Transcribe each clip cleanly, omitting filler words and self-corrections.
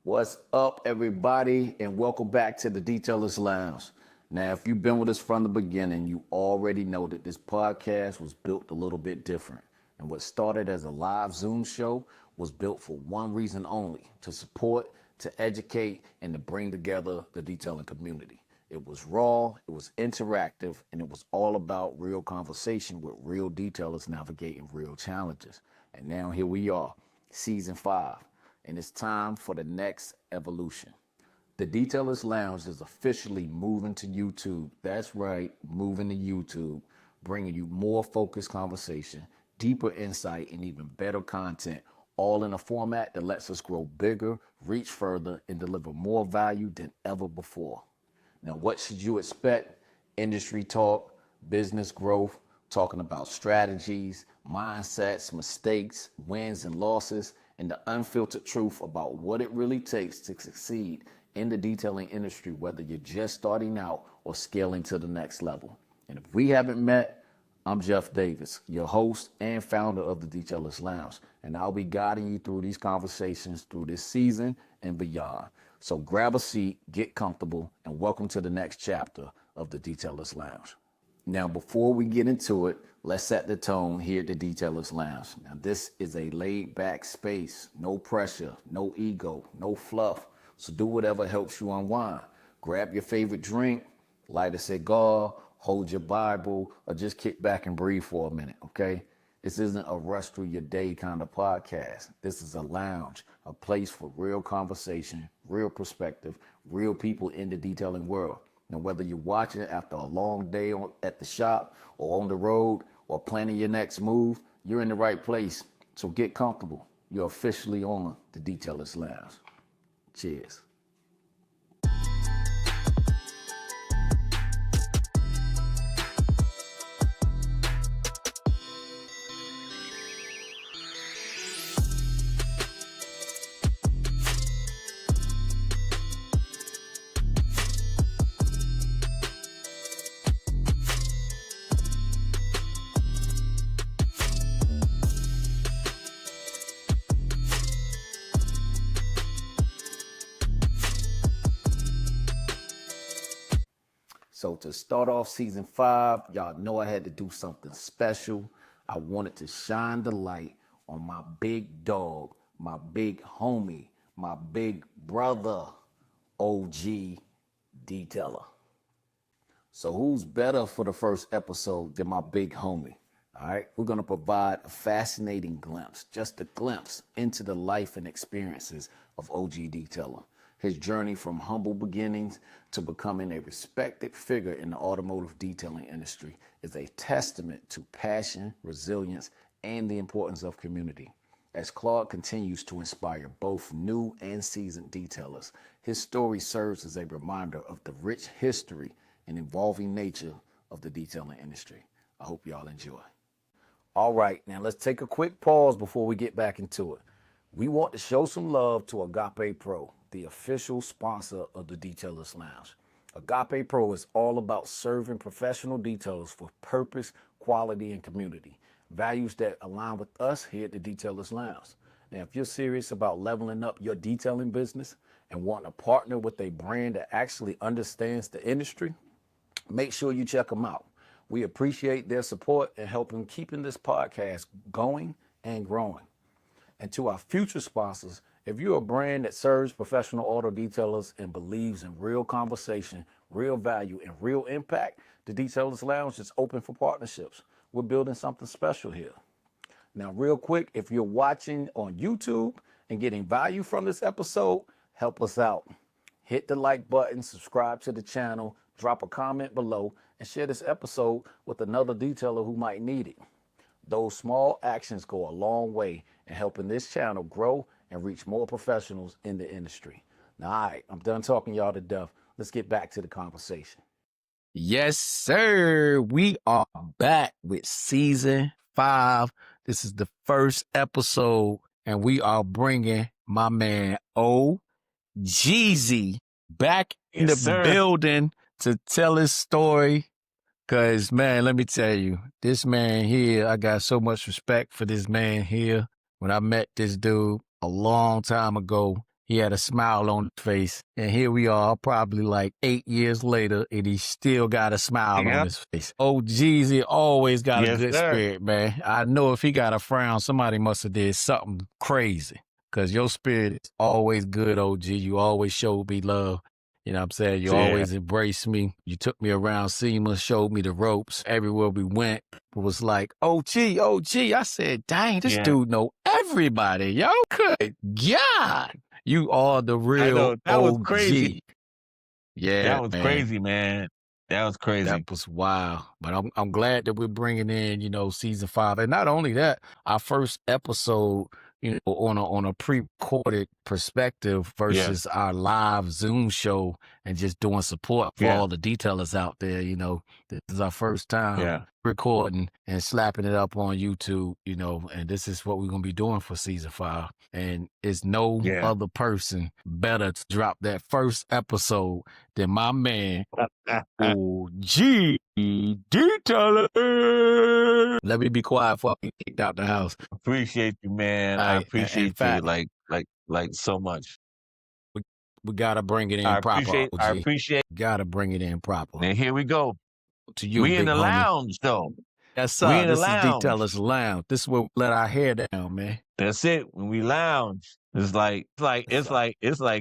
What's up, everybody, and welcome back to the Detailers Lounge. Now, if you've been with us from the beginning, you already know that this podcast was built a little bit different. And what started as a live Zoom show was built for one reason only: to support, to educate, and to bring together the detailing community. It was raw, it was interactive, and it was all about real conversation with real detailers navigating real challenges. And now here we are, season 5. And it's time for the next evolution. The Detailers Lounge is officially moving to YouTube. That's right, moving to YouTube, bringing you more focused conversation, deeper insight, and even better content, all in a format that lets us grow bigger, reach further, and deliver more value than ever before. Now, what should you expect? Industry talk, business growth, talking about strategies, mindsets, mistakes, wins and losses, and the unfiltered truth about what it really takes to succeed in the detailing industry, whether you're just starting out or scaling to the next level. And if we haven't met, I'm Jeff Davis, your host and founder of the Detailers Lounge, and I'll be guiding you through these conversations through this season and beyond. So grab a seat, get comfortable, and welcome to the next chapter of the Detailers Lounge. Now, before we get into it, let's set the tone here at the Detailers Lounge. Now, this is a laid-back space, no pressure, no ego, no fluff. So do whatever helps you unwind. Grab your favorite drink, light a cigar, hold your Bible, or just kick back and breathe for a minute, okay? This isn't a rush through your day kind of podcast. This is a lounge, a place for real conversation, real perspective, real people in the detailing world. And whether you're watching after a long day at the shop or on the road or planning your next move, you're in the right place. So get comfortable. You're officially on the Detailers Lounge. Cheers. So to start off season 5, y'all know I had to do something special. I wanted to shine the light on my big dog, my big homie, my big brother, OG Detailer. So who's better for the first episode than my big homie? All right, we're going to provide a fascinating glimpse, just a glimpse into the life and experiences of OG Detailer. His journey from humble beginnings to becoming a respected figure in the automotive detailing industry is a testament to passion, resilience, and the importance of community. As Claude continues to inspire both new and seasoned detailers, his story serves as a reminder of the rich history and evolving nature of the detailing industry. I hope y'all enjoy. All right, now let's take a quick pause before we get back into it. We want to show some love to Agape Pro, the official sponsor of the Detailers Lounge. Agape Pro is all about serving professional detailers for purpose, quality, and community, values that align with us here at the Detailers Lounge. Now, if you're serious about leveling up your detailing business and want to partner with a brand that actually understands the industry, make sure you check them out. We appreciate their support and helping keeping this podcast going and growing. And to our future sponsors, if you're a brand that serves professional auto detailers and believes in real conversation, real value, and real impact, the Detailers Lounge is open for partnerships. We're building something special here. Now, real quick, if you're watching on YouTube and getting value from this episode, help us out. Hit the like button, subscribe to the channel, drop a comment below, and share this episode with another detailer who might need it. Those small actions go a long way in helping this channel grow and reach more professionals in the industry. Now, all right, I'm done talking y'all to death. Let's get back to the conversation. Yes, sir. We are back with season 5. This is the first episode, and we are bringing my man Jeezy back in the building to tell his story. Cause man, let me tell you, this man here, I got so much respect for this man here. When I met this dude a long time ago, He had a smile on his face. And here we are, probably like 8 years later, and he still got a smile on his face. OG Jeezy always got a Yes, good sir. spirit, man. I know if he got a frown, somebody must have did something crazy. Because your spirit is always good, OG. You always showed me love. You know what I'm saying? You Yeah. always embraced me. You took me around SEMA, showed me the ropes. Everywhere we went, it was like, OG, OG. I said, dang, this dude know everybody, yo. Good God. You are the I real know. That was crazy. OG. Yeah, That was man. crazy, man. That was crazy. That was wild. But I'm glad that we're bringing in, season 5. And not only that, our first episode, on a pre-recorded perspective versus our live Zoom show and just doing support for all the detailers out there. This is our first time recording and slapping it up on YouTube, and this is what we're going to be doing for season 5. And it's no other person better to drop that first episode than my man, OG Detailer. Let me be quiet before I get kicked out the house. Appreciate you, man. I appreciate you like so much. We gotta bring it in proper. I appreciate. Gotta bring it in proper. And here we go. To you, we big in the homie. Lounge, though. Yes, sir. We in this the is lounge. Detailer's Lounge. This is where we let our hair down, man. That's it. When we lounge, it's like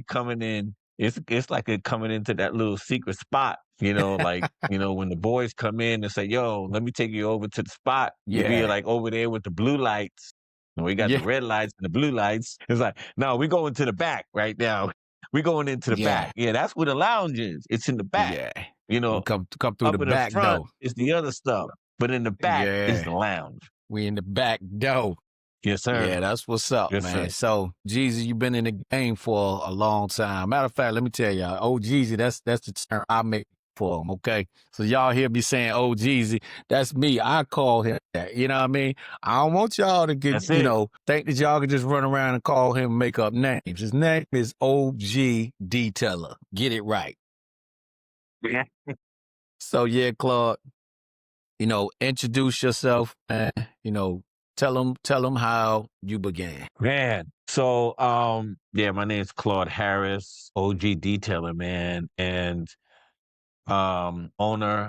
coming in. It's like it coming into that little secret spot. Like when the boys come in and say, "Yo, let me take you over to the spot." You be like over there with the blue lights. And we got the red lights and the blue lights. It's like, no, we going to the back right now. We going into the back. Yeah, that's where the lounge is. It's in the back. Yeah. We'll come through up the in back the front door. It's the other stuff. But in the back is the lounge. We in the back door. Yes, sir. Yeah, that's what's up, yes, man. Sir. So, Jeezy, you've been in the game for a long time. Matter of fact, let me tell y'all, oh, Jeezy, that's the term I make for him, okay? So y'all hear me saying, oh, Jeezy, that's me. I call him that, you know what I mean? I don't want y'all to get, think that y'all can just run around and call him and make up names. His name is OG Detailer. Get it right. Yeah. So, yeah, Claude, introduce yourself and, tell them how you began. Man. So, my name is Claude Harris, OG Detailer, man. And owner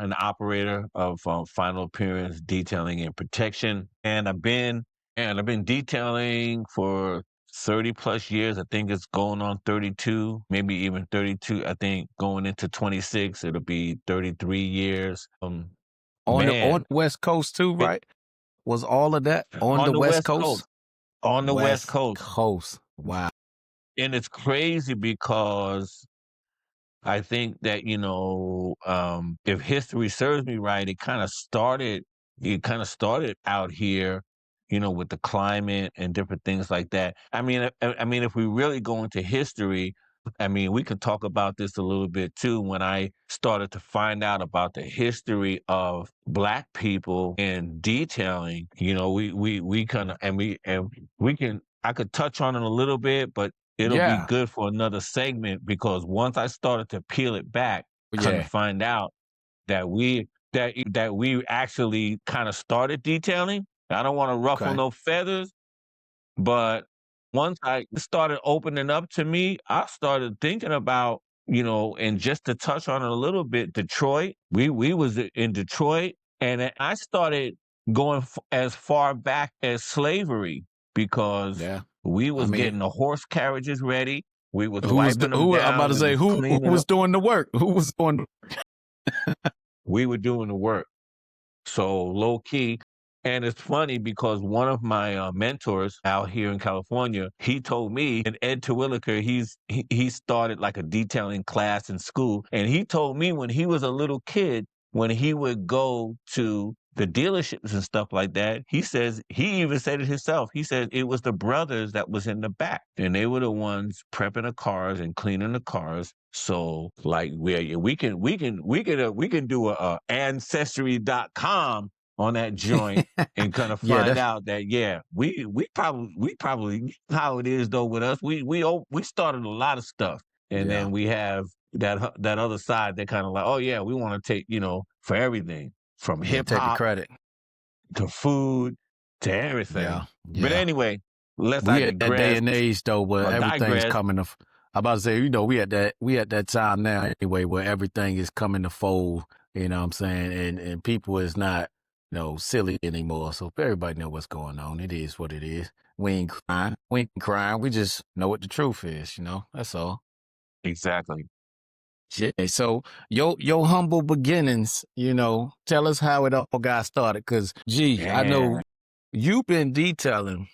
and operator of Final Appearance Detailing and Protection. And I've been detailing for 30 plus years. I think it's going on 32, maybe even 32. I think going into 26, it'll be 33 years. On the West Coast too, right? Was all of that on the West Coast? On the West Coast. Wow. And it's crazy because I think that, if history serves me right, it kind of started out here, with the climate and different things like that. I mean, if we really go into history, we could talk about this a little bit too. When I started to find out about the history of Black people in detailing, we kind of, I could touch on it a little bit, but it'll be good for another segment, because once I started to peel it back, kind of find out that we actually kind of started detailing. I don't want to ruffle no feathers, but once I started opening up to me, I started thinking about, and just to touch on it a little bit, Detroit. We was in Detroit, and I started going as far back as slavery, because we was getting the horse carriages ready. We was wiping them down. I'm about to say, who was doing the work? Who was doing? We were doing the work. So low key. And it's funny because one of my mentors out here in California, he told me, and Ed Terwilliger, he started like a detailing class in school. And he told me when he was a little kid, when he would go to the dealerships and stuff like that, he even said it himself. He said it was the brothers that was in the back, and they were the ones prepping the cars and cleaning the cars. So like we can do a ancestry.com on that joint and kind of find out that we probably how it is though with us. We started a lot of stuff, and then we have that other side that kind of like, oh yeah, we want to take for everything from hip hop, credit to food, to everything. But anyway, Unless I We at that day digress and age though where or everything's digress. coming to. I'm about to say, we at that time now anyway where everything is coming to fold. You know what I'm saying? And people is not, silly anymore. So if everybody know what's going on, it is what it is. We ain't crying. We ain't crying. We just know what the truth is. That's all. Exactly. Yeah. So your humble beginnings. Tell us how it all got started. Cause I know Man. you've been detailing.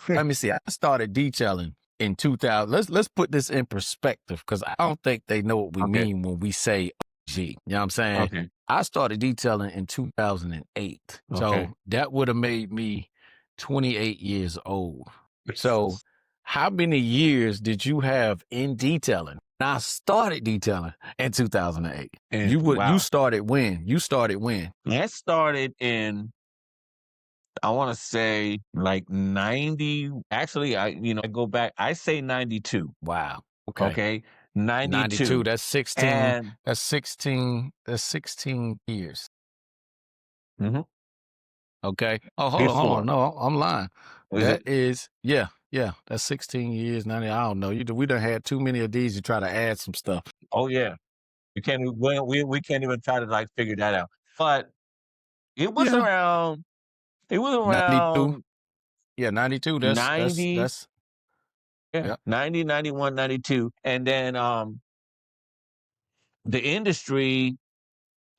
Let me see. I started detailing in 2000. Let's put this in perspective because I don't think they know what we Okay. mean when we say OG. You know what I'm saying? Okay. I started detailing in 2008. Okay. So that would have made me 28 years old. So how many years did you have in detailing? I started detailing in 2008. And You wow. started when? That started in, I want to say like 90. Actually, I go back, I say 92. Wow. Okay. Okay. 92. 92. That's 16. And That's 16. That's 16 years. mhm, Okay. Oh, hold on. before. No, I'm lying. Is That it? is, yeah. That's 16 years. 90. I don't know. We done had too many of these to try to add some stuff. Oh yeah. We can't even try to like figure that out. But it was Yeah. around, it was 92. around Yeah, 92. ninety, yeah, Yep. 90, 91, 92. And then the industry,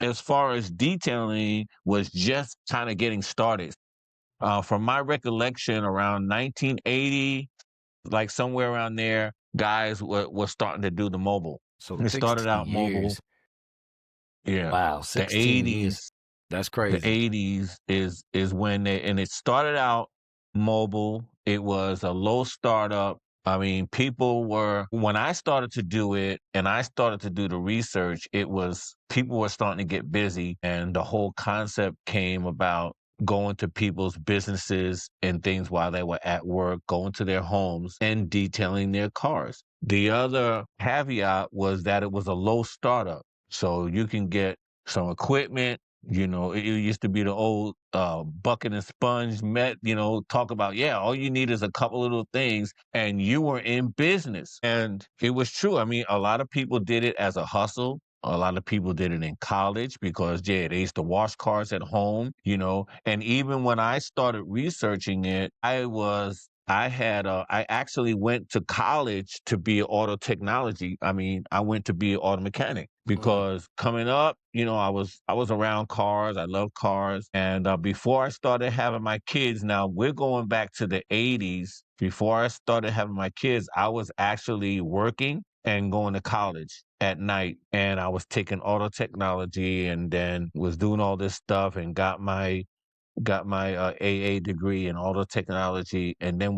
as far as detailing, was just kind of getting started. From my recollection, around 1980, like somewhere around there, guys were starting to do the mobile. So It started 16 out mobile. years. Yeah. Wow. The 16 years. 80s, That's the crazy. 80s is when and it started out mobile. It was a low startup. I mean, when I started to do it and I started to do the research, it was people were starting to get busy, and the whole concept came about going to people's businesses and things while they were at work, going to their homes and detailing their cars. The other caveat was that it was a low startup. So you can get some equipment. It used to be the old bucket and sponge talk about, yeah, all you need is a couple little things and you were in business. And it was true. I mean, a lot of people did it as a hustle. A lot of people did it in college because, yeah, they used to wash cars at home. And even when I started researching it, I actually went to college to be an auto technology. I mean, I went to be an auto mechanic because coming up, I was around cars. I love cars. And before I started having my kids, now we're going back to the 80s. Before I started having my kids, I was actually working and going to college at night. And I was taking auto technology and then was doing all this stuff and got my AA degree in auto technology. And then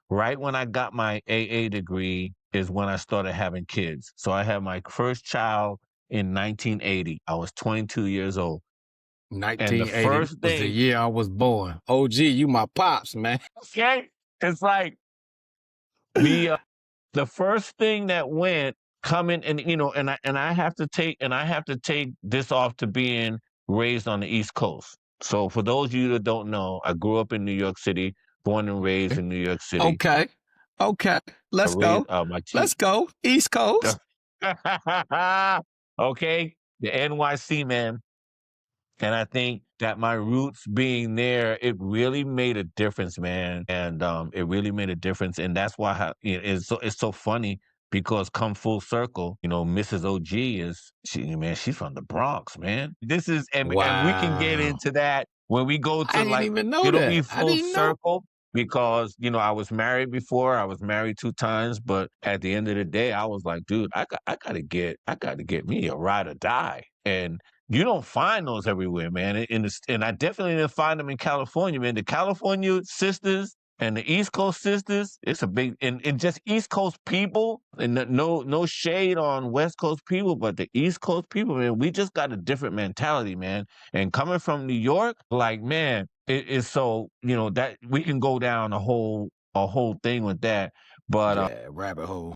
right when I got my AA degree is when I started having kids. So I had my first child in 1980. I was 22 years old. And the 1980 first was the thing, year I was born. OG, you my pops, man. okay, it's like the first thing that went coming and I have to take this off to being raised on the East Coast. So for those of you that don't know, I grew up in New York City, born and raised in New York City. Okay. Okay. I Let's raised go. Let's go. East Coast. okay, the NYC man. And I think that my roots being there, it really made a difference, man. And it really made a difference. And that's why it's so funny because come full circle, Mrs. OG she's from the Bronx, man. This is and we can get Wow. into that when we go I to didn't like even know it'll that. be I full didn't know. circle because I was married before. I was married 2 times, but at the end of the day, I was like, dude, I gotta get me a ride or die. And you don't find those everywhere, man. And I definitely didn't find them in California, man. The California sisters and the East Coast sisters, it's a big and just East Coast people, and no shade on West Coast people, but the East Coast people, man, we just got a different mentality, man. And coming from New York, like, man, it is so, that we can go down a whole thing with that. But Yeah, rabbit hole.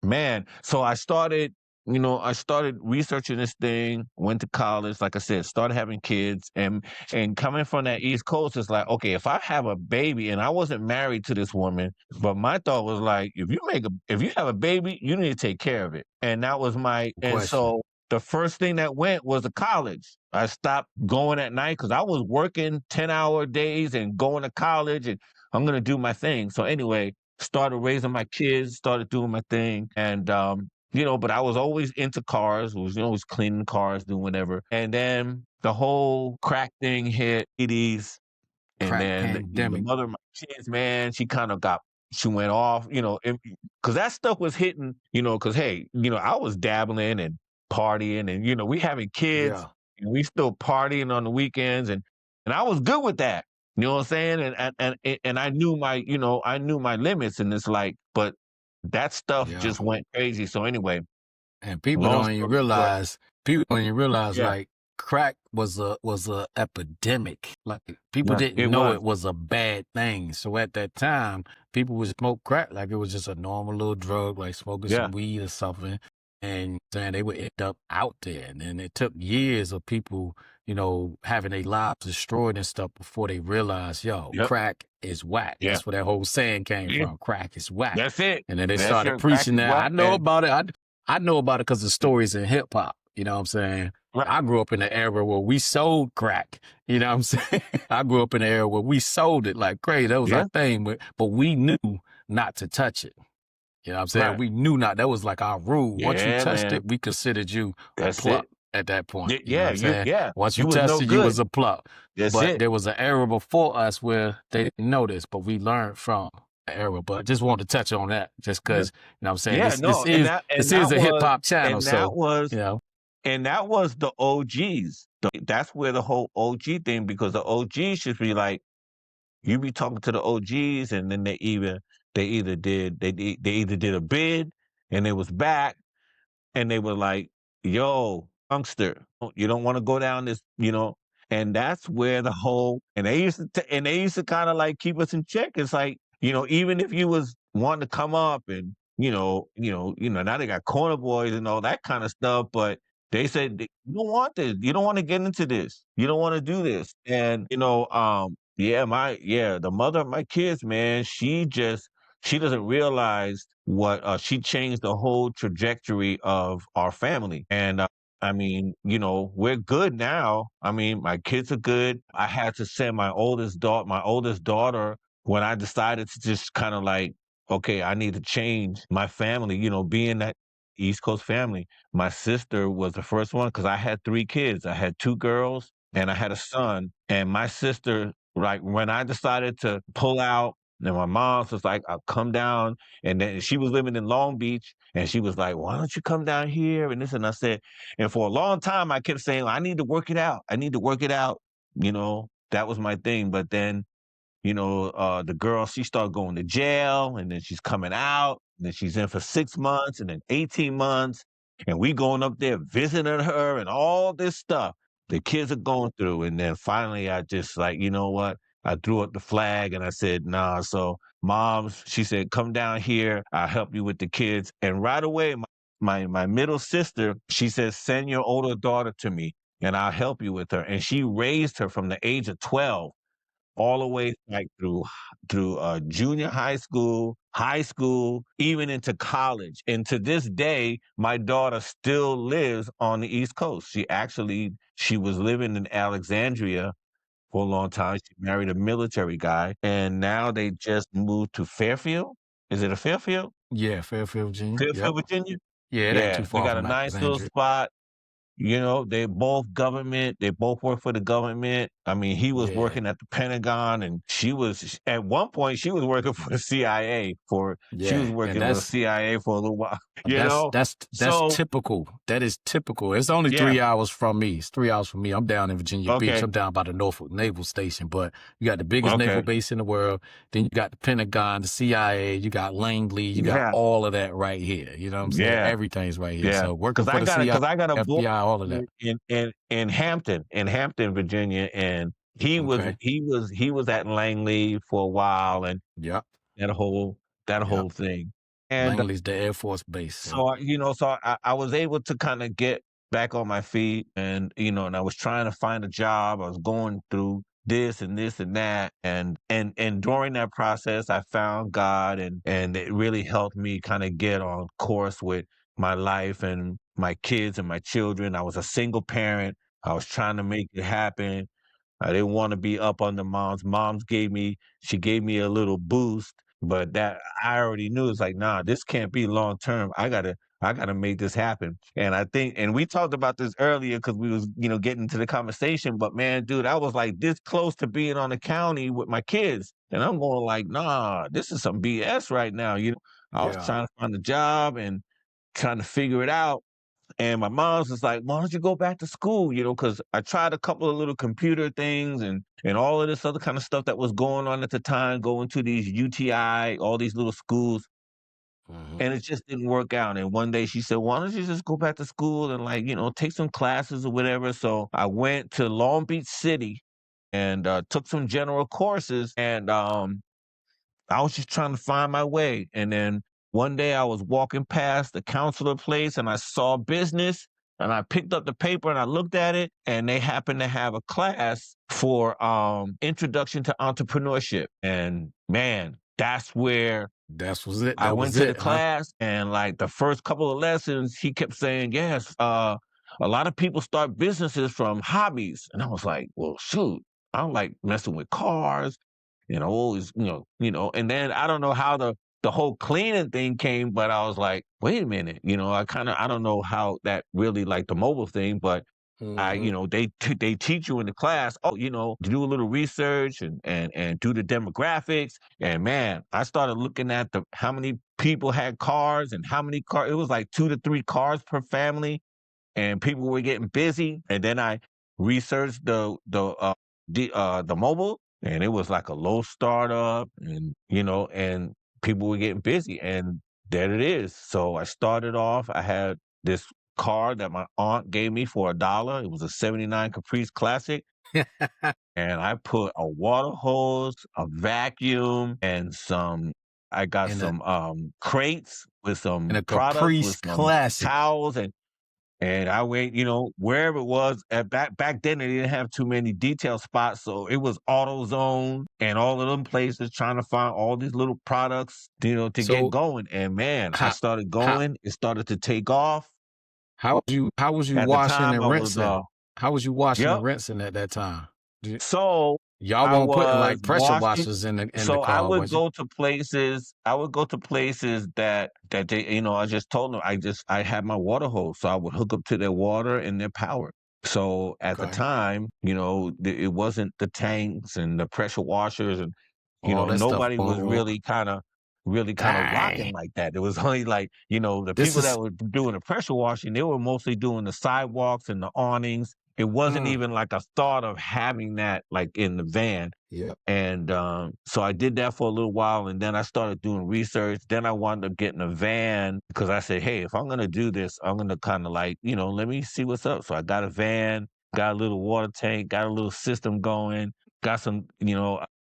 man, so I started. I started researching this thing, went to college, like I said, started having kids, and coming from that East Coast, it's like, okay, if I have a baby, and I wasn't married to this woman, but my thought was like, if you have a baby, you need to take care of it. And that was and Question. so the first thing that went was the college. I stopped going at night because I was working 10-hour days and going to college, and I'm gonna do my thing. So anyway, started raising my kids, started doing my thing, and but I was always into cars, was cleaning cars, doing whatever. And then the whole crack thing hit, 80s, and Crack then the pandemic. mother of my kids, man, she went off, because that stuff was hitting, because hey, I was dabbling and partying, and we having kids, Yeah. and we still partying on the weekends, and I was good with that. You know what I'm saying? And I knew my limits, and it's like, but that stuff Yeah. just went crazy. So anyway, And people long don't even story short, realize, yeah, like crack was a epidemic. Like people yeah, didn't it know was, it was a bad thing. So at that time, people would smoke crack like it was just a normal little drug, like smoking yeah, some weed or something. And then they would end up out there. And then it took years of people, having their lives destroyed and stuff before they realized, yo, yep, crack is whack. yeah, That's where that whole saying came yeah. from. Crack is whack. That's it. And then they That's started your crack preaching is that. whack, I know and about it. I know about it because of stories in hip hop. You know what I'm saying? right, I grew up in an era where we sold crack. You know what I'm saying? I grew up in an era where we sold it like crazy. That was our yeah, thing, but we knew not to touch it. You know what I'm saying? right, We knew not. That was like our rule. Once you yeah, touched man. it, we considered you a That's pluck it. at that point. You know what Yeah, I'm saying? Once you you was no touched it, you good. was a pluck. That's But it. there was an era before us where they didn't know this, but we learned from the era. But just wanted to touch on that just Yeah, because, what I'm saying? yeah, This no, and is that and this that is a hip was hop channel. and that So, was you know, and that was the OGs. That's where the whole OG thing, because the OGs should be like, you be talking to the OGs, and then they either did a bid, and it was back, and they were like, "Yo, youngster, you don't want to go down this, And that's where the whole and they used to kind of like keep us in check. It's like, even if you was wanting to come up, and now they got corner boys and all that kind of stuff, but they said, you don't want this, you don't want to get into this, you don't want to do this, and the mother of my kids, man, she doesn't realize what she changed the whole trajectory of our family. And I mean, we're good now. I mean, my kids are good. I had to send my oldest daughter, when I decided to just kind of like, okay, I need to change my family, being that East Coast family. My sister was the first one because I had 3 kids. I had 2 girls and I had a son. And my sister, like when I decided to pull out, and my mom was like, I'll come down. And then she was living in Long Beach, and she was like, why don't you come down here? And this, and I said, and for a long time, I kept saying, I need to work it out. I need to work it out. That was my thing. But then, the girl, she started going to jail, and then she's coming out, and then she's in for 6 months, and then 18 months. And we going up there visiting her and all this stuff the kids are going through. And then finally, I just like, you know what? I threw up the flag and I said, nah. So moms, she said, come down here. I'll help you with the kids. And right away, my middle sister, she says, send your older daughter to me and I'll help you with her. And she raised her from the age of 12 all the way like through junior high school, even into college. And to this day, my daughter still lives on the East Coast. She was living in Alexandria for a long time. She married a military guy, and now they just moved to Fairfield. Is it a Fairfield? yeah, Fairfield, Virginia. Yep. Fairfield, Virginia? Yeah, it ain't Yeah, too they far got a from nice little Alexandria. spot. They both government, they both work for the government. I mean, he was Yeah. working at the Pentagon, and at one point she was working for the CIA she was Yeah. And working for the CIA for a little while, you That's know? that's So, typical. That is typical. It's only yeah, 3 hours from me. It's 3 hours from me. I'm down in Virginia Beach. okay, I'm down by the Norfolk Naval Station. But you got the biggest naval okay. base in the world. Then you got the Pentagon, the CIA. You got Langley. You got Yeah, all of that right here. You know what I'm saying? yeah, Everything's right here. yeah. So working Cause for I the got a CIA, cause I got a boy FBI, all of that. in Hampton, Virginia, and Okay. he was at Langley for a while, and Yep. that whole that Yep. whole thing. And Langley's the Air Force Base. Yeah. so, I was able to kind of get back on my feet and, and I was trying to find a job. I was going through this and this and that. And during that process, I found God and it really helped me kind of get on course with my life and my kids and my children. I was a single parent. I was trying to make it happen. I didn't want to be up under mom's. She gave me a little boost, but that I already knew it's like, nah, this can't be long term. I gotta make this happen. And I think, and we talked about this earlier because we was, getting to the conversation, but man, dude, I was like this close to being on the county with my kids. And I'm going like, nah, this is some BS right now. I was Yeah. trying to find a job and trying to figure it out. And my mom's was like, why don't you go back to school? Because I tried a couple of little computer things and all of this other kind of stuff that was going on at the time, going to these UTI, all these little schools, Hmm. and it just didn't work out. And one day she said, why don't you just go back to school and like, take some classes or whatever. So I went to Long Beach City and took some general courses and I was just trying to find my way. And then one day I was walking past the counselor place and I saw business and I picked up the paper and I looked at it and they happened to have a class for introduction to entrepreneurship. And man, that's where That was it. I That went was to the it, huh? class and like the first couple of lessons, he kept saying, yes, a lot of people start businesses from hobbies. And I was like, well, shoot, I don't like messing with cars, always, and then I don't know how the whole cleaning thing came, but I was like, wait a minute, I don't know how that really like the mobile thing, but Hmm. they teach you in the class, to do a little research and do the demographics. And man, I started looking at how many people had cars and how many cars. It was like 2 to 3 cars per family, and people were getting busy. And then I researched the mobile, and it was like a low startup, and people were getting busy, and there it is. So I started off. I had this car that my aunt gave me for $1. It was a '79 Caprice Classic. And I put a water hose, a vacuum, and I got in a some crates with in some a products, Caprice with some Classic. towels, and I went, wherever it was. Back then, they didn't have too many detail spots, so it was AutoZone and all of them places trying to find all these little products, to get So going. And man, I how started how going. It started to take off. how was you At the washing time, and I was, rinsing? How was you washing and yep. rinsing at that time? Did- So Y'all I won't putting was like pressure washing. washers in the So I car, would was you? go to places. I would go to places that they, I just told them I had my water hose, so I would hook up to their water and their power. So at the Okay. time, it wasn't the tanks and the pressure washers, and All that stuff. nobody was Oh, really kind of rocking dang. like that. It was only like, the This people that is were doing the pressure washing, they were mostly doing the sidewalks and the awnings. It wasn't mm, even like a thought of having that like in the van. yeah. And so I did that for a little while, and then I started doing research. Then I wound up getting a van because I said, hey, if I'm going to do this, I'm going to kind of like, let me see what's up. So I got a van, got a little water tank, got a little system going, got some,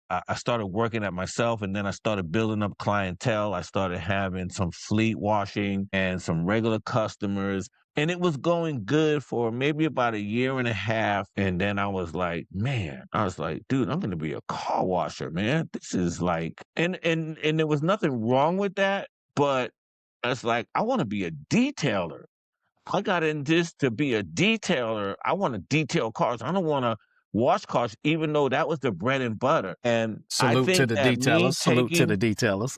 I started working at myself, and then I started building up clientele. I started having some fleet washing and some regular customers. And it was going good for maybe about a year and a half. And then I was like, man, dude, I'm gonna be a car washer, man. This is like, and there was nothing wrong with that, but it's like I want to be a detailer. I got in this to be a detailer. I want to detail cars. I don't want to wash cars, even though that was the bread and butter. And I Salute to think the that me detailers. Salute to the taking detailers.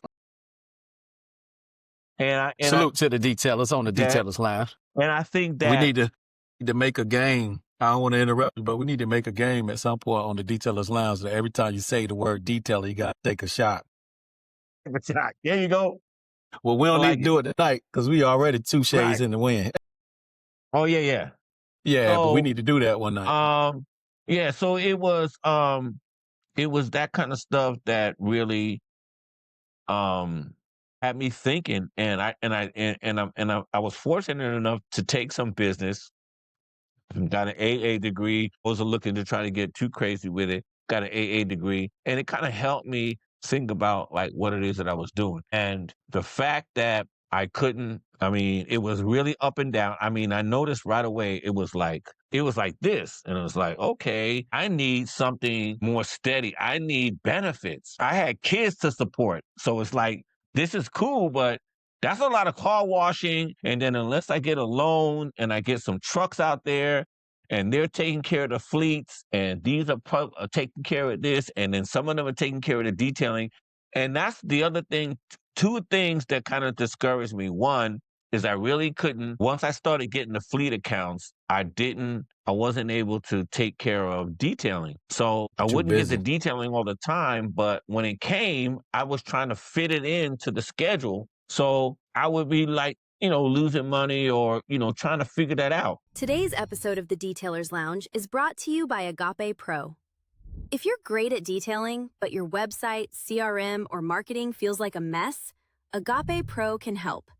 and I Salute to the detailers on the that detailers line. and I think We that need to make a game. I don't want to interrupt you, but we need to make a game at some point on the detailers lounge that every time you say the word detailer, you got to take a shot. there you go. Well, we I don't need like to it. do it tonight because we already 2 shades Right. in the wind. Oh yeah, yeah. Yeah, but we So need to do that one night. yeah, so it was that kind of stuff that really had me thinking, and I was fortunate enough to take some business, got an AA degree. Wasn't looking to try to get too crazy with it. Got an AA degree, and it kind of helped me think about like what it is that I was doing. And the fact that I couldn't, I mean, it was really up and down. I mean, I noticed right away it was like this. And it was like, okay, I need something more steady. I need benefits. I had kids to support. So it's like, this is cool, but that's a lot of car washing. And then unless I get a loan and I get some trucks out there and they're taking care of the fleets and these are taking care of this, and then some of them are taking care of the detailing. And that's the other thing. Two things that kind of discouraged me. One is I really couldn't, once I started getting the fleet accounts, I wasn't able to take care of detailing. So I Too wouldn't get the busy. detailing all the time, but when it came, I was trying to fit it into the schedule. So I would be like, losing money or, trying to figure that out. Today's episode of the Detailers Lounge is brought to you by Agape Pro. If you're great at detailing, but your website, CRM, or marketing feels like a mess, Agape Pro can help.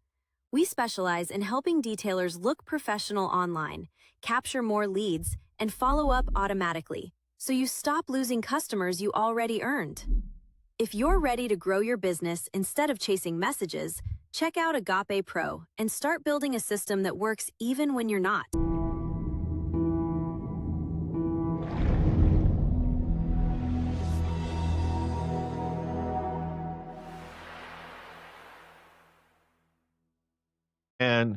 We specialize in helping detailers look professional online, capture more leads, and follow up automatically, so you stop losing customers you already earned. If you're ready to grow your business instead of chasing messages, check out Agape Pro and start building a system that works even when you're not. And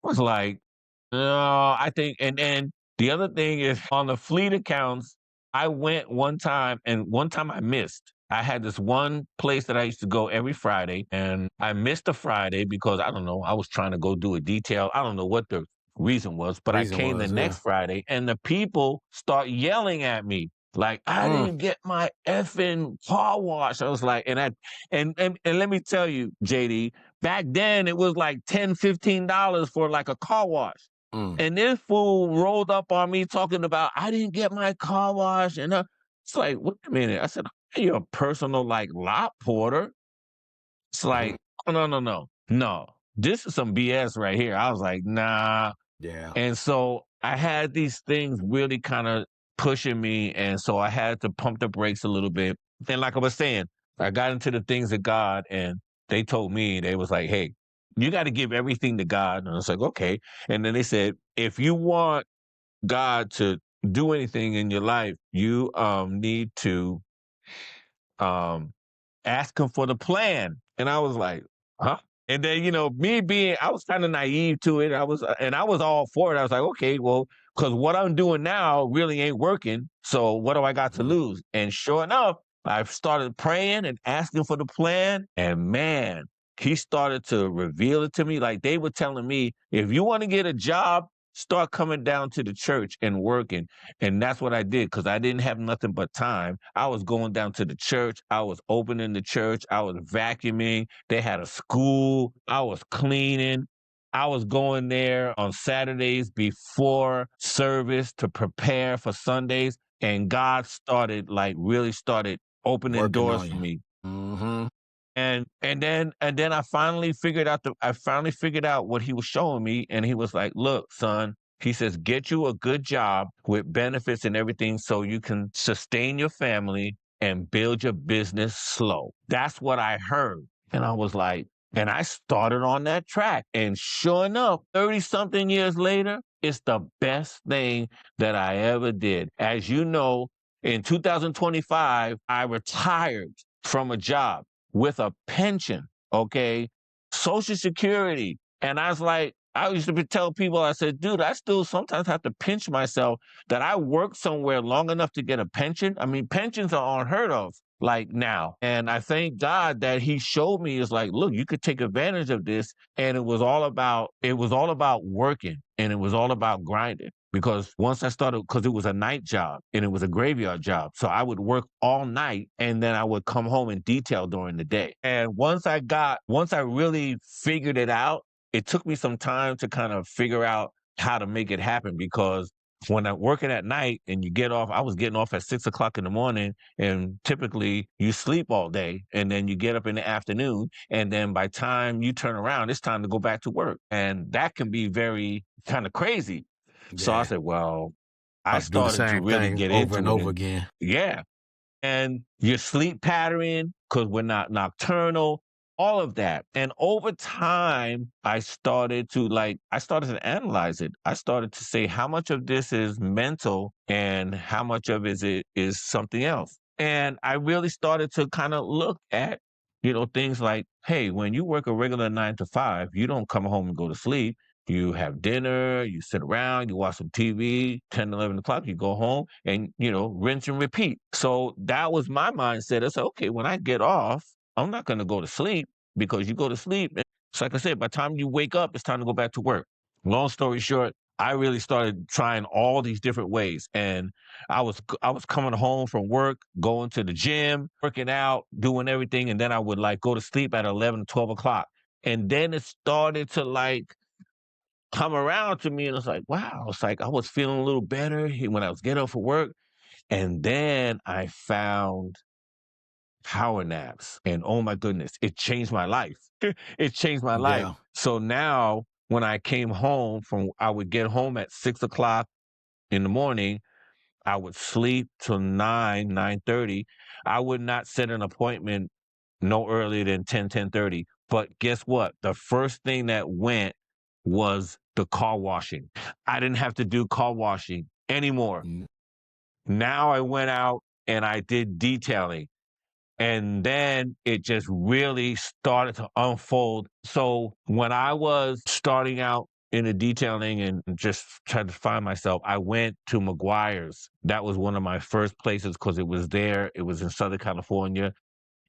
I was like, no, I think, and then the other thing is on the fleet accounts, I went one time and one time I missed. I had this one place that I used to go every Friday and I missed a Friday because I don't know, I was trying to go do a detail. I don't know what the reason was, but I came the next Friday and the people start yelling at me. Like, I didn't get my effing car wash. I was like, and let me tell you, JD, back then it was like $10, $15 for like a car wash. And this fool rolled up on me talking about, I didn't get my car wash. And it's like, wait a minute. I said, you're a personal like lot porter. It's like, oh, no. This is some BS right here. I was like, nah. Yeah. And so I had these things really kind of pushing me. And so I had to pump the brakes a little bit. And like I was saying, I got into the things of God and they told me, they was like, hey, you got to give everything to God. And I was like, okay. And then they said, if you want God to do anything in your life, you need to ask him for the plan. And I was like, huh? And then, I was kind of naive to it. I was all for it. I was like, okay, well, because what I'm doing now really ain't working. So what do I got to lose? And sure enough, I started praying and asking for the plan. And man, he started to reveal it to me. Like they were telling me, if you want to get a job, start coming down to the church and working. And that's what I did because I didn't have nothing but time. I was going down to the church. I was opening the church. I was vacuuming. They had a school. I was cleaning. I was going there on Saturdays before service to prepare for Sundays. And God really started opening Working doors on for you. me. Mm-hmm. And then I finally figured out what he was showing me. And he was like, look, son, he says, get you a good job with benefits and everything so you can sustain your family and build your business slow. That's what I heard. And I was like, and I started on that track. And sure enough, 30 something years later, it's the best thing that I ever did. As you know, in 2025, I retired from a job with a pension, okay, Social Security. And I was like, I used to tell people, I said, dude, I still sometimes have to pinch myself that I worked somewhere long enough to get a pension. I mean, pensions are unheard of like now. And I thank God that he showed me is like, look, you could take advantage of this. And it was all about working and it was all about grinding. Because once I started, because it was a night job and it was a graveyard job. So I would work all night and then I would come home and detail during the day. And once I really figured it out, it took me some time to kind of figure out how to make it happen because when I'm working at night and you get off, I was getting off at 6 o'clock in the morning and typically you sleep all day and then you get up in the afternoon. And then by time you turn around, it's time to go back to work. And that can be very kind of crazy. So I said, well, I I'll do the started to same really thing get over into and it. over And again. yeah. and your sleep pattern, because we're not nocturnal, all of that. And over time, I started to analyze it. I started to say how much of this is mental and how much of it is something else. And I really started to kind of look at, things like, hey, when you work a regular 9 to 5, you don't come home and go to sleep. You have dinner, you sit around, you watch some TV, 10, 11 o'clock, you go home and, rinse and repeat. So that was my mindset. I said, okay, when I get off, I'm not going to go to sleep, because you go to sleep. It's like I said, by the time you wake up, it's time to go back to work. Long story short, I really started trying all these different ways. And I was coming home from work, going to the gym, working out, doing everything. And then I would go to sleep at 11, 12 o'clock. And then it started to come around to me, and it's like, wow, it's like I was feeling a little better when I was getting up for work. And then I found power naps, and oh my goodness, it changed my life. It changed my life. Yeah. So now when I would get home at 6 o'clock in the morning. I would sleep till 9:30. I would not set an appointment no earlier than 10:30. But guess what? The first thing that went was the car washing. I didn't have to do car washing anymore. Mm. Now I went out and I did detailing. And then it just really started to unfold. So when I was starting out in the detailing and just trying to find myself, I went to McGuire's. That was one of my first places because it was there. It was in Southern California.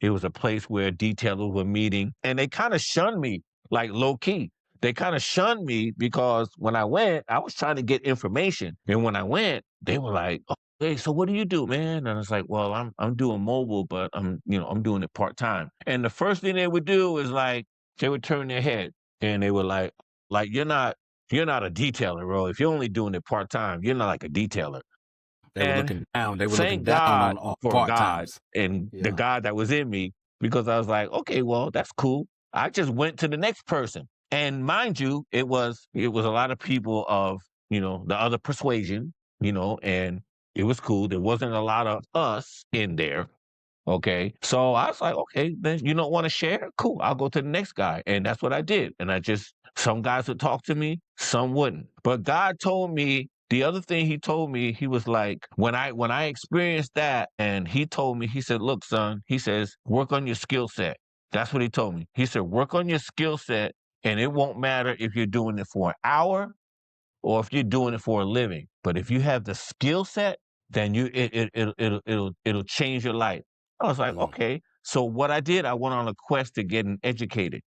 It was a place where detailers were meeting, and they kind of shunned me, like low key. They kind of shunned me because when I went, I was trying to get information. And when I went, they were like, "Oh, hey, so what do you do, man?" And I was like, "Well, I'm doing mobile, but I'm doing it part-time." And the first thing they would do is they would turn their head and they were like you're not a detailer, bro. If you're only doing it part-time, you're not like a detailer. They were And looking down. They were looking thank down God on for God part-times. and the Yeah. God that was in me, because I was like, okay, well, that's cool. I just went to the next person. And mind you, it was a lot of people of, the other persuasion, and it was cool. There wasn't a lot of us in there. Okay. So I was like, okay, then you don't want to share? Cool. I'll go to the next guy. And that's what I did. And some guys would talk to me, some wouldn't. But God told me, the other thing he told me, he was like, when I experienced that, and he told me, he said, look, son, he says, work on your skill set. That's what he told me. He said, work on your skill set, and it won't matter if you're doing it for an hour or if you're doing it for a living. But if you have the skill set, then it'll change your life. I was like, okay. So what I did, I went on a quest to get educated.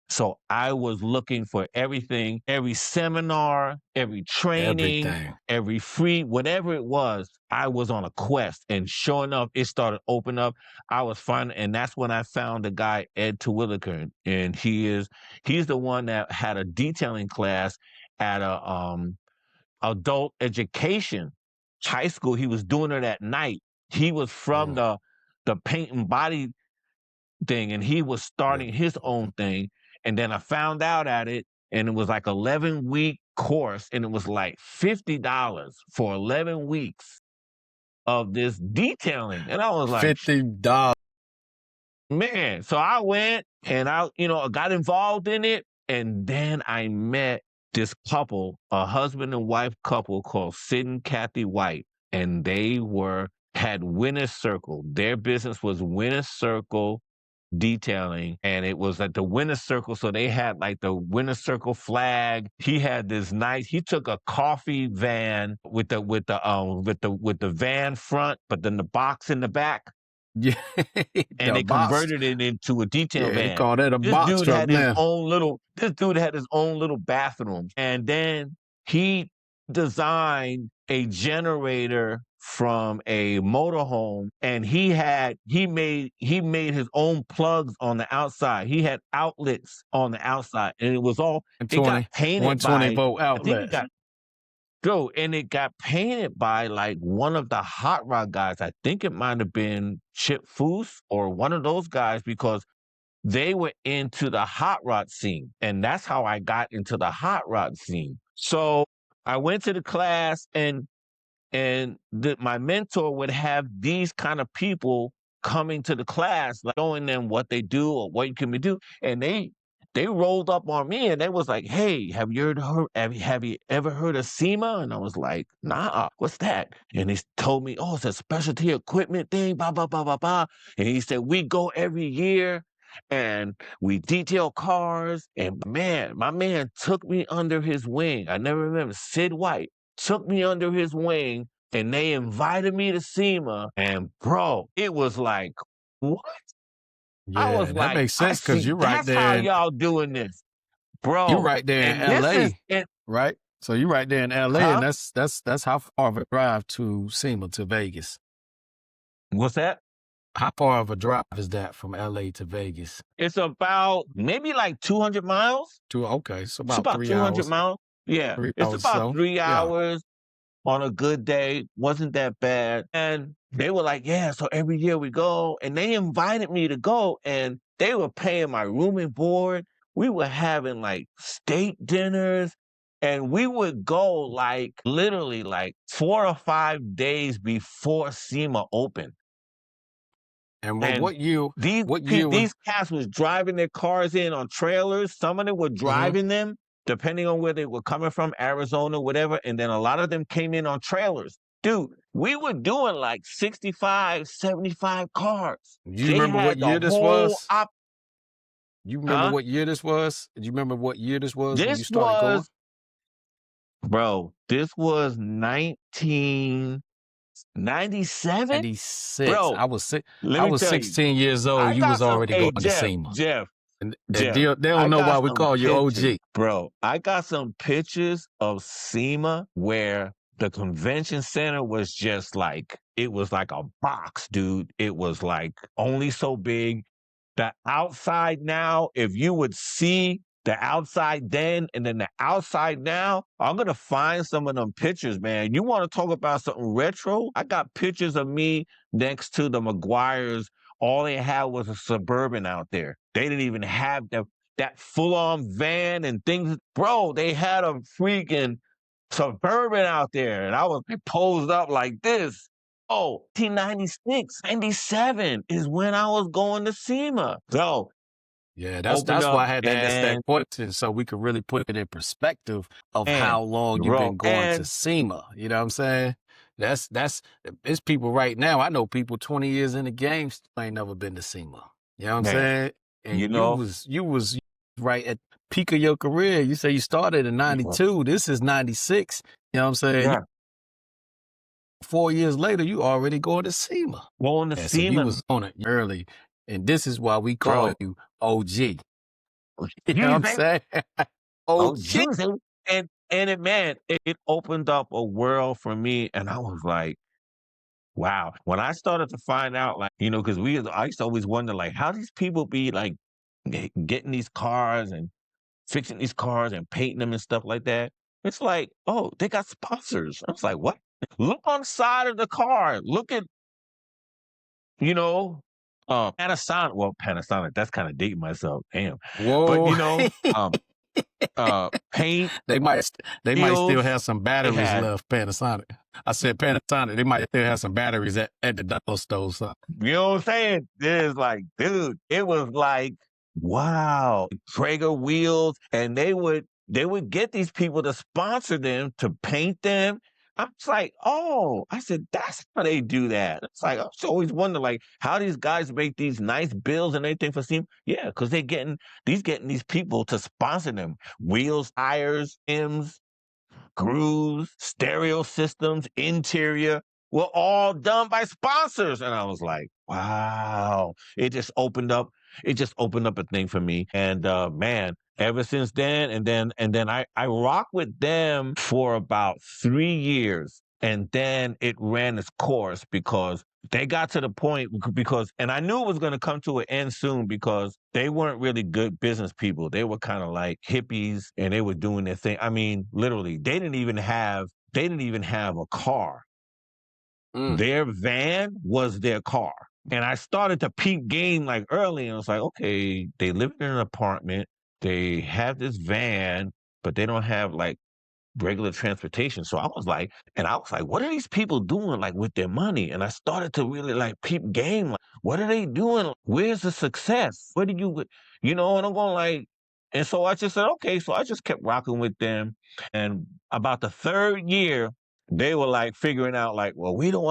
So I was looking for everything, every seminar, every training, Everything. every free, whatever it was, I was on a quest. And sure enough, it started opening up. I was finding, and that's when I found the guy, Ed Terwilliger. And he's the one that had a detailing class at a adult education high school. He was doing it at night. He was from the paint and body thing, and he was starting his own thing. And then I found out at it, and it was like 11-week course, and it was like $50 for 11 weeks of this detailing. And I was like, $50. man. So I went and I got involved in it. And then I met this couple, a husband and wife couple called Sid and Kathy White. And they had Winner's Circle. Their business was Winner's Circle Detailing, and it was at the Winner's Circle. So they had like the Winner's Circle flag. He had this nice. He took a coffee van with the van front, but then the box in the back, Yeah. and The they box. converted it into a detail Yeah, they van. call that a This box dude truck had his now. own little. This dude had his own little bathroom, and then he designed a generator from a motorhome, and he made his own plugs on the outside. He had outlets on the outside, and it got painted 120 by, volt I think it outlets. it got painted by like one of the hot rod guys. I think it might have been Chip Foose or one of those guys, because they were into the hot rod scene. And that's how I got into the hot rod scene. So I went to the class, and And my mentor would have these kind of people coming to the class, like showing them what they do or what you can do. And they rolled up on me and they was like, "Hey, have you ever heard of SEMA?" And I was like, "Nah, what's that?" And he told me, "Oh, it's a specialty equipment thing, blah, blah, blah, blah, blah." And he said, "We go every year and we detail cars." And man, my man took me under his wing. I never remember, Sid White took me under his wing and they invited me to SEMA. And bro, it was like, what? I Yeah, was and that like, makes I sense because see, you're right that's how there. y'all doing this, You're bro. right there in And this is LA, it, right? So you're right there in LA, and huh? that's how far of a drive to SEMA to Vegas. What's that? How far of a drive is that from LA to Vegas? It's about maybe like 200 miles. Okay, so It's about about 3 200 hours. miles. Yeah, 3 it's hours. about So 3 hours. On a good day, wasn't that bad. And they were like, "Yeah, so every year we go." And they invited me to go and they were paying my room and board. We were having like state dinners and we would go like literally like 4 or 5 days before SEMA opened. and And what year was? these cats was driving their cars in on trailers. Some of them were Mhm. driving them, depending on where they were coming from, Arizona, whatever. And then a lot of them came in on trailers. Dude, we were doing like 65, 75 cars. You They remember what had the year this whole was? You remember huh? what year this was? Do you remember what year this was when you This started going? was, bro, this was 1997, 96. bro. Let I me was tell you, 16 years old. I You was got some, already hey, going to SEMA. Jeff, And Jeff, they I don't know why got we some call you pictures, OG. bro. I got some pictures of SEMA where the convention center was just like, it was like a box, dude. It was like only so big. The outside now, if you would see the outside then and then the outside now, I'm gonna find some of them pictures, man. You want to talk about something retro? I got pictures of me next to the McGuire's. All they had was a Suburban out there. They didn't even have that full-on van and things. Bro, they had a freaking Suburban out there, and I was posed up like this. Oh, 1996, 97 is when I was going to SEMA. So Yeah, opened that's up why I had to and ask that then, question so we could really put it in perspective of man, how long you've bro, been going to and SEMA. You know what I'm saying? That's it's people right now. I know people 20 years in the game still ain't never been to SEMA. You know what I'm man, saying? you And know, you was right at peak of your career. You say you started in yeah, 92. This is 96. You know what I'm saying? yeah, 4 years later, you already going to SEMA. going to Yeah, so you SEMA, was on it early. And this is why we call bro. you OG. You know what I'm Jeez, saying? oh, OG. jeez, and it, man, it opened up a world for me, and I was like, wow. When I started to find out, like, because I used to always wonder, like, how these people be like getting these cars and fixing these cars and painting them and stuff like that. It's like, oh, they got sponsors. I was like, what? Look on the side of the car. Look at, you know, Panasonic. Well, Panasonic, that's kind of dating myself. Damn. But Whoa. paint, They might still wheels, have some they batteries had, left, Panasonic. I said Panasonic. They might still have some batteries at the dollar store. So. you know what I'm saying? It's like, dude, it was like, wow, Traeger wheels, and they would get these people to sponsor them to paint them. I was like, oh, I said, that's how they do that. It's like, I was always wonder, like, how these guys make these nice bills and everything for Steam. Yeah, because they're getting these people to sponsor them. Wheels, tires, rims, grooves, stereo systems, interior were all done by sponsors. And I was like, wow. It just opened up a thing for me. And man, ever since then, and then I rocked with them for about 3 years. And then it ran its course because they got to the point and I knew it was going to come to an end soon because they weren't really good business people. They were kind of like hippies and they were doing their thing. I mean, literally, they didn't even have a car. Mm. Their van was their car. And I started to peep game like early and I was like, okay, they live in an apartment. They have this van, but they don't have like regular transportation. So I was like, what are these people doing like with their money? And I started to really like peep game. Like, what are they doing? Where's the success? What did you, and I'm going like, and so I just said, okay. So I just kept rocking with them. And about the third year, they were like figuring out like, well, we don't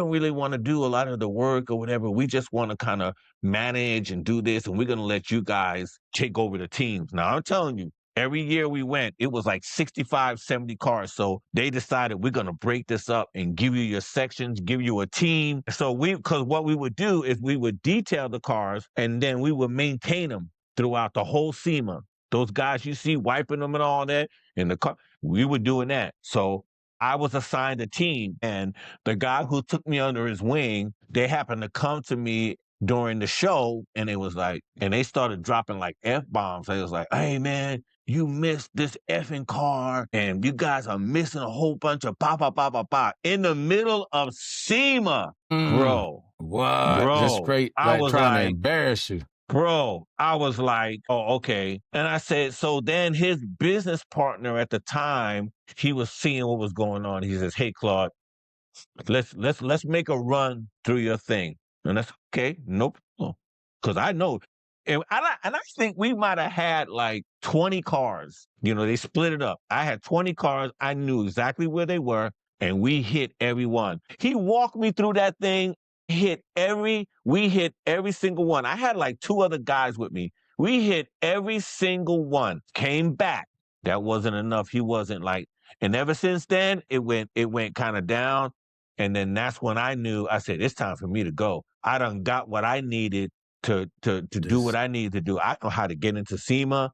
really want to do a lot of the work or whatever. We just want to kind of manage and do this. And we're going to let you guys take over the teams. Now I'm telling you, every year we went, it was like 65, 70 cars. So they decided we're going to break this up and give you your sections, give you a team. So because what we would do is we would detail the cars and then we would maintain them throughout the whole SEMA. Those guys you see wiping them and all that in the car, we were doing that. So I was assigned a team, and the guy who took me under his wing, they happened to come to me during the show, and it was like, and they started dropping like F-bombs. They was like, hey man, you missed this effing car, and you guys are missing a whole bunch of pa in the middle of SEMA, bro. What? Just straight I like was trying to like, embarrass you. bro, I was like, oh, okay. And I said, so then his business partner at the time, he was seeing what was going on. He says, hey, Claude, let's make a run through your thing. And that's okay, no problem. Because I know. And I think we might have had like 20 cars. They split it up. I had 20 cars. I knew exactly where they were, and we hit every one. He walked me through that thing. We hit every single one. I had like 2 other guys with me. We hit every single one. Came back. That wasn't enough. He wasn't like, and ever since then, it went kind of down. And then that's when I knew, I said, it's time for me to go. I done got what I needed to do what I needed to do. I know how to get into SEMA.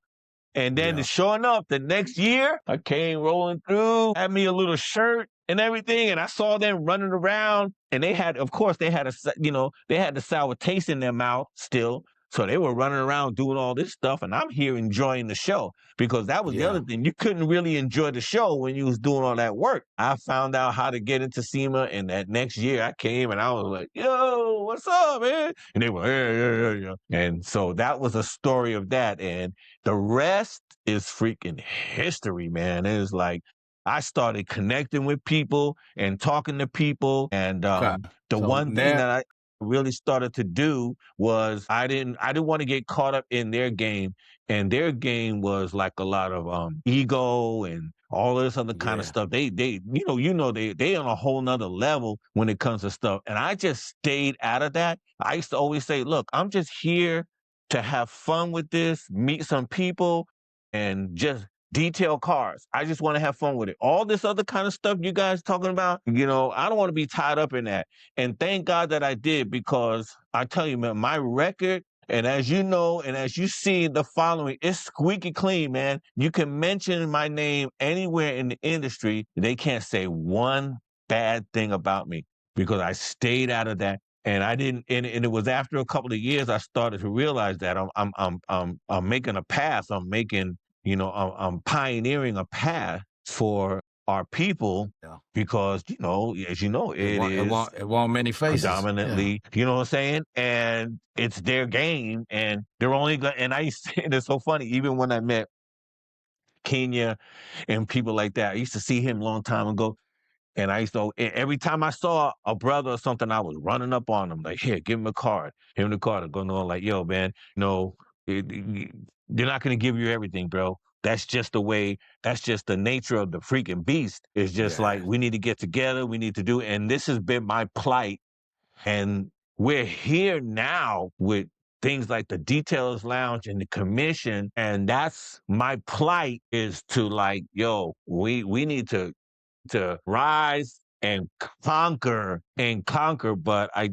And then sure enough, the next year, I came rolling through, had me a little shirt and everything, and I saw them running around, and they had, of course, they had the sour taste in their mouth still, so they were running around doing all this stuff, and I'm here enjoying the show, because that was the other thing. You couldn't really enjoy the show when you was doing all that work. I found out how to get into SEMA, and that next year I came, and I was like, yo, what's up, man? And they were, yeah. And so that was a story of that, and the rest is freaking history, man. It was like I started connecting with people and talking to people. And the So one thing now, that I really started to do was I didn't want to get caught up in their game. And their game was like a lot of ego and all this other kind of stuff. They they on a whole nother level when it comes to stuff. And I just stayed out of that. I used to always say, look, I'm just here to have fun with this, meet some people, and just detail cars. I just want to have fun with it. All this other kind of stuff you guys talking about, I don't want to be tied up in that. And thank God that I did, because I tell you, man, my record, and as you know, and as you see the following, it's squeaky clean, man. You can mention my name anywhere in the industry, they can't say one bad thing about me, because I stayed out of that. And I didn't, and it was after a couple of years I started to realize that I'm making a path. I'm pioneering a path for our people, because as you know, it won't many faces. predominantly, you know what I'm saying, and it's their game, and they're only going. And I used to, and it's so funny, even when I met Kenya and people like that, I used to see him a long time ago. And I used to, every time I saw a brother or something, I was running up on him, like, here, give him a card. Give him the card. And going on like, yo, man, they're not going to give you everything, bro. That's just the way, that's just the nature of the freaking beast. It's just like, we need to get together. We need to do, and this has been my plight. And we're here now with things like the Detailers Lounge and the commission. And that's my plight, is to like, yo, we need to rise and conquer. But I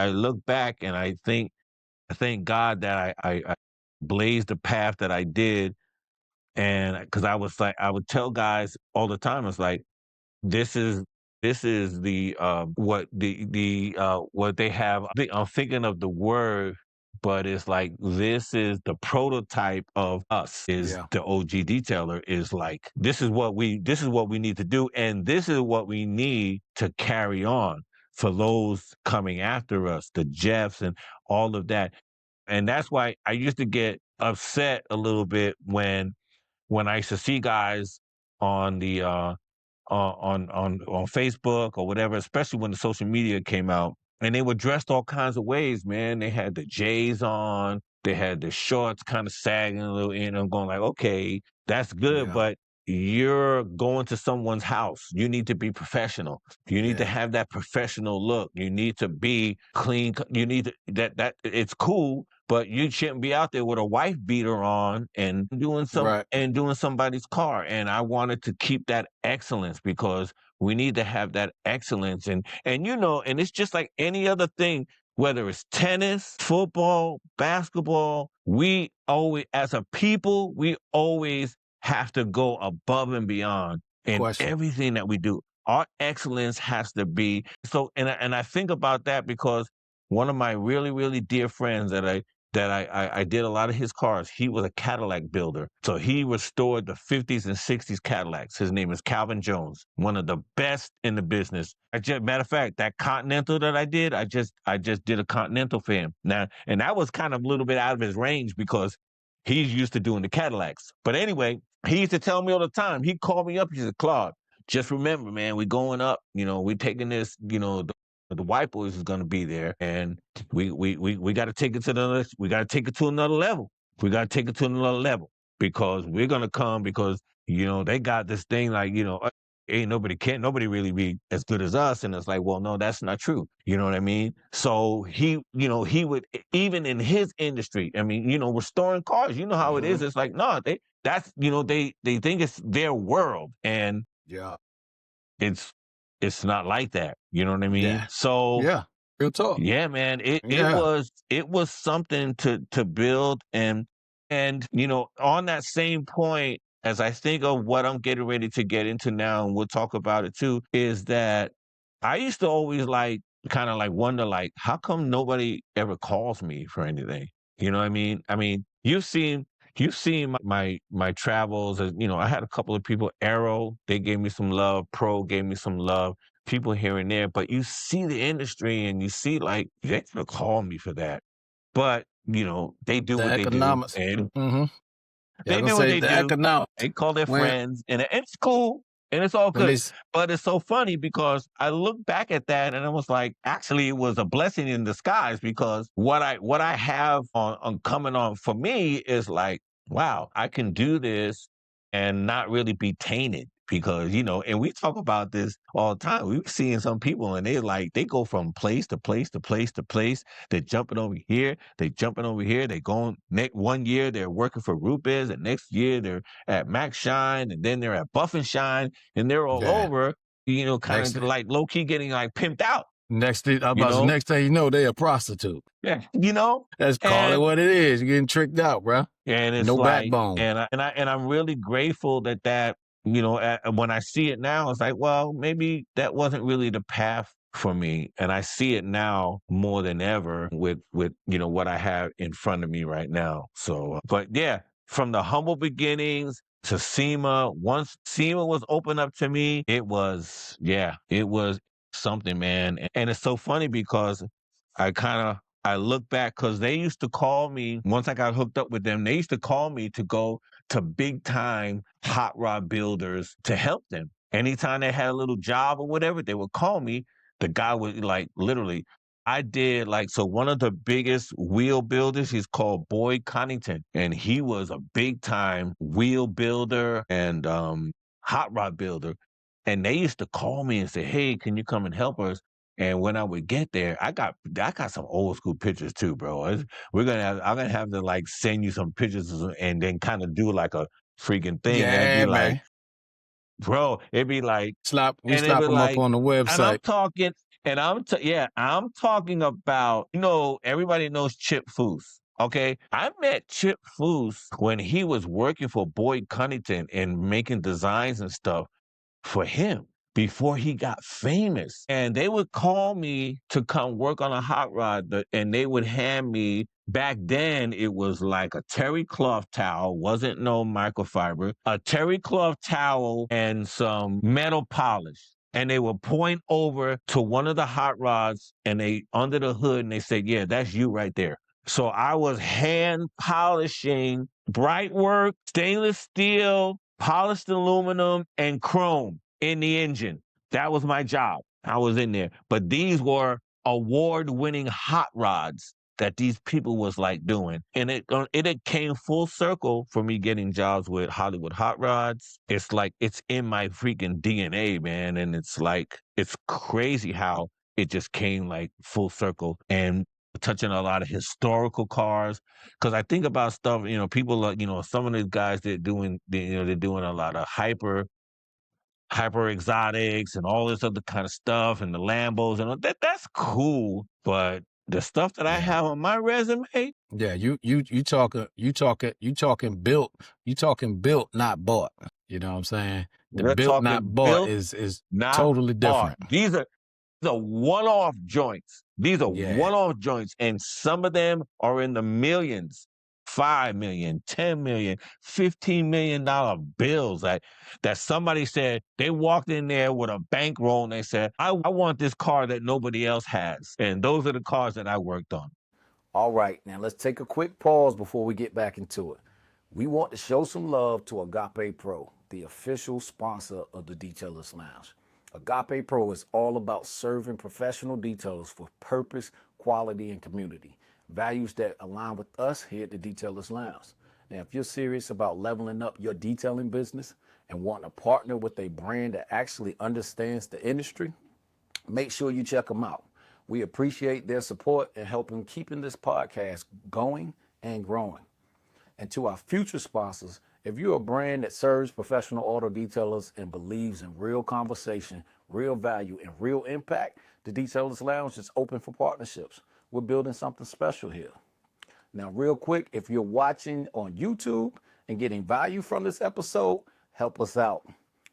look back and I thank God that I blazed the path that I did. And because I was like, I would tell guys all the time, it's like, this is the what what they have. I'm thinking of the word, but it's like, this is the prototype of us. Is the OG detailer, is like, this is what we need to do, and this is what we need to carry on for those coming after us, the Jeffs and all of that. And that's why I used to get upset a little bit when I used to see guys on the on Facebook or whatever, especially when the social media came out. And they were dressed all kinds of ways, man. They had the J's on, they had the shorts kind of sagging a little in. I'm going like, okay, that's good, Yeah. but you're going to someone's house. You need to be professional. You need to Yeah. have that professional look. You need to be clean. You need to, that it's cool, but you shouldn't be out there with a wife beater on and Right. doing somebody's car. And I wanted to keep that excellence because we need to have that excellence. And you know, and it's just like any other thing, whether it's tennis, football, basketball, we always, as a people, we always have to go above and beyond in Question. everything that we do. Our excellence has to be so. And I think about that because one of my really, really dear friends that I did a lot of his cars. He was a Cadillac builder. So he restored the 50s and 60s Cadillacs. His name is Calvin Jones, one of the best in the business. Matter of fact, that Continental that I did, I just did a Continental for him. Now, and that was kind of a little bit out of his range because he's used to doing the Cadillacs. But anyway, he used to tell me all the time. He called me up. He said, Claude, just remember, man, we're going up. You know, we're taking this, you know, the white boys is going to be there, and we got to take it to another level. We got to take it to another level because we're going to come because you know they got this thing like you know can't nobody really be as good as us, and it's like well no that's not true. You know what I mean? So he would even in his industry. I mean you know restoring cars. You know how it is. It's like no that's you know they think it's their world and Yeah. it's not like that. You know what I mean? Yeah. So Yeah. Real talk. yeah, man, it Yeah. was something to build and you know, on that same point, as I think of what I'm getting ready to get into now, and we'll talk about it too, is that I used to always like kind of like wonder like how come nobody ever calls me for anything? You know what I mean? I mean, you've seen my travels as you know, I had a couple of people, Arrow, they gave me some love, Pro gave me some love, people here and there, but you see the industry and you see like they could call me for that. But, you know, they do The what they do economics. and Mm-hmm. Yeah, I they was gonna do what say they the do. economics. They call their When friends and it's cool and it's all when good. this But it's so funny because I look back at that and I was like, actually it was a blessing in disguise because what I have on coming on for me is like, wow, I can do this and not really be tainted. Because, you know, and we talk about this all the time. We've seen some people and they go from place to place to place to place. They're jumping over here. They jumping over here. They going next 1 year they're working for Rupes and next year they're at Max Shine and then they're at Buff and Shine and they're all yeah. over, you know, kind Next of like low key getting like pimped out, next thing you know? next thing you know, they a prostitute. Yeah. You know? Let's call it And what it is. You're getting tricked out, bro. and it's No like, backbone. I'm really grateful that you know when I see it now, it's like, well, maybe that wasn't really the path for me, and I see it now more than ever with you know what I have in front of me right now. So, but yeah, from the humble beginnings to SEMA, once SEMA was opened up to me, it was something, man, and it's so funny because I look back because they used to call me once I got hooked up with them. They used to call me to go to big time hot rod builders to help them. Anytime they had a little job or whatever, they would call me. The guy would like literally. I did like so one of the biggest wheel builders. He's called Boyd Connington, and he was a big time wheel builder and hot rod builder. And they used to call me and say, "Hey, can you come and help us?" And when I would get there, I got some old school pictures too, bro. I'm gonna have to like send you some pictures and then kind of do like a freaking thing. And it'd be Yeah, like, man. bro, it'd be like, We and it'd slap be them up like, on the and I'm website. talking, and I'm talking about, you know, everybody knows Chip Foose. Okay. I met Chip Foose when he was working for Boyd Cunnington and making designs and stuff for him before he got famous. And they would call me to come work on a hot rod, and they would hand me. Back then, it was like a terry cloth towel, wasn't no microfiber, a terry cloth towel and some metal polish. And they would point over to one of the hot rods and they under the hood and they said, yeah, that's you right there. So I was hand polishing bright work, stainless steel, polished aluminum and chrome in the engine. That was my job. I was in there. But these were award-winning hot rods that these people was like doing. And it came full circle for me getting jobs with Hollywood Hot Rods. It's like it's in my freaking DNA, man. And it's like it's crazy how it just came like full circle and touching a lot of historical cars. Cause I think about stuff, people like, some of these guys they're doing a lot of hyper exotics and all this other kind of stuff and the Lambos and all that's cool. But the stuff that I have on my resume, yeah, you talking built, not bought. You know what I'm saying? The we're built, talking not bought built, is not totally bought. different. These are one-off joints. These are Yeah. one-off joints, and some of them are in the millions. $5 million, $10 million, $15 million bills that somebody said they walked in there with a bankroll and they said, I want this car that nobody else has. And those are the cars that I worked on. All right, now let's take a quick pause before we get back into it. We want to show some love to Agape Pro, the official sponsor of the Detailers Lounge. Agape Pro is all about serving professional detailers for purpose, quality, and community. Values that align with us here at the Detailers Lounge. Now, if you're serious about leveling up your detailing business and want to partner with a brand that actually understands the industry, make sure you check them out. We appreciate their support in helping keeping this podcast going and growing. And to our future sponsors, if you're a brand that serves professional auto detailers and believes in real conversation, real value, and real impact, the Detailers Lounge is open for partnerships. We're building something special here. Now, real quick, if you're watching on YouTube and getting value from this episode, help us out.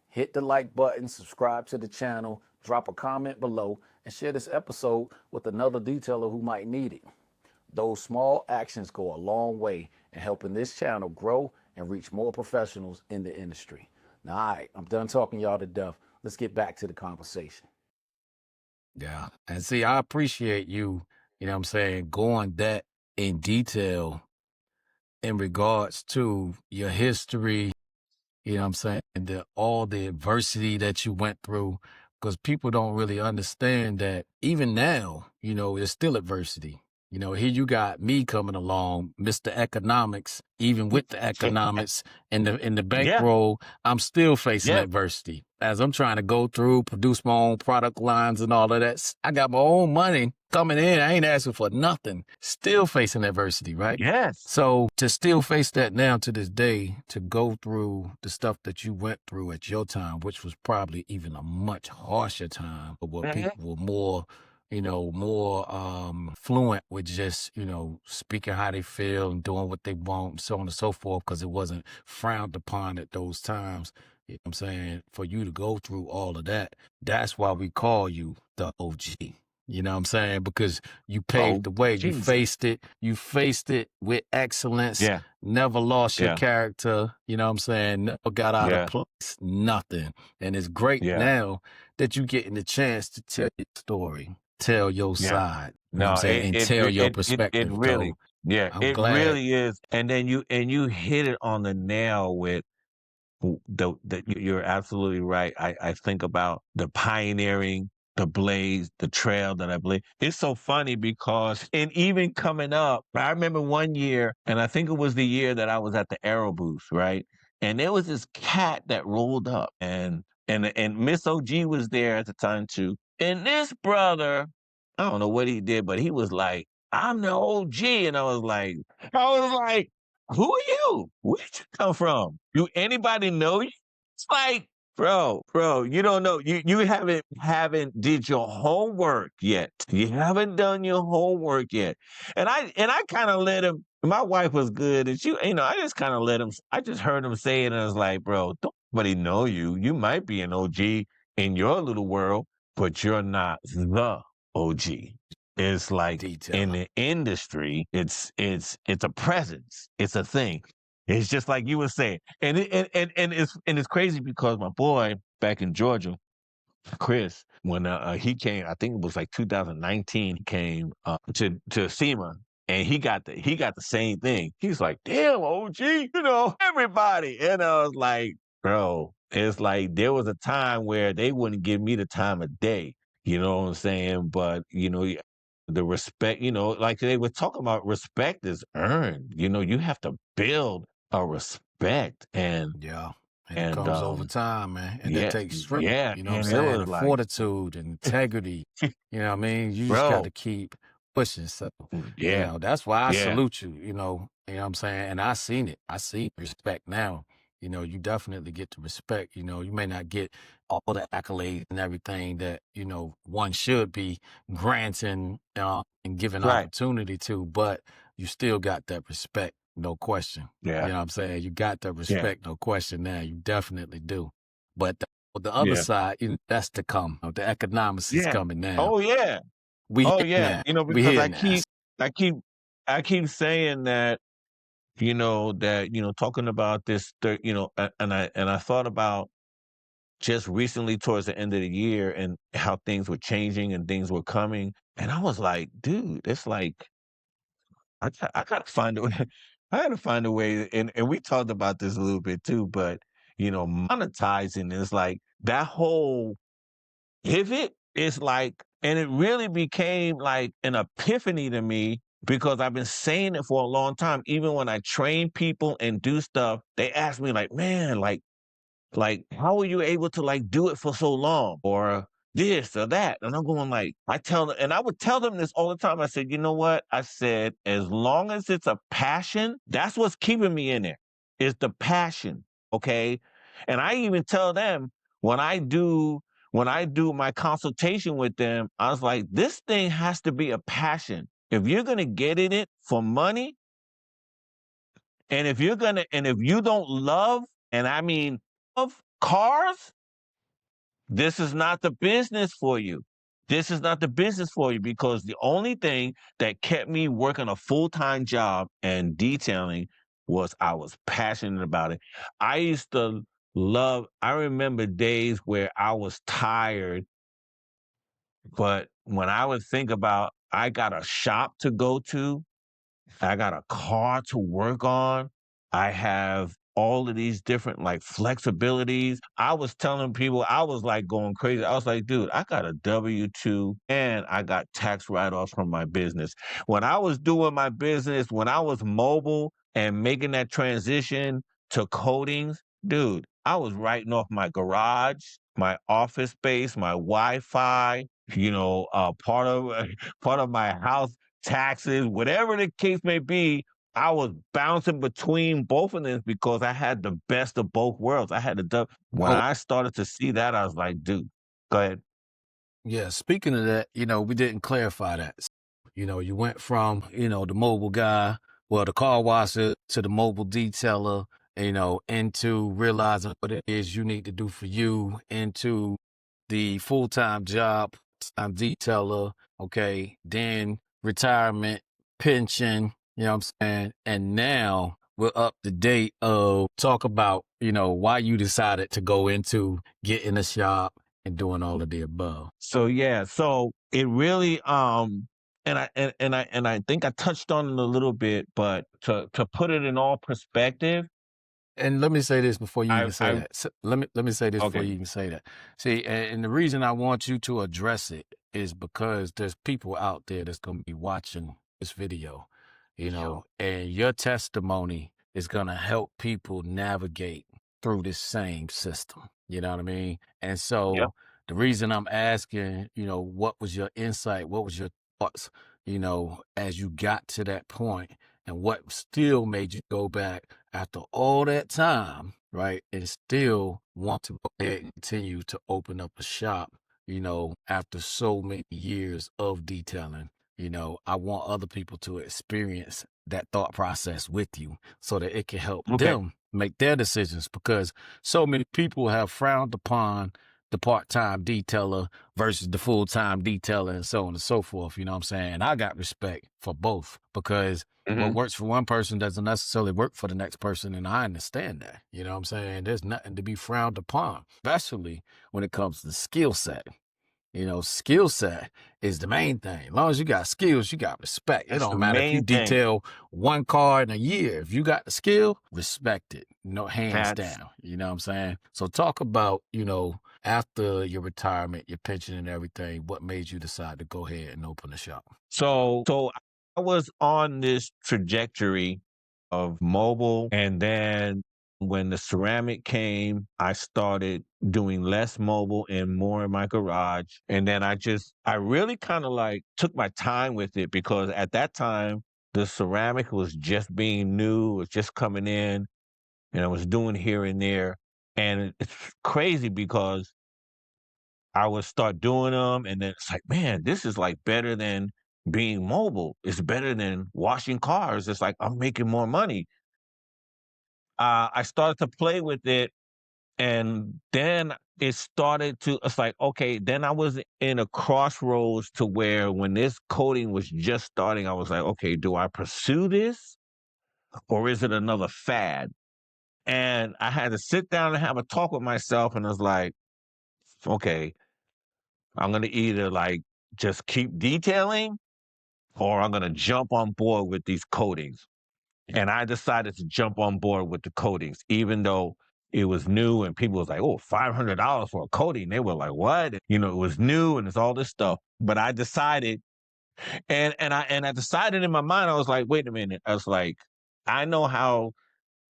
Hit the like button, subscribe to the channel, drop a comment below, and share this episode with another detailer who might need it. Those small actions go a long way in helping this channel grow and reach more professionals in the industry. Now, all right, I'm done talking y'all to death. Let's get back to the conversation. Yeah. And see, I appreciate you, you know what I'm saying, going that in detail in regards to your history, you know what I'm saying, and all the adversity that you went through, because people don't really understand that even now, there's still adversity. Here you got me coming along, Mr. Economics, even with the economics and the bankroll, I'm still facing adversity. As I'm trying to go through, produce my own product lines and all of that. I got my own money coming in. I ain't asking for nothing. Still facing adversity, right? Yes. So to still face that now to this day, to go through the stuff that you went through at your time, which was probably even a much harsher time, but where people were more fluent with just, speaking how they feel and doing what they want, so on and so forth, because it wasn't frowned upon at those times. You know what I'm saying? For you to go through all of that, that's why we call you the OG. You know what I'm saying? Because you paved the way. You faced it. You faced it with excellence. Yeah. Never lost your character. You know what I'm saying? Never got out of place. Nothing. And it's great now that you're getting the chance to tell your story. Tell your side, you know what I'm saying, and tell your perspective. It really, I'm glad. really is. And then you hit it on the nail with you're absolutely right. I think about the pioneering, the blaze, the trail that I believe. It's so funny because even coming up, I remember one year, and I think it was the year that I was at the Aero booth, right? And there was this cat that rolled up, and Miss OG was there at the time too. And this brother, I don't know what he did, but he was like, I'm the OG. And I was like, who are you? Where'd you come from? Do anybody know you? It's like, bro, you don't know. You haven't did your homework yet. You haven't done your homework yet. And I kind of let him. My wife was good, and I just kind of let him. I just heard him say it, and I was like, bro, don't nobody know you. You might be an OG in your little world, but you're not the OG. It's like in the industry, it's a presence. It's a thing. It's just like you were saying, and it's crazy because my boy back in Georgia, Chris, when he came, I think it was like 2019, he came to SEMA. And he got the same thing. He's like, damn, OG, everybody. And I was like, bro, it's like there was a time where they wouldn't give me the time of day. You know what I'm saying? But the respect, like they were talking about, respect is earned. You have to build a respect, and Yeah. And it and comes over time, man. And that yeah, takes strength, yeah, you know what I'm and it saying? was And like, fortitude and integrity. You know what I mean? You just got bro, to keep pushing. So, yeah, that's why I yeah, salute you, you know what I'm saying? And I seen it. I see respect now. You definitely get the respect. You may not get all the accolades and everything that, one should be granting and giving right, opportunity to, but you still got that respect, no question. You yeah, know what I'm saying? You got that yeah, respect, no question now. You definitely do. But the other yeah, side, that's to come. The economics is yeah. coming now. Oh yeah, We oh hearing yeah. that. We Because hearing that. I keep, I keep saying that. Talking about this, and I thought about just recently towards the end of the year and how things were changing and things were coming, and I was like, dude, it's like I gotta find a way. I had to find a way, and we talked about this a little bit too, but monetizing is like that whole pivot is like, and it really became like an epiphany to me because I've been saying it for a long time. Even when I train people and do stuff, they ask me like, man, like, how were you able to like do it for so long or this or that? And I'm going like, I tell them, and I would tell them this all the time. I said, you know what? I said, as long as it's a passion, that's what's keeping me in there is the passion. Okay. And I even tell them when I do, when I do my consultation with them, I was like, this thing has to be a passion. If you're going to get in it for money, and if you don't love, and I mean, love cars, this is not the business for you. This is not the business for you because the only thing that kept me working a full-time job and detailing was I was passionate about it. I used to I remember days where I was tired, but when I would think about I got a shop to go to, I got a car to work on. I have all of these different like flexibilities. I was telling people, I was like going crazy. I was like, dude, I got a W-2 and I got tax write-offs from my business. When I was doing my business, when I was mobile and making that transition to coatings, dude, I was writing off my garage, my office space, my Wi-Fi, part of part of my house taxes, whatever the case may be, I was bouncing between both of them because I had the best of both worlds. I had when Oh, I started to see that, I was like, dude, go ahead. yeah. Speaking of that, we didn't clarify that. You went from, the mobile guy, well, the car washer to the mobile detailer, into realizing what it is you need to do for you, into the full-time job, I'm detailer, okay, then retirement, pension, you know what I'm saying? And now we're up to date of talk about, why you decided to go into getting a shop and doing all of the above. So yeah, so it really and I think I touched on it a little bit, but to put it in all perspective, And let me say this before you I even say I that. Let me say this before okay, you even say that. See, and the reason I want you to address it is because there's people out there that's going to be watching this video, and your testimony is going to help people navigate through this same system. You know what I mean? And yep, so the reason I'm asking, what was your insight? What was your thoughts, as you got to that point, and what still made you go back after all that time, right, and still want to go ahead and continue to open up a shop, after so many years of detailing. I want other people to experience that thought process with you so that it can help okay, them make their decisions because so many people have frowned upon the part-time detailer versus the full-time detailer and so on and so forth. You know what I'm saying? And I got respect for both because what hmm works for one person doesn't necessarily work for the next person. And I understand that. You know what I'm saying? There's nothing to be frowned upon, especially when it comes to skill set. skill set is the main thing. As long as you got skills, you got respect. It That's the don't matter if you main thing. detail one car in a year. If you got the skill, respect it. Hands That's down. You know what I'm saying? So talk about, after your retirement, your pension and everything, what made you decide to go ahead and open a shop? so I was on this trajectory of mobile, and then when the ceramic came, I started doing less mobile and more in my garage. And then I really kind of like took my time with it, because at that time the ceramic was just being new, it was just coming in, and I was doing here and there. And it's crazy because I would start doing them, and then it's like, man, this is like better than being mobile. It's better than washing cars. It's like I'm making more money. I started to play with it, and then it's like, okay, then I was in a crossroads to where when this coating was just starting, I was like, okay, do I pursue this or is it another fad? And I had to sit down and have a talk with myself, and I was like, okay, I'm going to either like just keep detailing or I'm going to jump on board with these coatings. And I decided to jump on board with the coatings, even though it was new and people was like, oh, $500 for a coating. They were like, what? It was new and it's all this stuff. But I decided, and I decided in my mind, I was like, wait a minute. I was like, I know how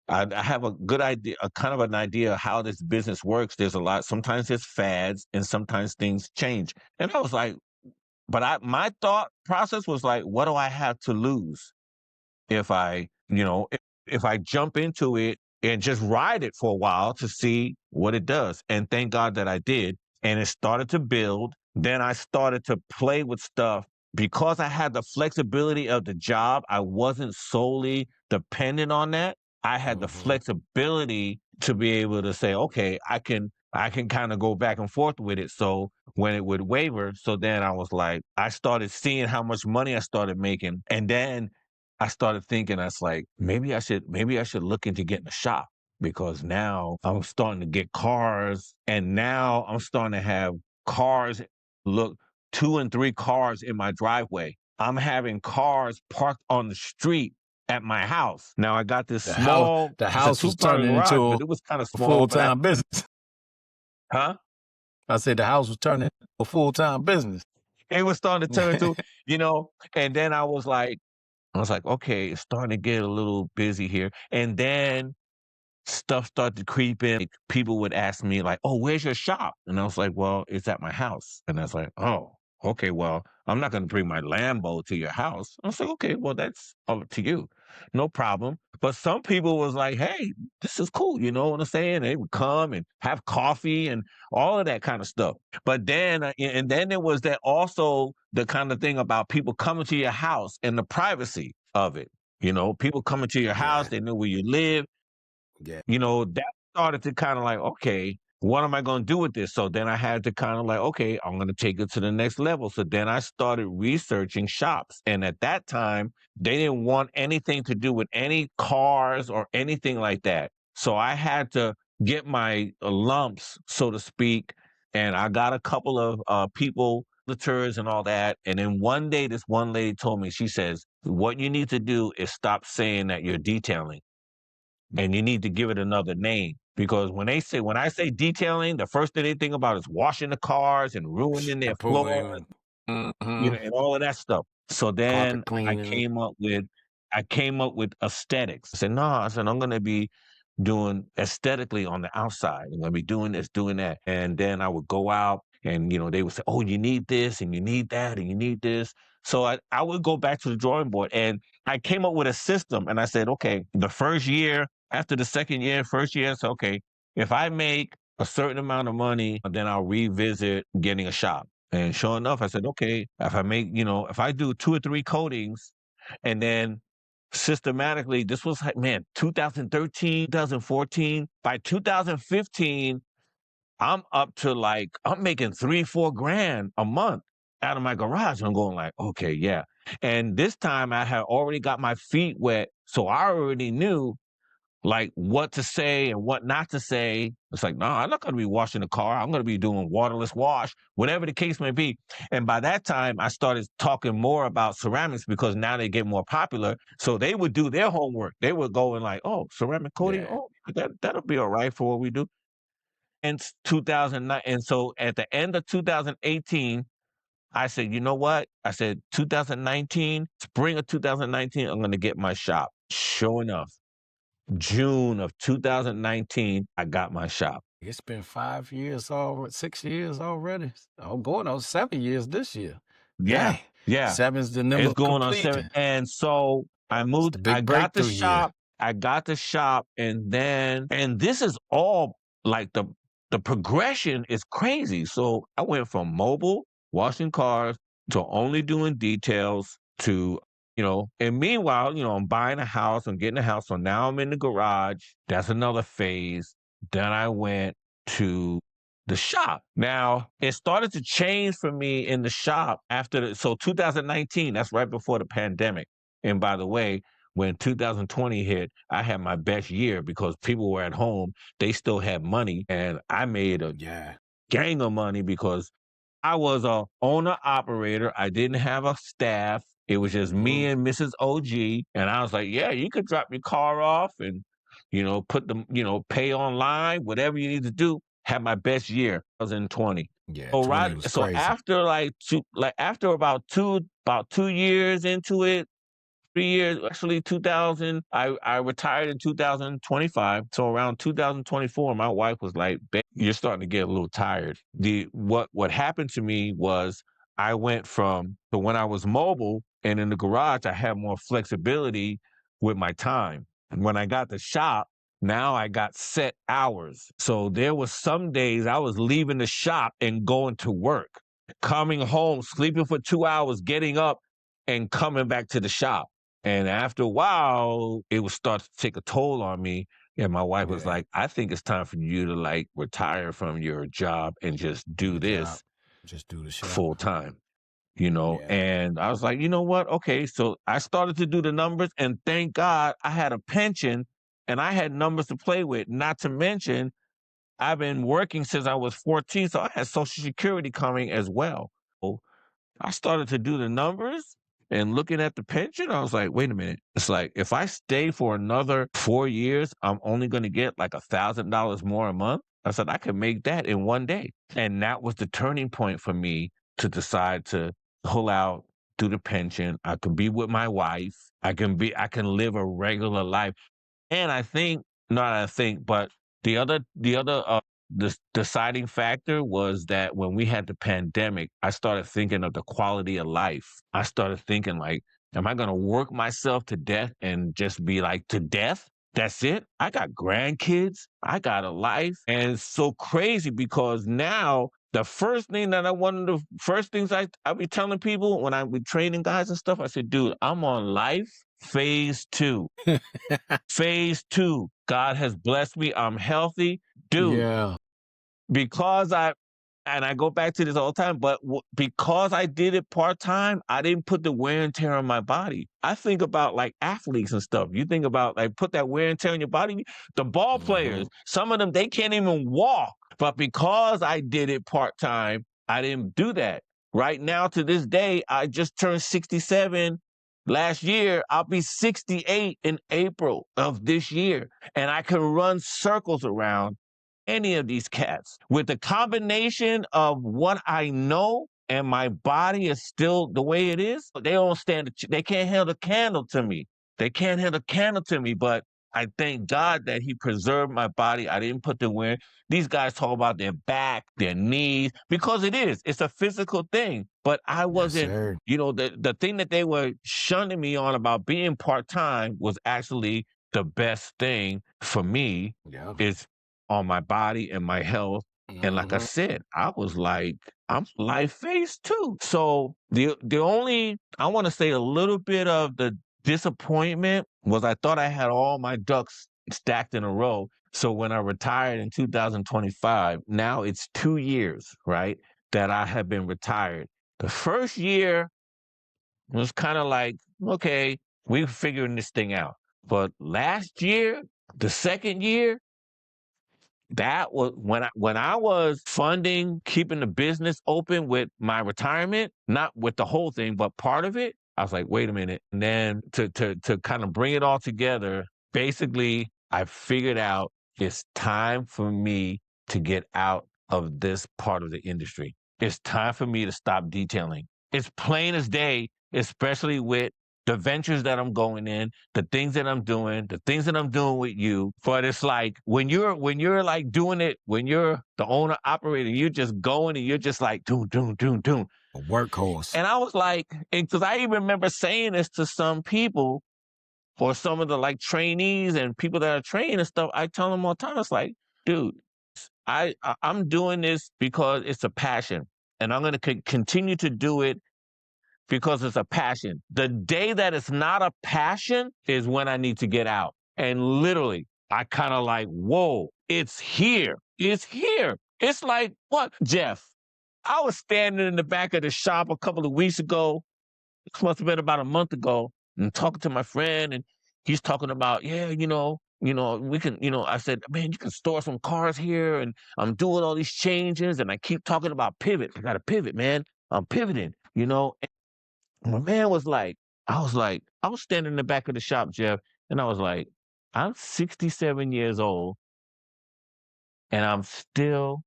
I have a good idea, a kind of an idea how this business works. There's a lot, sometimes there's fads and sometimes things change. And I was like, but my thought process was like, what do I have to lose if if I jump into it and just ride it for a while to see what it does? And thank God that I did. And it started to build. Then I started to play with stuff because I had the flexibility of the job. I wasn't solely dependent on that. I had the flexibility to be able to say, okay, I can kind of go back and forth with it. So when it would waver, so then I started seeing how much money I started making. And then I started thinking, I was like, maybe I should look into getting a shop, because now I'm starting to get cars, and now I'm starting to have cars, look, 2 and 3 cars in my driveway. I'm having cars parked on the street at my house. Now I got this The house, small, the it's a house was 2-car turning garage, into but it was kind of a small, but full-time business. huh? I said the house was turning into a full-time business. It was starting to turn into, and then I was like, okay, it's starting to get a little busy here. And then stuff started to creep in. Like, people would ask me like, oh, where's your shop? And I was like, well, it's at my house. And I was like, oh, okay, well, I'm not going to bring my Lambo to your house. I was like, okay, well, that's up to you. No problem. But some people was like, hey, this is cool. You know what I'm saying? They would come and have coffee and all of that kind of stuff. But then, and then there was that also the kind of thing about people coming to your house and the privacy of it. People coming to your house, they know where you live. Yeah. That started to kind of like, okay, what am I going to do with this? So then I had to kind of like, okay, I'm going to take it to the next level. So then I started researching shops. And at that time, they didn't want anything to do with any cars or anything like that. So I had to get my lumps, so to speak. And I got a couple of people, realtors and all that. And then one day, this one lady told me, she says, what you need to do is stop saying that you're detailing, and you need to give it another name, because when I say detailing, the first thing they think about is washing the cars and ruining their floors, and all of that stuff. So then Carpet cleaning. I came up with aesthetics. I said, no, I'm going to be doing aesthetically on the outside. I'm going to be doing this, doing that. And then I would go out and, they would say, oh, you need this and you need that and you need this. So I would go back to the drawing board, and I came up with a system, and I said, okay, the first year, after the second year, first year, I said, okay, if I make a certain amount of money, then I'll revisit getting a shop. And sure enough, I said, okay, if I do 2 or 3 coatings, and then systematically, this was like, man, 2013, 2014. By 2015, I'm up to like, I'm making 3-4 grand a month out of my garage. I'm going like, okay, yeah. And this time I had already got my feet wet. So I already knew, like what to say and what not to say. It's like, no, I'm not going to be washing the car. I'm going to be doing waterless wash, whatever the case may be. And by that time, I started talking more about ceramics because now they get more popular. So they would do their homework. They would go and like, oh, ceramic coating. Yeah. Oh, that'll be all right for what we do. And 2009. And so at the end of 2018, I said, you know what? I said, 2019, spring of 2019, I'm going to get my shop. Sure enough, June of 2019, I got my shop. It's been 5 years already, 6 years already. I'm going on 7 years this year. Yeah, Dang. yeah. Seven's the number It's of going on 7. completion. And so I It's moved, the I big got the breakthrough year. shop, and then, and this is all like the progression is crazy. So I went from mobile, washing cars, to only doing details, to, and meanwhile, I'm buying a house, I'm getting a house. So now I'm in the garage. That's another phase. Then I went to the shop. Now, it started to change for me in the shop so 2019, that's right before the pandemic. And by the way, when 2020 hit, I had my best year because people were at home. They still had money, and I made a gang of money because I was a owner operator. I didn't have a staff. It was just me and Mrs. OG. And I was like, yeah, you could drop your car off and, put them, pay online, whatever you need to do. Had my best year. 2020. Yeah, So 20 was so crazy. after after about 2 years into it, 3 years, actually 2000, I retired in 2025. So around 2024, my wife was like, "Babe, you're starting to get a little tired." What happened to me was I went from, so when I was mobile and in the garage, I had more flexibility with my time. And when I got the shop, now I got set hours. So there was some days I was leaving the shop and going to work, coming home, sleeping for 2 hours, getting up and coming back to the shop. And after a while, it would start to take a toll on me. And my wife was like, I think it's time for you to like retire from your job and just do this Just do the shop full time, And I was like, you know what? Okay. So I started to do the numbers, and thank God I had a pension and I had numbers to play with. Not to mention, I've been working since I was 14. So I had Social Security coming as well. So I started to do the numbers and looking at the pension. I was like, wait a minute. It's like, if I stay for another 4 years, I'm only going to get like $1,000 more a month. I said, I could make that in one day. And that was the turning point for me to decide to pull out, do the pension. I could be with my wife. I can live a regular life. And but the deciding factor was that when we had the pandemic, I started thinking of the quality of life. I started thinking like, am I going to work myself to death and just be like, to death? That's it. I got grandkids. I got a life. And it's so crazy because now the first things I be telling people when I be training guys and stuff, I said, dude, I'm on life phase 2. Phase 2. God has blessed me. I'm healthy. Dude, because I go back to this all the time, but because I did it part-time, I didn't put the wear and tear on my body. I think about like athletes and stuff. You think about like put that wear and tear on your body. The ball players, some of them, they can't even walk. But because I did it part-time, I didn't do that. Right now, to this day, I just turned 67. Last year, I'll be 68 in April of this year. And I can run circles around any of these cats with the combination of what I know and my body is still the way it is. They don't they can't handle a candle to me. They can't handle a candle to me, but I thank God that he preserved my body. I didn't put the wear. These guys talk about their back, their knees, because it's a physical thing. But I wasn't, the thing that they were shunning me on about being part-time was actually the best thing for me is on my body and my health. And like I said, I was like, I'm life phase 2. So the only, I want to say a little bit of the disappointment was I thought I had all my ducks stacked in a row. So when I retired in 2025, now it's 2 years, right, that I have been retired. The first year was kind of like, okay, we're figuring this thing out. But last year, The second year, that was when I was funding, keeping the business open with my retirement, not with the whole thing, but part of it. I was like, wait a minute. And then to kind of bring it all together, basically, I figured out it's time for me to get out of this part of the industry. It's time for me to stop detailing. It's plain as day, especially with the ventures that I'm going in, the things that I'm doing with you. But it's like when you're like doing it, when you're the owner operator, you're just going and you're just like doom. A workhorse. And I was like, because I even remember saying this to some people or some of the like trainees and people that are trained and stuff. I tell them all the time, it's like, dude, I'm doing this because it's a passion, and I'm going to continue to do it because it's a passion. The day that it's not a passion is when I need to get out. And literally, I kind of like, whoa, it's here. It's here. It's like, what, Jeff? I was standing in the back of the shop a couple of weeks ago. This must have been about a month ago, and talking to my friend, and he's talking about, yeah, we can, I said, man, you can store some cars here, and I'm doing all these changes, and I keep talking about pivot. I got to pivot, man. I'm pivoting, My man was like, I was standing in the back of the shop, Jeff, and I was like, I'm 67 years old, and I'm still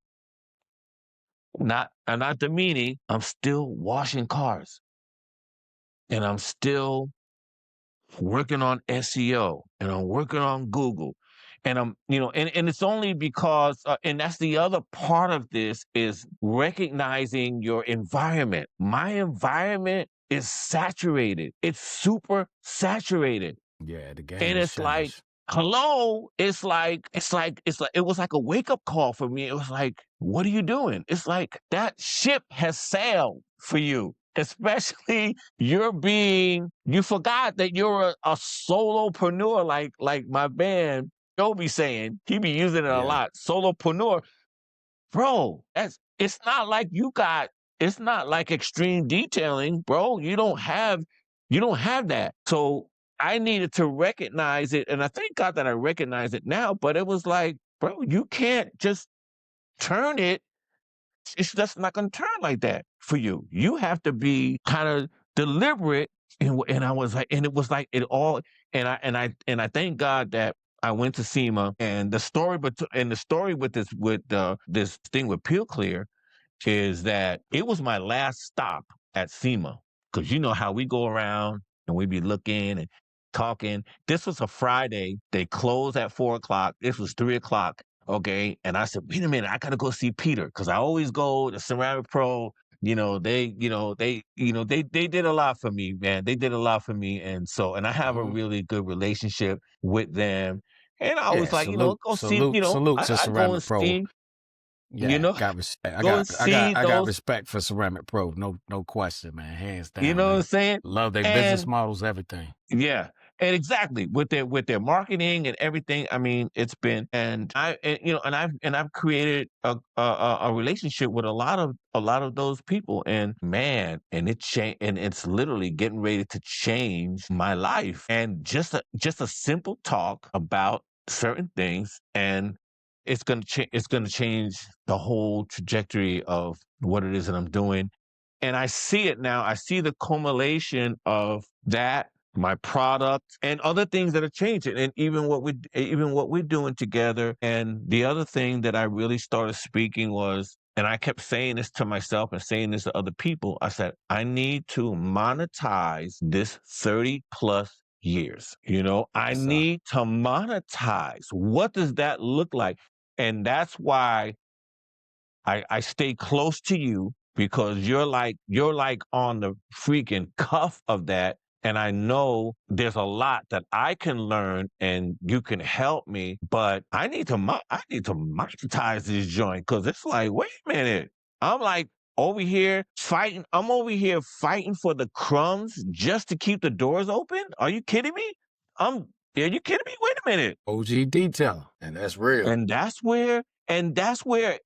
I'm not demeaning, I'm still washing cars, and I'm still working on SEO, and I'm working on Google. And I'm, and it's only because, and that's the other part of this is recognizing your environment. My environment is saturated. It's super saturated. Yeah, the game And has it's like, changed. hello, it was like a wake up call for me. It was like, what are you doing? It's like that ship has sailed for you. Especially you forgot that you're a solopreneur, like my man Joe be saying. He be using it a Yeah. lot. Solopreneur. Bro, it's not like extreme detailing, bro. You don't have that. So I needed to recognize it. And I thank God that I recognize it now, but it was like, bro, you can't just turn it. It's just not going to turn like that for you. You have to be kind of deliberate. And I was like, and it was like it all. And I thank God that I went to SEMA, and the story, with this thing with Peel Clear is that it was my last stop at SEMA, because you know how we go around and we be looking and talking. This was a Friday. They closed at 4:00. This was 3:00. Okay. And I said, wait a minute, I gotta go see Peter, because I always go to Ceramic Pro. They did a lot for me, man. They did a lot for me. And I have a really good relationship with them. And I was Yeah, like, salute go see, to I go and Ceramic Pro. see, Yeah, got respect. go and see I got those, respect for Ceramic Pro. No question, man. Hands you down. know what I'm They saying? love their business And models, everything. yeah, and exactly with their marketing and everything. I mean, it's been, and I and, you know and I've created a relationship with a lot of those people, and man, and it's literally getting ready to change my life. And just a simple talk about certain things, and it's gonna change the whole trajectory of what it is that I'm doing. And I see it now. I see the culmination of that, my product, and other things that are changing, and even what we're doing together. And the other thing that I really started speaking was, and I kept saying this to myself and saying this to other people. I said, I need to monetize this 30 plus years. I Yes, sir. need to monetize. What does that look like? And that's why I stay close to you, because you're like on the freaking cuff of that. And I know there's a lot that I can learn and you can help me, but I need to monetize this joint, because it's like, wait a minute. I'm like over here fighting. I'm over here fighting for the crumbs just to keep the doors open. Are you kidding me? Are you kidding me? Wait a minute. OG Detail, and that's real. And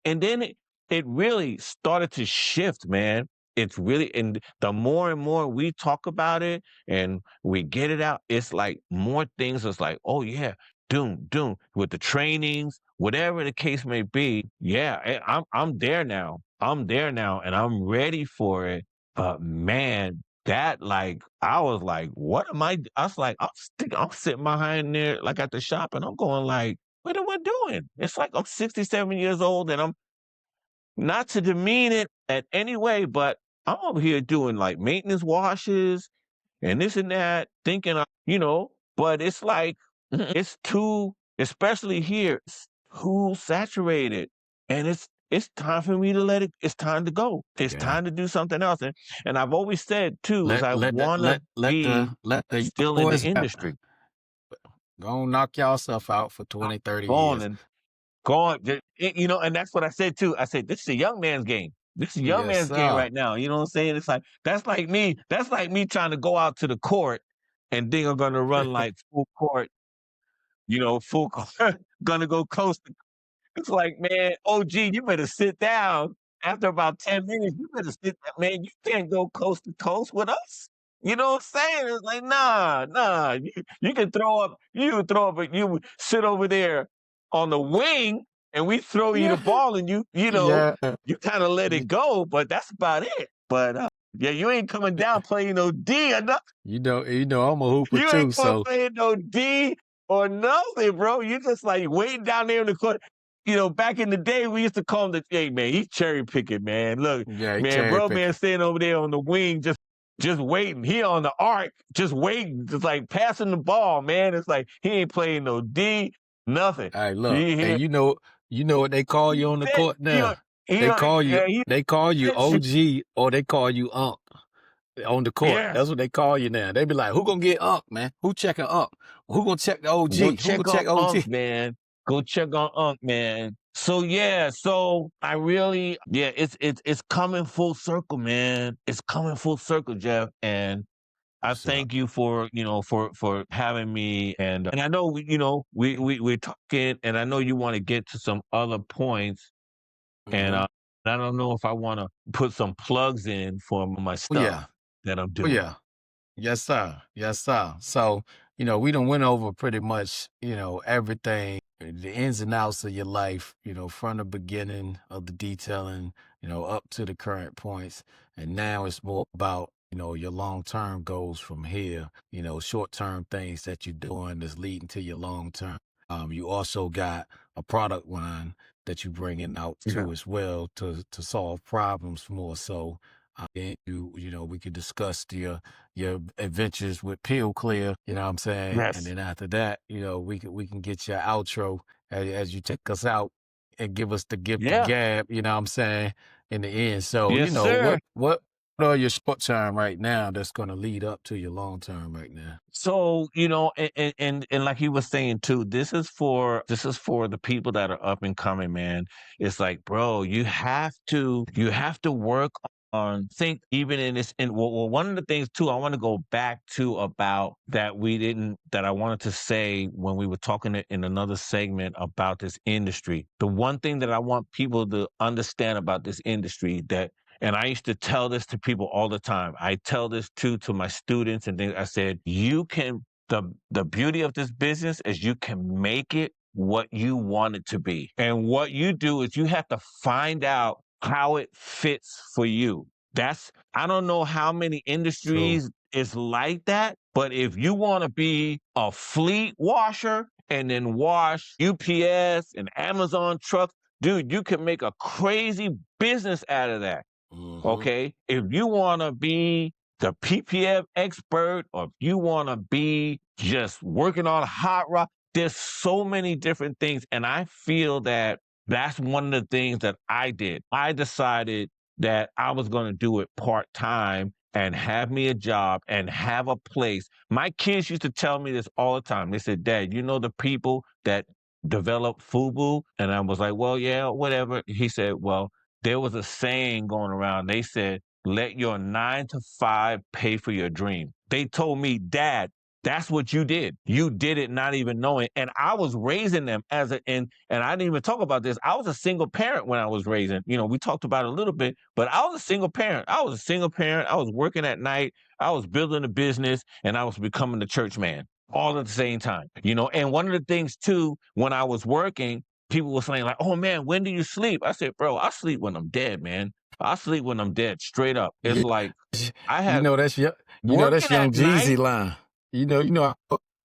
then it really started to shift, man. It's really, and the more and more we talk about it and we get it out, it's like more things. It's like, oh yeah. doom with the trainings, whatever the case may be. Yeah, I'm there now. I'm there now, and I'm ready for it. But man, that like I was like, what am I? I was like, I'm sitting behind there like at the shop, and I'm going like, what am I doing? It's like I'm 67 years old, and I'm not to demean it at any way, but I'm over here doing like maintenance washes and this and that, thinking, but it's like, it's too, especially here, it's too saturated. And it's time for me to it's time to go. It's time to do something else. And I've always said too, is Let I let the want to be let the young still in the boys have it. industry. Go on, knock y'all stuff out for 20, 30 years. Go on, and that's what I said too. I said, this is a young man's game. This is a young Yes, man's game sir. right now. You know what I'm saying? It's like, that's like me trying to go out to the court and think I'm going to run like full court, full court, going to go coast to. It's like, man, OG, you better sit down. After about 10 minutes, you better sit down. Man, you can't go coast to coast with us. You know what I'm saying? It's like, nah. You can throw up, but you sit over there on the wing and we throw you the Yeah. ball and you Yeah. kind of let it go, but that's about it. But yeah, you ain't coming down playing no D or nothing. You know, I'm a hooper You too, ain't so playing no D or nothing, bro. You just like waiting down there in the court. Back in the day, we used to call him hey, man, he's cherry picking, man. Look, yeah, he man, cherry bro, picking. man, staying over there on the wing, just waiting. He on the arc, just waiting, just like passing the ball, man. It's like he ain't playing no D, nothing. All right, look, He hey, here. you know what they call you on the court now? They call you OG or they call you Unc on the court. Yeah. That's what they call you now. They be like, who gonna get Unc, man? Who checking Unc? Who gonna check the OG? Go Who gonna check on check OG? Unc, man. Go check on Unc, man. So yeah, I really, it's coming full circle, man. It's coming full circle, Jeff. And I What's up? thank you for for having me, and I know we're talking, and I know you want to get to some other points, and Mhm. I don't know if I want to put some plugs in for my Oh stuff yeah. that I'm Oh doing. yeah. Yes, sir. Yes, sir. So, we done went over pretty much, everything, the ins and outs of your life, from the beginning of the detailing, up to the current points. And now it's more about, your long-term goals from here, short-term things that you're doing that's leading to your long-term. You also got a product line that you bringing out Yeah. too as well to solve problems more so. And we could discuss your adventures with Peel Clear, you know what I'm saying? And Yes. then after that, we can get your outro as you take us out and give us the gift of Yeah. gab, you know what I'm saying, in the end. So, Yes, sir. what are your short term right now that's gonna lead up to your long term right now? So, and like you were saying too, this is for the people that are up and coming, man. It's like, bro, you have to work on think even in this, and one of the things too, I want to go back to about that that I wanted to say when we were talking in another segment about this industry. The one thing that I want people to understand about this industry and I used to tell this to people all the time. I tell this to my students and things. I said, the beauty of this business is you can make it what you want it to be. And what you do is you have to find out how it fits for you. I don't know how many True. industries is like that, but if you want to be a fleet washer and then wash UPS and Amazon trucks, dude, you can make a crazy business out of that. Mhm. Okay. If you want to be the PPF expert or if you want to be just working on hot rock, there's so many different things. And I feel that that's one of the things that I did. I decided that I was going to do it part time and have me a job and have a place. My kids used to tell me this all the time. They said, Dad, you know the people that develop FUBU? And I was like, well, yeah, whatever. He said, well, there was a saying going around. They said, let your 9 to 5 pay for your dream. They told me, Dad, that's what you did. You did it not even knowing. And I was raising them and I didn't even talk about this. I was a single parent when I was raising. We talked about it a little bit, but I was a single parent. I was working at night. I was building a business and I was becoming the church man. all at the same time, And one of the things too, when I was working, people were saying like, "Oh man, when do you sleep?" I said, "Bro, I sleep when I'm dead, man. I sleep when I'm dead, straight up." It's Yeah. like I You have know that's working Young at Jeezy night. line.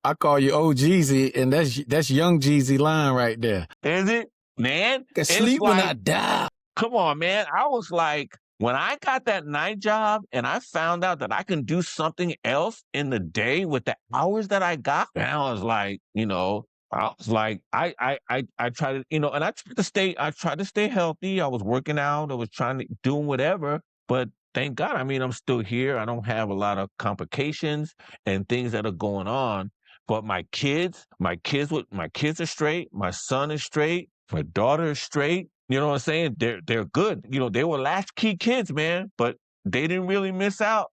I call you OGZ, and that's Young Jeezy line right there. Is it, man? I It's sleep when I like, die. come on, man. I was like, when I got that night job and I found out that I can do something else in the day with the hours that I got, and I was like, I tried to, and I tried to stay healthy. I was working out. I was trying to do whatever, but thank God. I mean, I'm still here. I don't have a lot of complications and things that are going on. But my kids are straight. My son is straight. My daughter is straight. You know what I'm saying? They're good. They were latchkey kids, man, but they didn't really miss out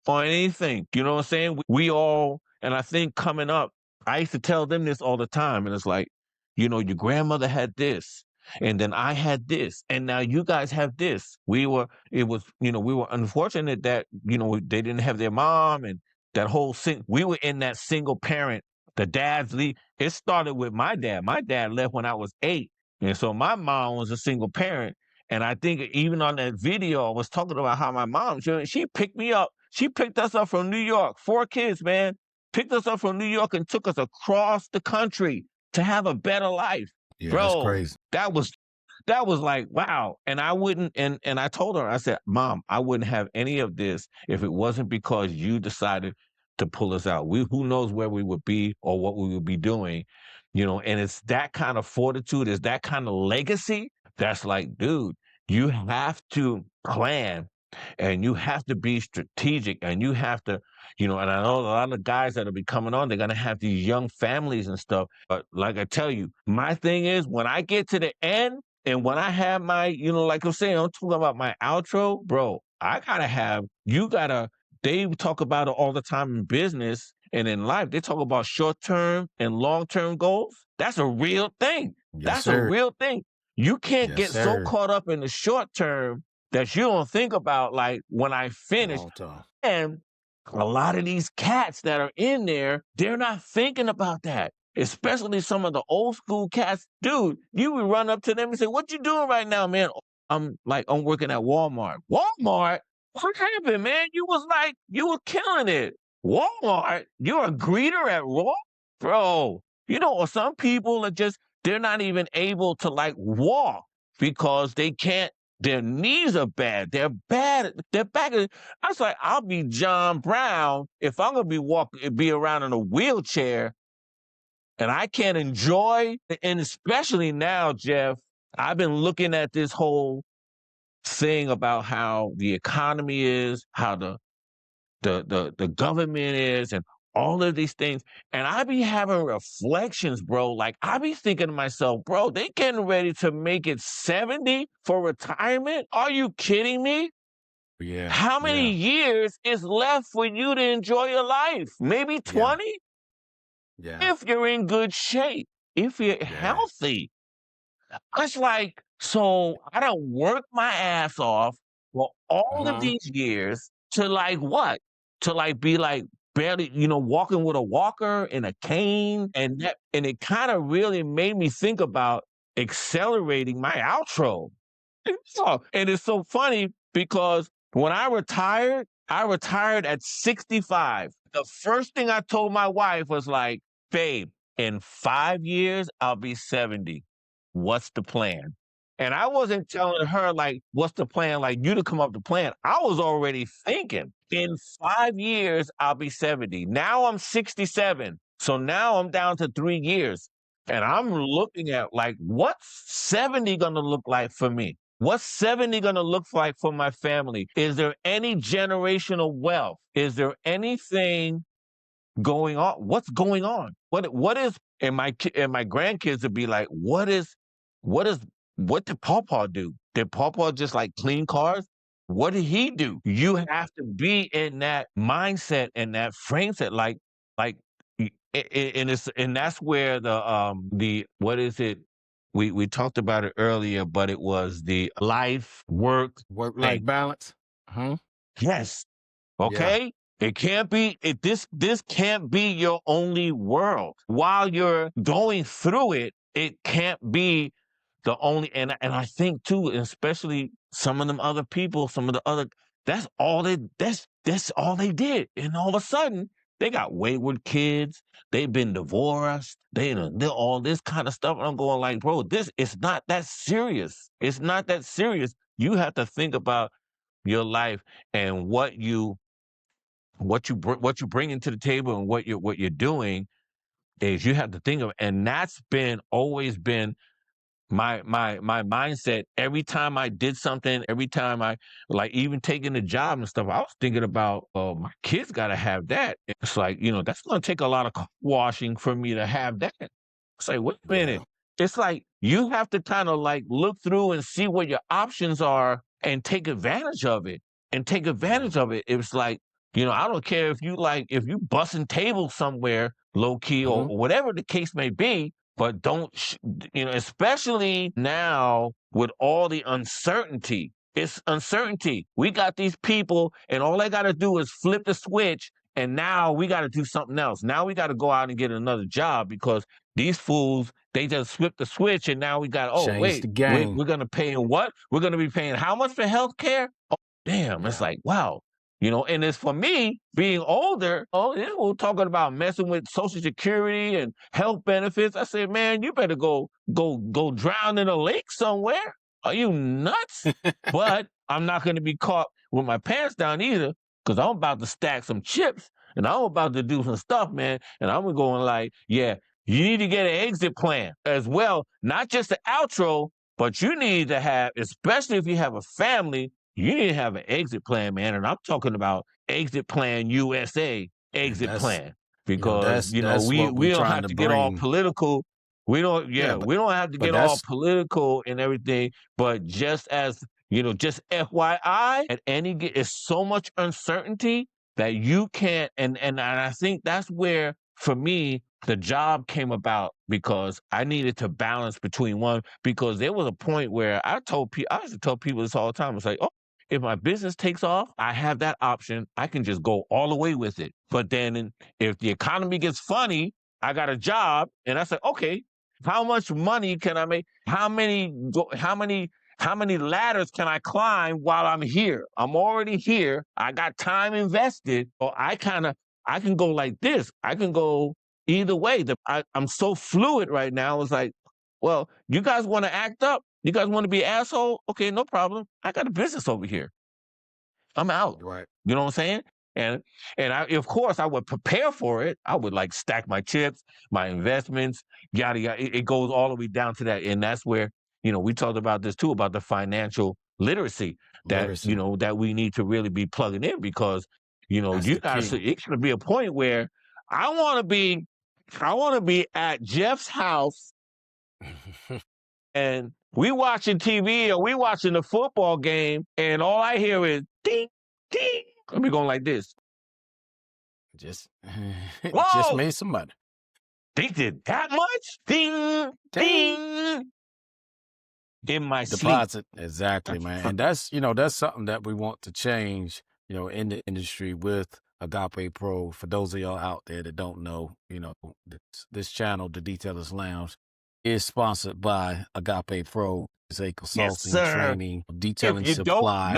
on anything. You know what I'm saying? We all, and I think coming up, I used to tell them this all the time, and it's like, your grandmother had this, and then I had this, and now you guys have this. We were unfortunate that they didn't have their mom, and that whole thing. We were in that single parent. The dads leave. It started with my dad. My dad left when I was 8, and so my mom was a single parent. And I think even on that video, I was talking about how my mom, she picked me up. She picked us up from New York, 4 kids, man. Picked us up from New York and took us across the country to have a better life. Yeah, Bro, that's crazy. that was like, wow. And I wouldn't, and I told her, I said, Mom, I wouldn't have any of this if it wasn't because you decided to pull us out. Who knows where we would be or what we would be doing, and it's that kind of fortitude, it's that kind of legacy that's like, dude, you have to plan and you have to be strategic and you have to, and I know a lot of guys that'll be coming on, they're going to have these young families and stuff. But like I tell you, my thing is when I get to the end and when I have my, like I'm saying, I'm talking about my outro, bro, they talk about it all the time in business and in life. They talk about short-term and long-term goals. That's a real thing. Yes, That's a sir. real thing. You can't Yes, get so sir. caught up in the short term that you don't think about like when I finish. Long time. And a lot of these cats that are in there, they're not thinking about that. Especially some of the old school cats. Dude, you would run up to them and say, "What you doing right now, man?" I'm working at Walmart. Walmart? What happened, man? You were killing it. Walmart? You're a greeter at Raw? Bro, or some people are just, they're not even able to like walk because they can't, their knees are bad. They're bad. They're back. I was like, I'll be John Brown if I'm going to be around in a wheelchair and I can't enjoy. And especially now, Jeff, I've been looking at this whole thing about how the economy is, how the government is, and all of these things. And I be having reflections, bro. Like I be thinking to myself, bro, they getting ready to make it 70 for retirement. Are you kidding me? Yeah. How many years is left for you to enjoy your life? Maybe 20? Yeah. If you're in good shape, if you're healthy. It's like, so I don't work my ass off for all of these years to like what? To like be like barely, walking with a walker and a cane. And it kind of really made me think about accelerating my outro. And it's so funny because when I retired at 65. The first thing I told my wife was like, babe, in 5 years, I'll be 70. What's the plan? And I wasn't telling her, like, what's the plan? Like, you to come up with the plan. I was already thinking, in 5 years, I'll be 70. Now I'm 67. So now I'm down to 3 years. And I'm looking at, like, what's 70 going to look like for me? What's 70 going to look like for my family? Is there any generational wealth? Is there anything going on? What's going on? What is, and my grandkids would be like, what did Pawpaw do? Did Pawpaw just like clean cars? What did he do? You have to be in that mindset and that frame set, and that's where the what is it? We talked about it earlier, but it was the work-life balance. Yes. Okay. It can't be this can't be your only world. While you're going through it, it can't be the only and I think too, especially some of them other people, some of the other that's all they did. And all of a sudden, they got wayward kids, they've been divorced, they're all this kind of stuff. And I'm going like, bro, this is not that serious. It's not that serious. You have to think about your life and what you bring into the table and what you're doing is you have to think of, and that's been always been my mindset. Every time I did something, every time I like even taking a job and stuff, I was thinking about, oh, my kids got to have that. It's like, that's going to take a lot of washing for me to have that. It's like, wait a minute. It's like you have to kind of like look through and see what your options are and take advantage of it. It's like, I don't care if you busting tables somewhere low key or whatever the case may be, but don't, especially now with all the uncertainty. It's uncertainty. We got these people, and all they got to do is flip the switch, and now we got to do something else. Now we got to go out and get another job because these fools, they just flipped the switch, and now we got, Change the game. we're going to pay what? We're going to be paying how much for health care? Oh, damn. It's like, wow. And it's for me being older. Oh, yeah, we're talking about messing with Social Security and health benefits. I said, man, you better go drown in a lake somewhere. Are you nuts? But I'm not going to be caught with my pants down either, because I'm about to stack some chips and I'm about to do some stuff, man. And I'm going like, yeah, you need to get an exit plan as well, not just the outro, but you need to have, especially if you have a family. You need to have an exit plan, man. And I'm talking about exit plan USA, exit plan. Because, that's we what we're don't trying have to to get all bring. political. We don't have to get all political and everything. But just as, just FYI, it's so much uncertainty that you can't. And I think that's where, for me, the job came about, because I needed to balance between one, because there was a point where I used to tell people this all the time. It's like, oh, if my business takes off, I have that option. I can just go all the way with it. But then if the economy gets funny, I got a job, and I say, okay, how much money can I make? How many ladders can I climb while I'm here? I'm already here. I got time invested. Or I can go like this. I can go either way. I'm so fluid right now. It's like, well, you guys want to act up? You guys want to be asshole? Okay, no problem. I got a business over here. I'm out. Right. You know what I'm saying? And of course, I would prepare for it. I would like stack my chips, my investments, yada yada. It goes all the way down to that, and that's where we talked about this too, about the financial literacy that we need to really be plugging in, because you gotta. It's gonna be a point where I want to be at Jeff's house. And we watching TV or we watching the football game, and all I hear is ding, ding. Let me go like this. Just made some money. They did that much? Ding, ding. In my deposit. sleep. Exactly, man. And that's something that we want to change, in the industry with Agape Pro. For those of y'all out there that don't know, this channel, the Detailers Lounge, is sponsored by Agape Pro. It's a consulting, training, detailing supply,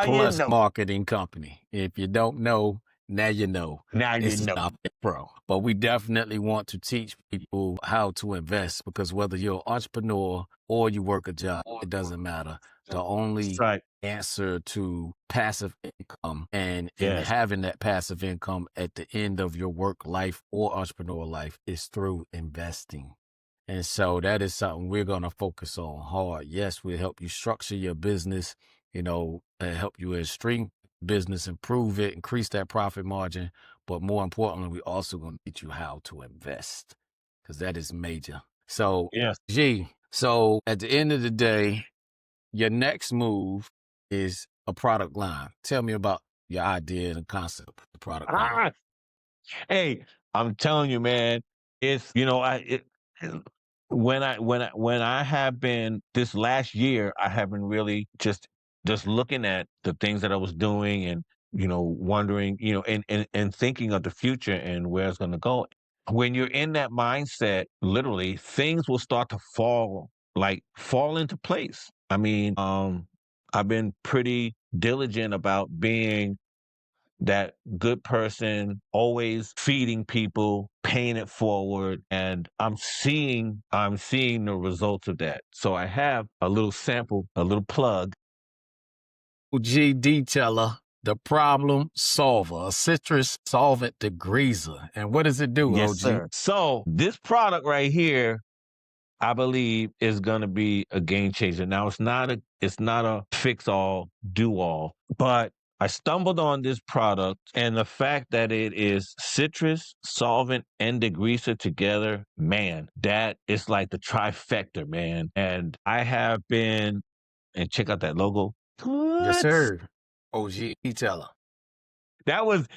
plus marketing company. If you don't know, now you know. It's Agape Pro. But we definitely want to teach people how to invest, because whether you're an entrepreneur or you work a job, it doesn't matter. The only answer to passive income and having that passive income at the end of your work life or entrepreneur life is through investing. And so that is something we're going to focus on hard. Yes, we'll help you structure your business, help you in stream business, improve it, increase that profit margin. But more importantly, we also going to teach you how to invest, because that is major. So, so at the end of the day, your next move is a product line. Tell me about your idea and concept of the product line. Hey, I'm telling you, man, it's, when I have been, this last year, I have been really just looking at the things that I was doing, and wondering, and thinking of the future and where it's going to go. When you're in that mindset, literally things will start to fall into place. I mean, I've been pretty diligent about being that good person, always feeding people, paying it forward, and I'm seeing the results of that. So I have a little sample, a little plug. OG Detailer, the problem solver, a citrus solvent degreaser. And what does it do, Yes, OG? sir. So this product right here, I believe, is going to be a game changer. Now it's not a fix all, do all, but I stumbled on this product, and the fact that it is citrus, solvent, and degreaser together, man, that is like the trifecta, man. And I have been, and check out that logo. Yes, What? sir. OG Detailer. That was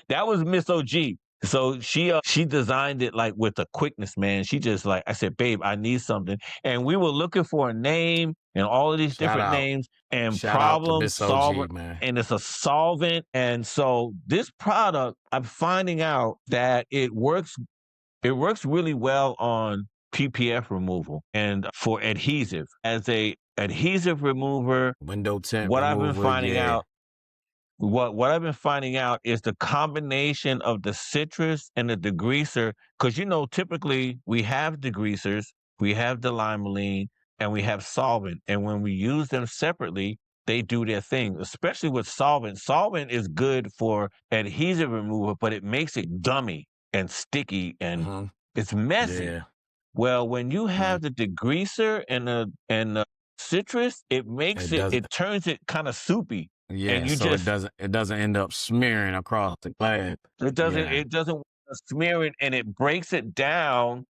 Miss OG. So she designed it like with a quickness, man. She just like, I said, babe, I need something. And we were looking for a name and all of these Shout different out. names and Shout out to problem Miss OG, solvent. man. And it's a solvent. And so this product, I'm finding out that it works really well on PPF removal and for adhesive. As a adhesive remover, Window tint what I've been remover, finding yeah. out what I've been finding out is the combination of the citrus and the degreaser, because typically we have degreasers, we have the limonene, and we have solvent. And when we use them separately, they do their thing, especially with solvent. Solvent is good for adhesive removal, but it makes it gummy and sticky and it's messy. Yeah. Well, when you have the degreaser and the citrus, it turns it kind of soupy. Yeah, And you so just it doesn't end up smearing across the glass. it doesn't Yeah. it doesn't smear it, and it breaks it down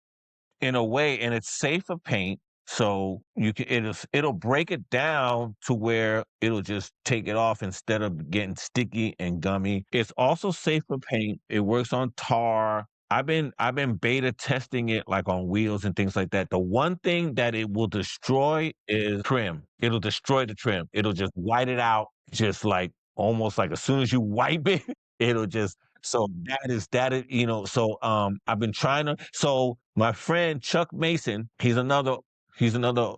in a way, and it's safe for paint. So it'll break it down to where it'll just take it off instead of getting sticky and gummy. It's also safe for paint. It works on tar. I've been beta testing it like on wheels and things like that. The one thing that it will destroy is trim. It'll destroy the trim. It'll just white it out, just like almost like as soon as you wipe it, it'll just so so I've been trying to so my friend Chuck Mason, he's another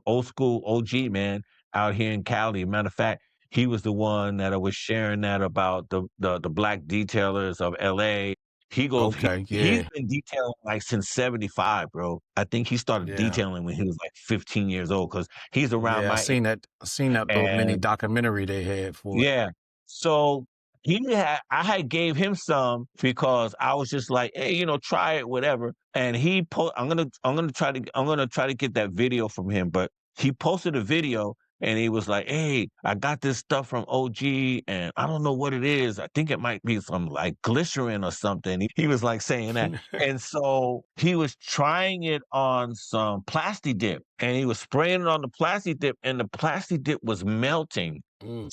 old school OG man out here in Cali. Matter of fact, he was the one that I was sharing that about the black detailers of LA. He goes, Okay, he's yeah. been detailing like since 75, bro. I think he started Yeah. detailing when he was like 15 years old because he's around Yeah, I my age. seen that little mini documentary they had for it. Yeah. So I had gave him some because I was just like, hey, try it, whatever. And I'm gonna try to get that video from him. But he posted a video and he was like, hey, I got this stuff from OG and I don't know what it is. I think it might be some like glycerin or something. He was like saying that. And so he was trying it on some plasti dip and he was spraying it on the plasti dip and the plasti dip was melting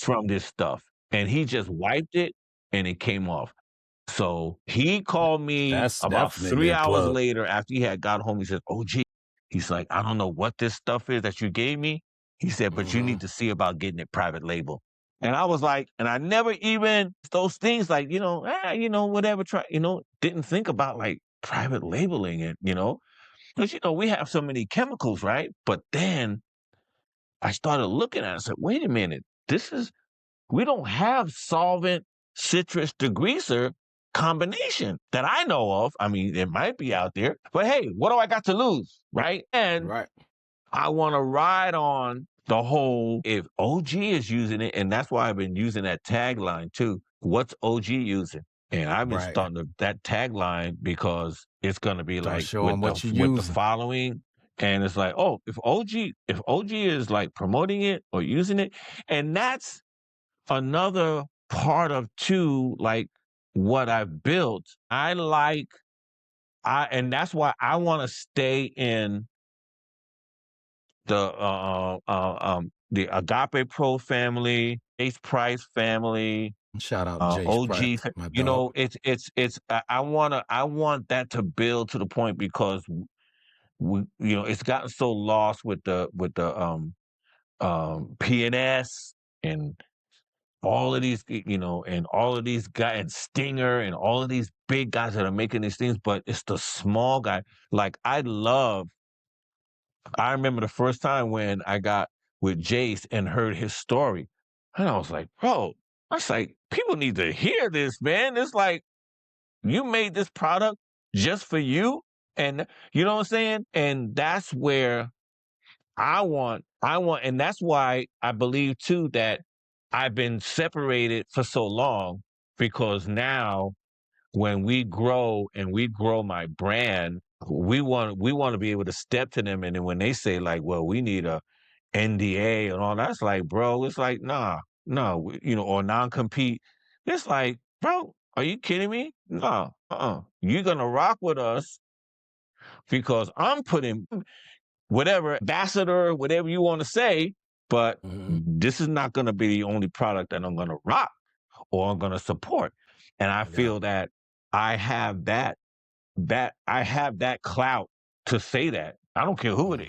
from this stuff. And he just wiped it and it came off. So he called me That's about definitely 3 a hours plug. later after he had got home. He said, OG, he's like, I don't know what this stuff is that you gave me. He said, but you need to see about getting it private label. And I was like, and I never even those things like, whatever, didn't think about like private labeling it, because, we have so many chemicals, right? But then I started looking at it and said, wait a minute, we don't have solvent citrus degreaser combination that I know of. I mean, it might be out there, but hey, what do I got to lose? Right. And I want to ride on the whole, if OG is using it, and that's why I've been using that tagline too. What's OG using? And I've been starting that tagline because it's going to be Start like showing what you with the using. following. And it's like, oh, if OG is like promoting it or using it, and that's another part of too, like what I've built. And that's why I want to stay in the Agape Pro family, Ace Price family. Shout out Jace OG, Price, my dog. I want that to build to the point because it's gotten so lost with the PNS and all of these, and all of these guys, and Stinger, and all of these big guys that are making these things, but it's the small guy. Like I remember the first time when I got with Jace and heard his story, and I was like, bro, I was like, people need to hear this, man. It's like you made this product just for you, and you know what I'm saying? And that's where I want, and that's why I believe too that I've been separated for so long, because now when we grow and we grow my brand, we want to be able to step to them, and then when they say like, well, we need a NDA and all that's like, bro, it's like, nah, no, or non-compete. It's like, bro, are you kidding me? No, you're gonna rock with us because I'm putting whatever ambassador, whatever you want to say, but this is not gonna be the only product that I'm gonna rock or I'm gonna support. And I feel that I have that I have that clout to say that. I don't care who it,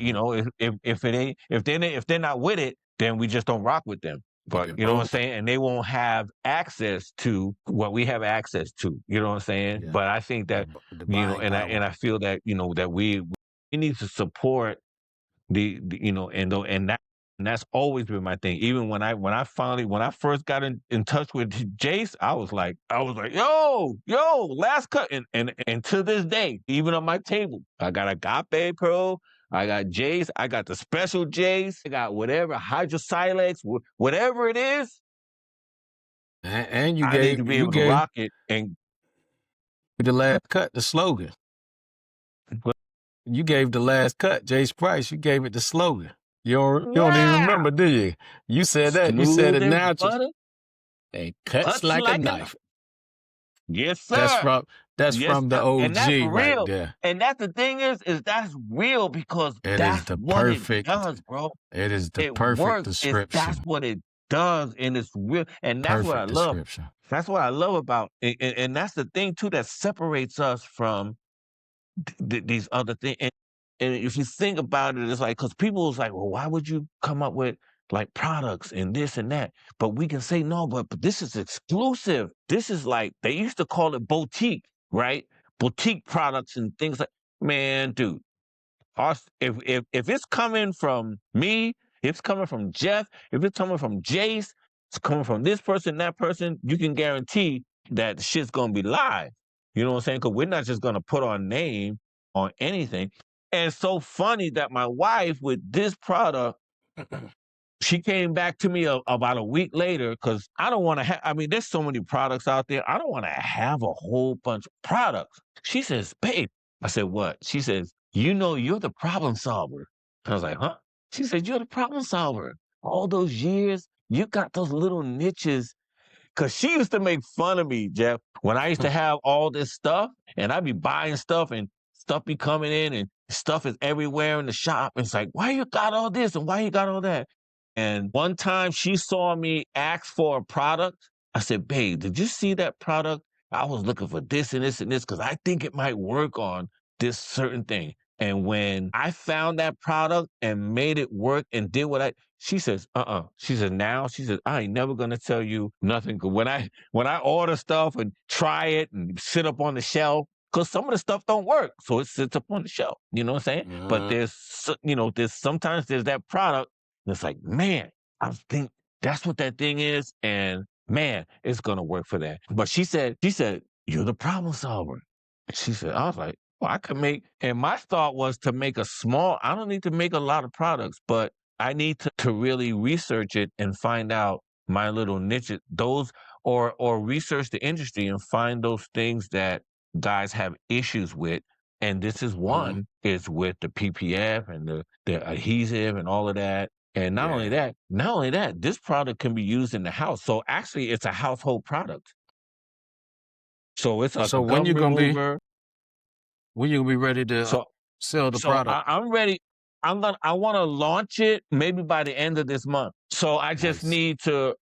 if they're not with it, then we just don't rock with them. But you know what I'm saying? And they won't have access to what we have access to. You know what I'm saying? Yeah. But I think that and I feel that that we need to support and that's always been my thing. Even when I first got in touch with Jace, I was like, yo, last cut. And to this day, even on my table, I got Agape Pro, I got Jace, I got the special Jace, I got whatever, Hydrosilex, whatever it is. And I need to be able to rock it. And the last cut, the slogan. You gave the last cut, Jace Price. You gave it the slogan. You don't even remember, do you? You said that. You said it natural. And cuts like a knife. Yes, sir. That's from the OG, and that's real. Right there. And that's the thing is that's real because that's what it does, bro. It is the perfect description. That's what it does, and it's real. And that's what I love. That's what I love about it. And that's the thing too that separates us from these other things. And if you think about it, it's like, because people was like, well, why would you come up with like products and this and that? But we can say, no, but this is exclusive. This is like, they used to call it boutique, right? Boutique products and things like, man, dude, if it's coming from me, if it's coming from Jeff, if it's coming from Jace, it's coming from this person, that person, you can guarantee that the shit's going to be live. You know what I'm saying? Because we're not just going to put our name on anything. And it's so funny that my wife with this product, she came back to me about a week later because I don't want to have, there's so many products out there. I don't want to have a whole bunch of products. She says, babe. I said, what? She says, you're the problem solver. I was like, huh? She said, you're the problem solver. All those years, you got those little niches. Because she used to make fun of me, Jeff, when I used to have all this stuff and I'd be buying stuff and stuff be coming in and stuff is everywhere in the shop. It's like, why you got all this and why you got all that? And one time she saw me ask for a product. I said, babe, did you see that product? I was looking for this and this and this because I think it might work on this certain thing. And when I found that product and made it work and did she says, She says, I ain't never gonna tell you nothing. When I order stuff and try it and sit up on the shelf, because some of the stuff don't work, so it sits up on the shelf. You know what I'm saying? But there's sometimes there's that product, and it's like, man, I think that's what that thing is, and man, it's gonna work for that. But she said, you're the problem solver. She said, I was like, well, I could make, and my thought was to make I don't need to make a lot of products, but I need to really research it and find out my little niches, or research the industry and find those things that guys have issues with. And this is one, is with the PPF and the adhesive and all of that. And not only that, this product can be used in the house. So actually it's a household product. So it's like when you gonna be ready to sell the product? I'm ready. I want to launch it maybe by the end of this month. So I just need to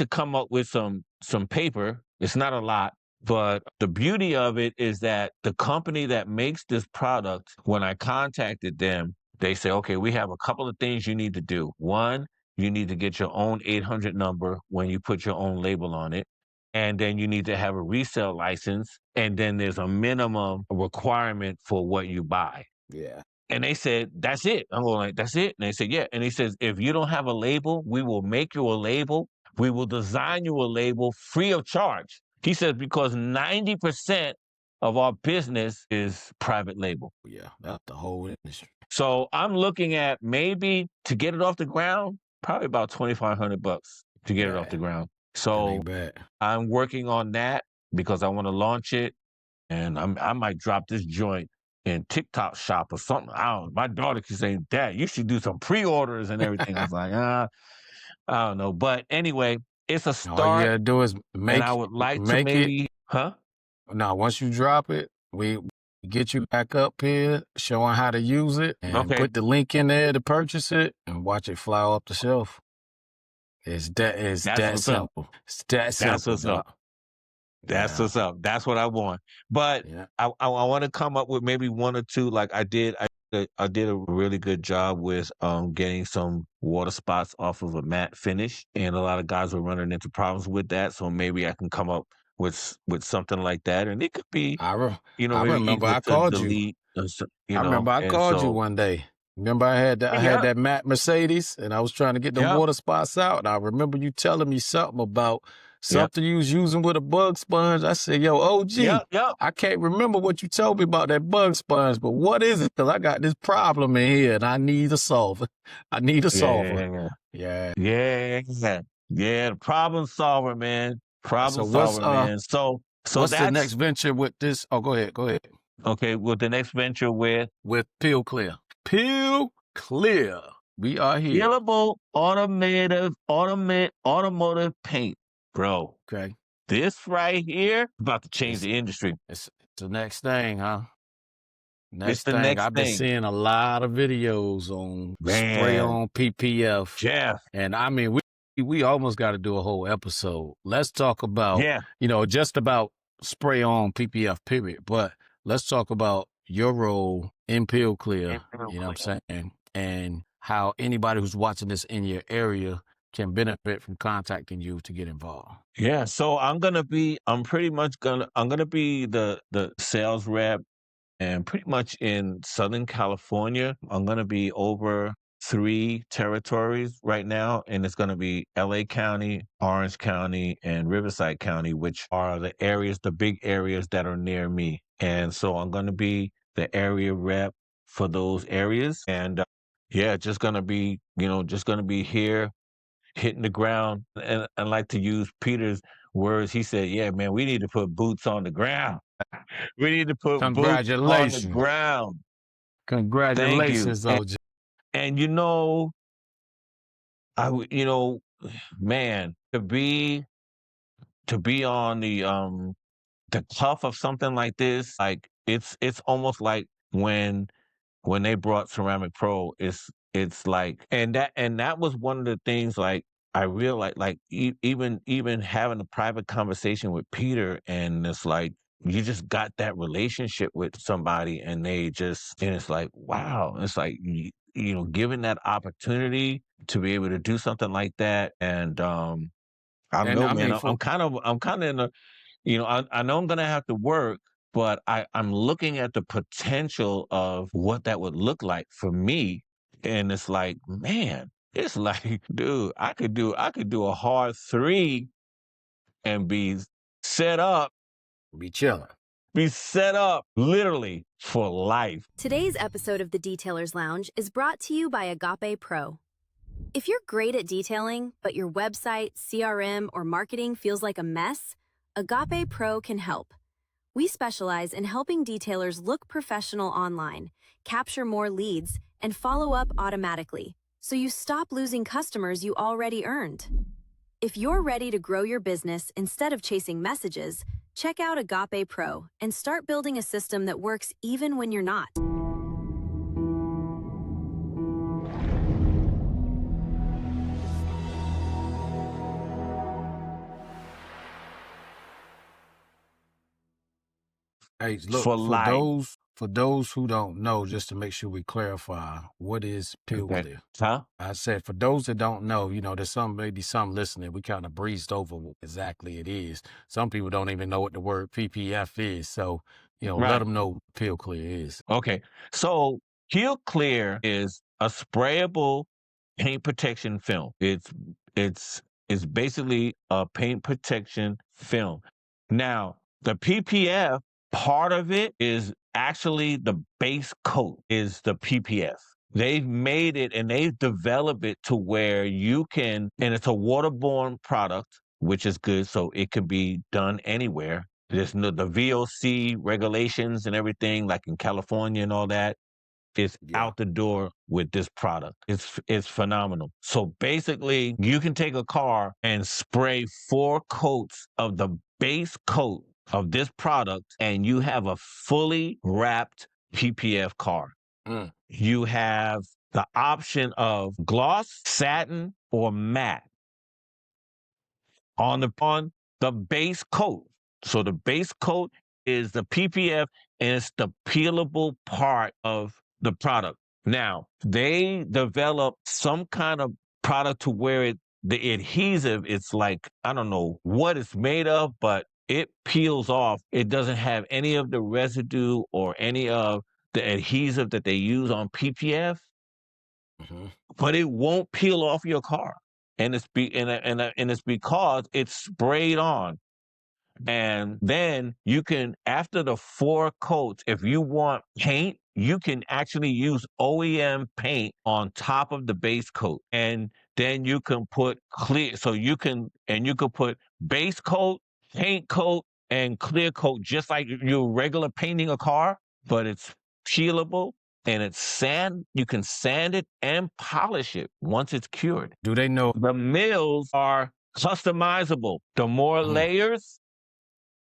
come up with some paper. It's not a lot, but the beauty of it is that the company that makes this product, when I contacted them, they say, okay, we have a couple of things you need to do. One, You need to get your own 800 number when you put your own label on it. And then you need to have a resale license. And then there's a minimum requirement for what you buy. Yeah. And they said, that's it. I'm going like, that's it? And they said, yeah. And he says, if you don't have a label, we will make you a label. We will design you a label free of charge. He says, because 90% of our business is private label. Yeah, that's the whole industry. So I'm looking at maybe to get it off the ground, probably about $2,500 to get it off the ground. So I'm working on that because I want to launch it, and I might drop this joint in TikTok shop or something. I don't. My daughter keeps saying, "Dad, you should do some pre-orders and everything." I was like, I don't know. But anyway, it's a start. All you gotta do is make. And I would like to maybe, Now, once you drop it, we get you back up here, showing how to use it, and put the link in there to purchase it, and watch it fly off the shelf. It's that simple. It's that simple. That's what's up. That's what's up. That's what I want. But I want to come up with maybe one or two. Like I did a really good job with getting some water spots off of a matte finish, and a lot of guys were running into problems with that. So maybe I can come up with something like that, and it could be, I maybe remember I called you. I remember I called you one day. Remember I had that matte Mercedes, and I was trying to get the water spots out. And I remember you telling me something about something you was using with a bug sponge. I said, yo, OG, I can't remember what you told me about that bug sponge, but what is it? Because I got this problem in here, and I need a solver. I need a solver. Yeah, the problem solver, man. Problem solver, man. So what's the next venture with this? Oh, go ahead. Okay, with the next venture with Peel Clear. Peel Clear. We are here. Peelable automotive paint, bro. Okay. This right here about to change the industry. It's the next thing, huh? Next thing. I've been seeing a lot of videos on spray on PPF. Jeff. And I mean, we almost got to do a whole episode. Let's talk about, just about spray on PPF, period. But let's talk about your role in Peel Clear, you know what I'm saying? And how anybody who's watching this in your area can benefit from contacting you to get involved. Yeah, so I'm going to be the sales rep, and pretty much in Southern California. I'm going to be over 3 territories right now, and it's going to be LA County, Orange County, and Riverside County, which are the big areas that are near me. And so I'm going to be the area rep for those areas. And just going to be here hitting the ground. And I like to use Peter's words. He said, yeah, man, we need to put boots on the ground. We need to put boots on the ground. Congratulations, OG. And man, to be on the cuff of something like this, like it's almost like when they brought Ceramic Pro, it's like, and that was one of the things, like I realized, like even having a private conversation with Peter, and it's like you just got that relationship with somebody, and it's like, wow, it's like given that opportunity to be able to do something like that. And I'm kind of in a, I know I'm gonna have to work, but I'm looking at the potential of what that would look like for me. And it's like, man, it's like, dude, I could do a hard 3 and be set up. Be chilling. Be set up literally for life. Today's episode of the Detailers Lounge is brought to you by Agape Pro. If you're great at detailing, but your website, CRM, or marketing feels like a mess, Agape Pro can help. We specialize in helping detailers look professional online, capture more leads, and follow up automatically, so you stop losing customers you already earned. If you're ready to grow your business instead of chasing messages, check out Agape Pro and start building a system that works even when you're not. Hey, look, for life. For those who don't know, just to make sure we clarify, what is Peel Clear? Huh? I said, for those that don't know, there's maybe some listening, we kind of breezed over what exactly it is. Some people don't even know what the word PPF is. So, let them know what Peel Clear is. Okay. So Peel Clear is a sprayable paint protection film. It's basically a paint protection film. Now, the PPF part of it is actually the base coat is the PPF. They've made it and they've developed it to where you can, and it's a waterborne product, which is good. So it can be done anywhere. There's the VOC regulations and everything, like in California and all that, is out the door with this product. It's phenomenal. So basically, you can take a car and spray 4 coats of the base coat of this product, and you have a fully wrapped PPF car. You have the option of gloss, satin, or matte on the base coat. So the base coat is the PPF, and it's the peelable part of the product. Now, they develop some kind of product to where the adhesive, it's like, I don't know what it's made of, but it peels off. It doesn't have any of the residue or any of the adhesive that they use on PPF, but it won't peel off your car. And it's because it's sprayed on. And then you can, after the 4 coats, if you want paint, you can actually use OEM paint on top of the base coat. And then you can put clear, so you can put base coat, paint coat, and clear coat, just like you're regular painting a car, but it's peelable and you can sand it and polish it once it's cured. Do they know the mills are customizable? The more layers,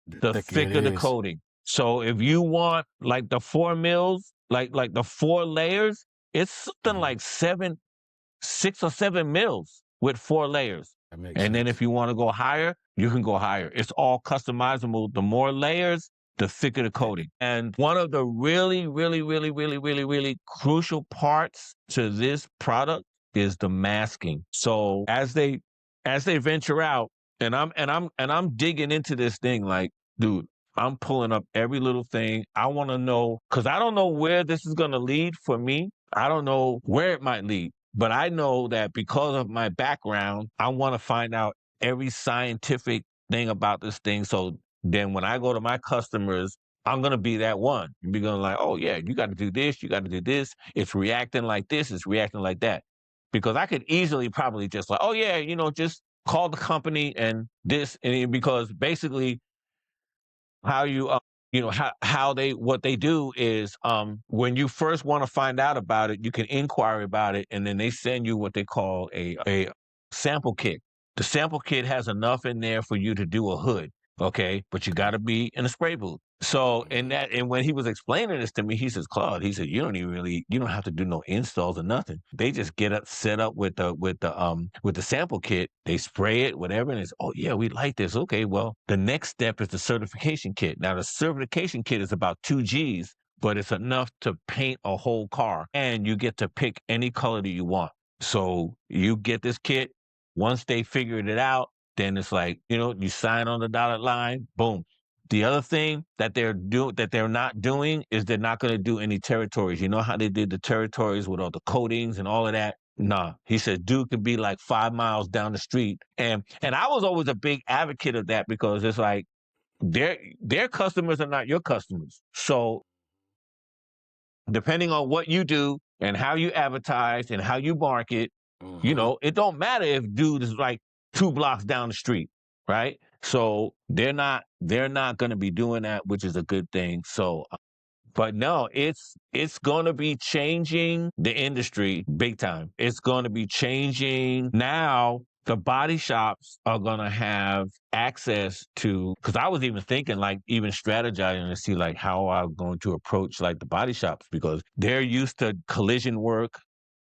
the thicker the coating. So if you want like the 4 mils, like the 4 layers, it's something like 6 or 7 mils with 4 layers. And then if you want to go higher, you can go higher. It's all customizable. The more layers, the thicker the coating. And one of the really, really, really, really, really, really crucial parts to this product is the masking. So as they venture out, and I'm digging into this thing, like, dude, I'm pulling up every little thing. I want to know, because I don't know where this is going to lead for me. I don't know where it might lead, but I know that because of my background, I want to find out every scientific thing about this thing. So then when I go to my customers, I'm going to be that one. You'll be going like, oh yeah, you got to do this. You got to do this. It's reacting like this. It's reacting like that. Because I could easily probably just like, oh yeah, just call the company and this, and because basically how you, what they do is when you first want to find out about it, you can inquire about it, and then they send you what they call a sample kit. The sample kit has enough in there for you to do a hood, okay? But you got to be in a spray booth. So and when he was explaining this to me, he says, Claude, he said, you don't have to do no installs or nothing. They just get set up with the sample kit. They spray it, whatever, and it's, oh yeah, we like this. Okay, well, the next step is the certification kit. Now the certification kit is about 2 G's, but it's enough to paint a whole car, and you get to pick any color that you want. So you get this kit. Once they figured it out, then it's like, you sign on the dotted line, boom. The other thing that they're not doing is they're not going to do any territories. You know how they did the territories with all the coatings and all of that? Nah. He said, dude could be like 5 miles down the street. And I was always a big advocate of that, because it's like their customers are not your customers. So depending on what you do and how you advertise and how you market, it don't matter if dude is like 2 blocks down the street, right? So they're not going to be doing that, which is a good thing. So, but no, it's going to be changing the industry big time. It's going to be changing. Now the body shops are going to have access to, because I was even thinking, like, even strategizing to see like how I'm going to approach like the body shops, because they're used to collision work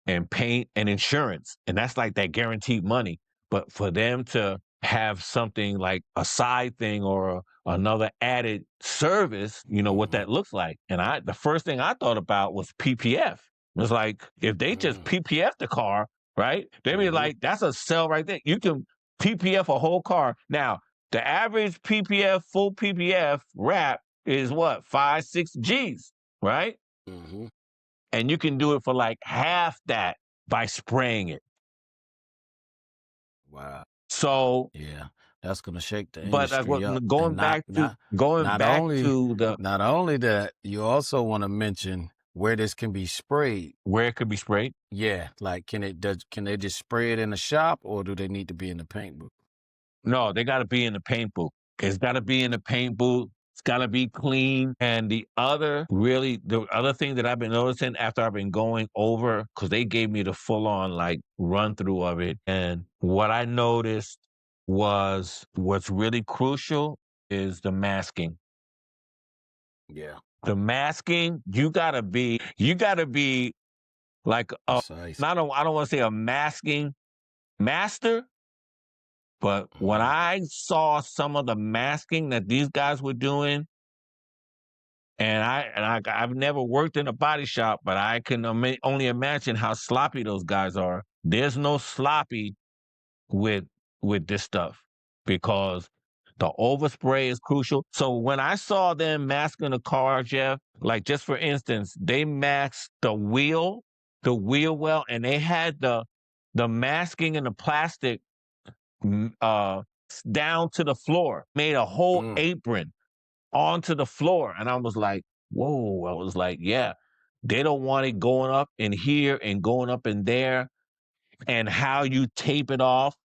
and paint and insurance, and that's like that guaranteed money. But for them to have something like a side thing or another added service, what that looks like. And the first thing I thought about was PPF. It was like, if they just PPF the car, right? They'd be like, that's a sell right there. You can PPF a whole car. Now, the average PPF, full PPF wrap is what, 5-6 G's, right? And you can do it for like half that by spraying it. Wow. So yeah, that's gonna shake the but industry up. going back to not only that, you also want to mention where this can be sprayed. Where it could be sprayed? Yeah, like can they just spray it in the shop, or do they need to be in the paint booth? No, they got to be in the paint booth. It's got to be in the paint booth. It's got to be clean. And the other thing that I've been noticing after I've been going over, because they gave me the full on like run through of it. And what I noticed was what's really crucial is the masking. Yeah. The masking, you gotta be like Precise. I don't want to say a masking master, but when I saw some of the masking that these guys were doing, and I've never worked in a body shop, but I can only imagine how sloppy those guys are. There's no sloppy with this stuff, because the overspray is crucial. So when I saw them masking the car, Jeff, like just for instance, they masked the wheel well, and they had the masking and the plastic down to the floor, made a whole apron onto the floor. And I was like, whoa, I was like, yeah, they don't want it going up in here and going up in there, and how you tape it off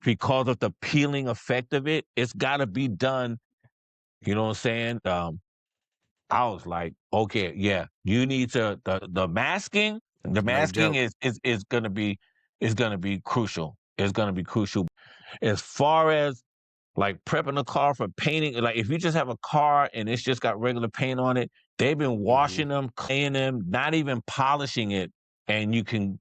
because of the peeling effect of it. It's got to be done. You know what I'm saying? I was like, okay, yeah, you need to, the masking, is going to be crucial. It's going to be crucial. As far as like prepping a car for painting, like if you just have a car and it's just got regular paint on it, they've been washing them, cleaning them, not even polishing it, and you can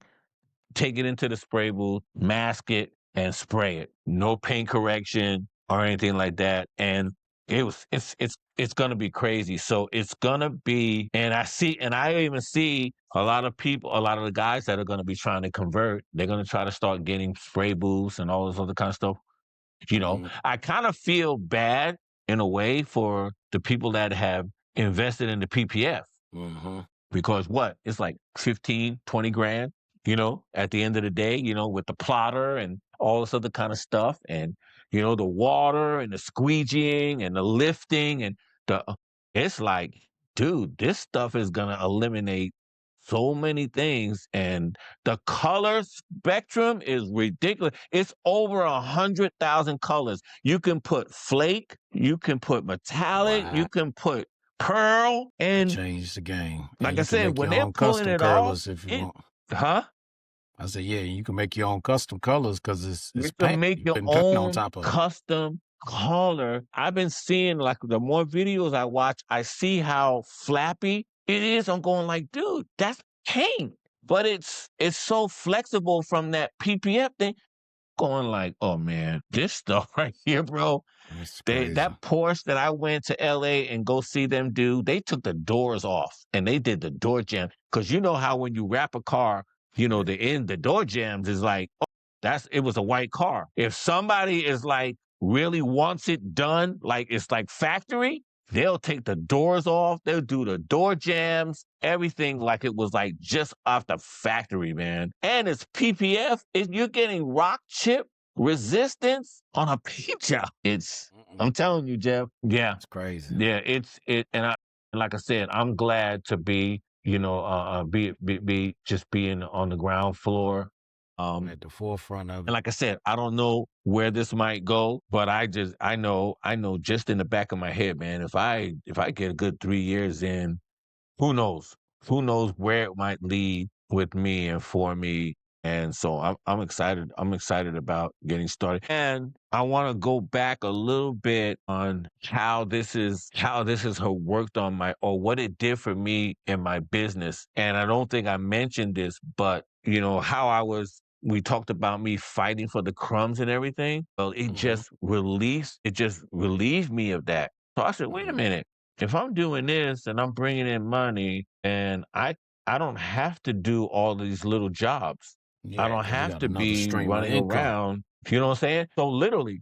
take it into the spray booth, mask it, and spray it. No paint correction or anything like that. And it's gonna be crazy. So it's gonna be, and I even see a lot of the guys that are gonna be trying to convert, they're gonna try to start getting spray booths and all this other kind of stuff. I kind of feel bad in a way for the people that have invested in the PPF. Because it's like 15, 20 grand, at the end of the day, with the plotter and all this other kind of stuff, and, the water and the squeegeeing and the lifting and it's like, dude, this stuff is going to eliminate so many things. And the color spectrum is ridiculous. It's over 100,000 colors. You can put flake, you can put metallic, you can put pearl, and change the game. Like I said, when they're pulling it off, if you want. Huh? I said, yeah, you can make your own custom colors because it's you can make your own on top of custom color. I've been seeing, like, the more videos I watch, I see how flappy it is. I'm going like, dude, that's paint, but it's so flexible from that PPF thing. Going like, oh man, this stuff right here, bro. That Porsche that I went to LA and go see them do, they took the doors off and they did the door jam. Cause you know how when you wrap a car, the door jams is like, oh, it was a white car. If somebody is like really wants it done, like it's like factory, they'll take the doors off. They'll do the door jams, everything like it was like just off the factory, man. And it's PPF. You're getting rock chip resistance on a paint job. I'm telling you, Jeff. Yeah, it's crazy. Yeah, and like I said, I'm glad to be, be just being on the ground floor. At the forefront of it. And like I said, I don't know where this might go, but I know just in the back of my head, man, if I get a good 3 years in, who knows where it might lead with me and for me. And so I'm excited. I'm excited about getting started. And I want to go back a little bit on how this has worked on what it did for me in my business. And I don't think I mentioned this, but how I was we talked about me fighting for the crumbs and everything. Well, it just relieved me of that. So I said, wait a minute. If I'm doing this and I'm bringing in money, and I don't have to do all these little jobs. I Yeah, don't because you have got to another be stream of running income. around. You know what I'm saying? So literally,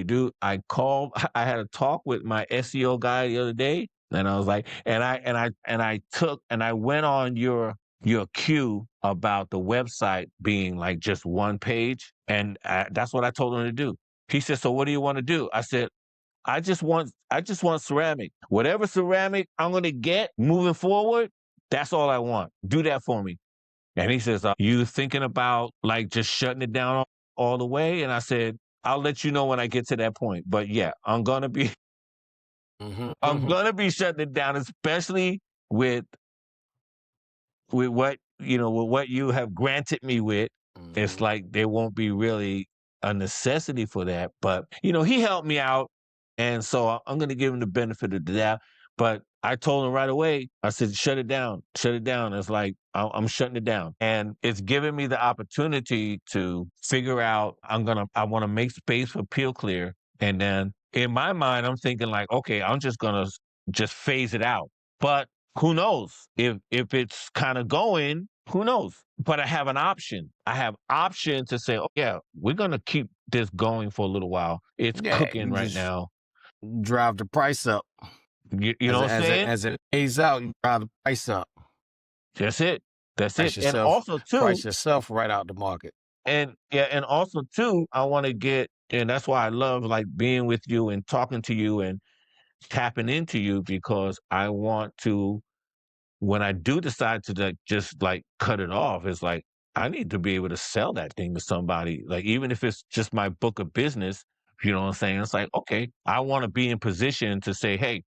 dude, I called. I had a talk with my SEO guy the other day, and I was like, I went on your cue about the website being like just one page, and that's what I told him to do. He said, "So what do you want to do?" I said, I just want ceramic. Whatever ceramic I'm gonna get moving forward, that's all I want. Do that for me." And he says, "You thinking about like just shutting it down all the way?" And I said, "I'll let you know when I get to that point. But yeah, I'm gonna be shutting it down, especially with what with what you have granted me with. It's like there won't be really a necessity for that. But he helped me out, and so I'm going to give him the benefit of the doubt. But I told him right away. I said, "Shut it down, shut it down." It's like I'm shutting it down, and it's giving me the opportunity to figure out. I want to make space for Peel Clear, and then in my mind, I'm thinking like, okay, I'm just gonna just phase it out. But who knows if it's kind of going? Who knows? But I have an option. I have option to say, "Oh yeah, we're gonna keep this going for a little while. It's Yeah, cooking you right just now." drive the price up. You know what I'm saying? As it pays out, you drive the price up. That's it. That's it. Price yourself, price Too, yourself right out the market. and also too, I want to get, and that's why I love like being with you and talking to you and tapping into you, because I want to, when I do decide to like just like cut it off, it's like I need to be able to sell that thing to somebody. Like even if it's just my book of business, you know what I'm saying? It's like, okay, I want to be in position to say, hey,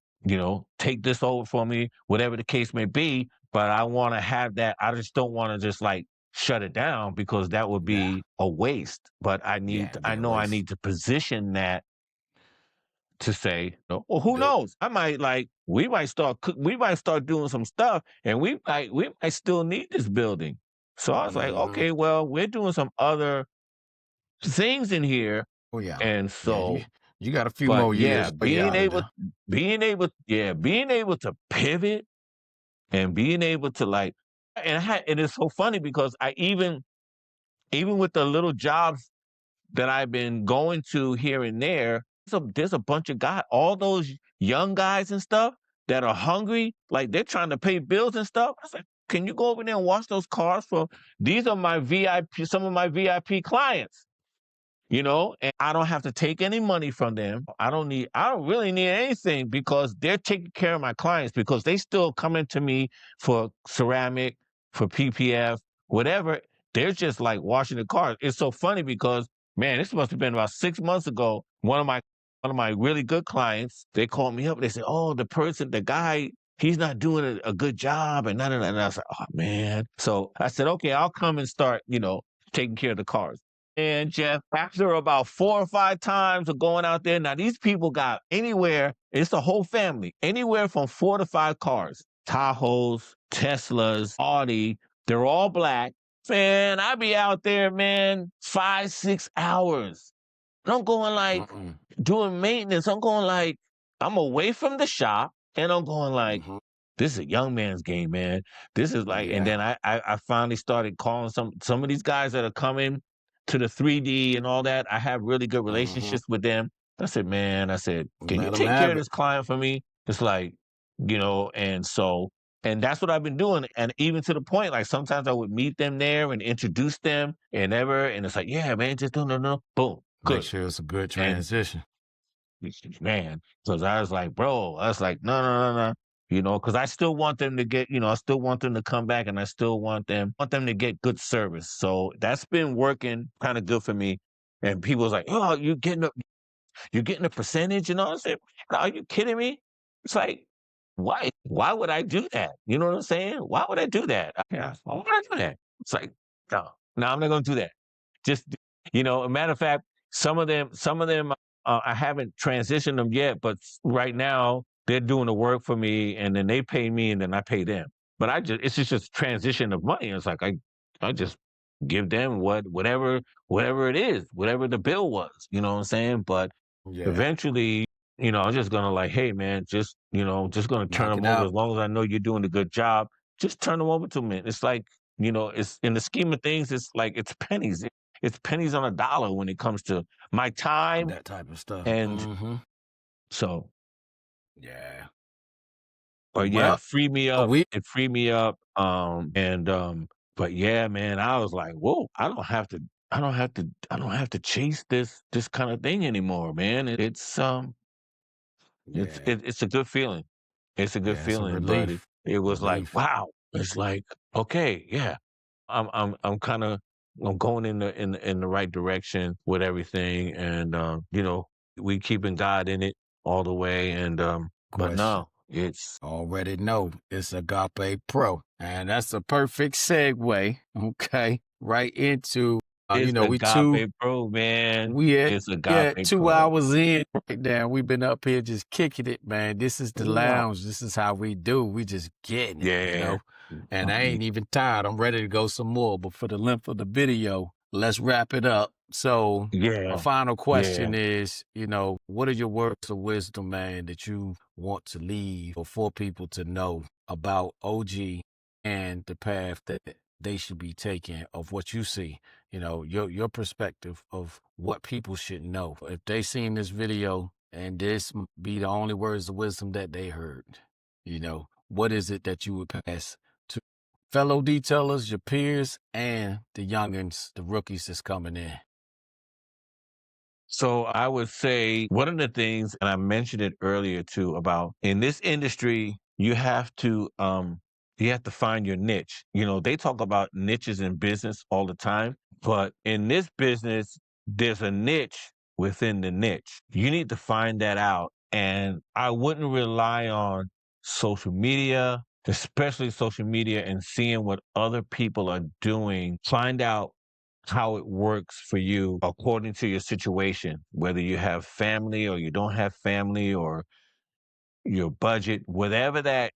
take this over for me, whatever the case may be. But I want to have that. I just don't want to just like shut it down, because that would Yeah, be a waste. But yeah, it'd I be a know I waste. need to position that to say, well, who Built. knows? We might start doing some stuff, and we might still need this building. So I was like, Hmm. okay, well, we're doing some other things in here, Oh yeah, and yeah. so, You got a few but more yeah, years for you out of there. being able to pivot and being able to like, and it's so funny because I even with the little jobs that I've been going to here and there, there's a bunch of guys, all those young guys and stuff that are hungry, like they're trying to pay bills and stuff. I was like, can you go over there and wash those cars for? These are my VIP, some of my VIP clients. And I don't have to take any money from them. I don't really need anything, because they're taking care of my clients, because they still coming to me for ceramic, for PPF, whatever. They're just like washing the cars. It's so funny because, man, this must have been about 6 months ago. One of my really good clients, they called me up. They said, "Oh, the guy, he's not doing a good job," and none of that. And I was like, "Oh man." So I said, "Okay, I'll come and start, taking care of the cars." And Jeff, after about 4 or 5 times of going out there, now these people got anywhere, it's the whole family, anywhere from 4 to 5 cars, Tahoes, Teslas, Audi, they're all black. Man, I be out there, man, 5, 6 hours. And I'm going like Mm-mm. doing maintenance. I'm going like, I'm away from the shop, and I'm going like, Hmm. this is a young man's game, man. This is like, and Yeah. then I finally started calling some of these guys that are coming to the 3D and all that. I have really good Hmm. relationships with them. I said, man, I said, can you Let them take care have of it. this client for me? It's like, and that's what I've been doing. And even to the point, like sometimes I would meet them there and introduce them and it's like, yeah, man, just no, boom, Make good. sure it's a good And transition. man, because I was like, bro, I was like, no, because I still want them to get, I still want them to come back, and I still want them to get good service. So that's been working kind of good for me. And people was like, oh, you're getting a percentage, and all. I said, are you kidding me? It's like, why would I do that? You know what I'm saying? Why would I do that? Yeah, why would I do that? It's like, no, I'm not going to do that. Just, a matter of fact, some of them, I haven't transitioned them yet, but right now they're doing the work for me, and then they pay me, and then I pay them. But it's just transition of money. It's like I just give them whatever it is, whatever the bill was, you know what I'm saying? But Yeah. eventually, I'm just gonna like, hey man, just just gonna turn Knock them it over out. as long as I know you're doing a good job. Just turn them over to me. It's like, it's in the scheme of things, it's like it's pennies. It's pennies on a dollar when it comes to my time. That type of stuff. And Mm-hmm. so, Yeah. but yeah, Well, free me up. we It freed me up. But yeah, man, I was like, whoa, I don't have to chase this kind of thing anymore, man. yeah. It's a good feeling. It's a good Yeah, it's a feeling, but relief. it was like, Relief. wow. It's like, okay, yeah. I'm kind of I'm going in the right direction with everything, and we keeping God in it all the way, and but Question. no, it's Already know it's Agape Pro. And that's a perfect segue, okay, right into, it's Agape Pro, man. we at, It's yeah, Agape 2 hours Pro. in right now. We've been up here just kicking it, man. This is the Yeah. lounge. This is how we do. We just getting it, Yeah. And I ain't even tired. I'm ready to go some more. But for the length of the video, let's wrap it up. So my Yeah. final question Yeah. is, what are your words of wisdom, man, that you want to leave for people to know about OG and the path that they should be taking of what you see? Your perspective of what people should know. If they seen this video and this be the only words of wisdom that they heard, what is it that you would pass to fellow detailers, your peers, and the youngins, the rookies that's coming in? So I would say one of the things, and I mentioned it earlier too, about in this industry, you have to find your niche. They talk about niches in business all the time, but in this business, there's a niche within the niche. You need to find that out. And I wouldn't rely on social media, especially social media, and seeing what other people are doing. Find out how it works for you according to your situation, whether you have family or you don't have family, or your budget, whatever that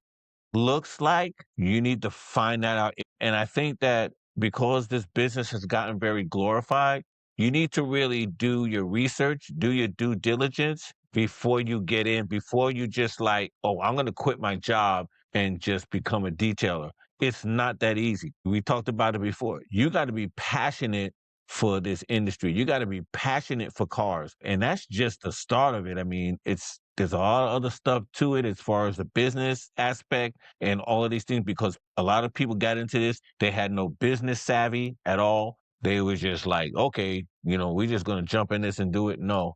looks like, you need to find that out. And I think that because this business has gotten very glorified, you need to really do your research, do your due diligence before you get in, before you just like, oh, I'm going to quit my job and just become a detailer. It's not that easy. We talked about it before. You got to be passionate for this industry. You got to be passionate for cars. And that's just the start of it. I mean, there's a lot of other stuff to it as far as the business aspect and all of these things, because a lot of people got into this. They had no business savvy at all. They was just like, okay, we're just going to jump in this and do it. No,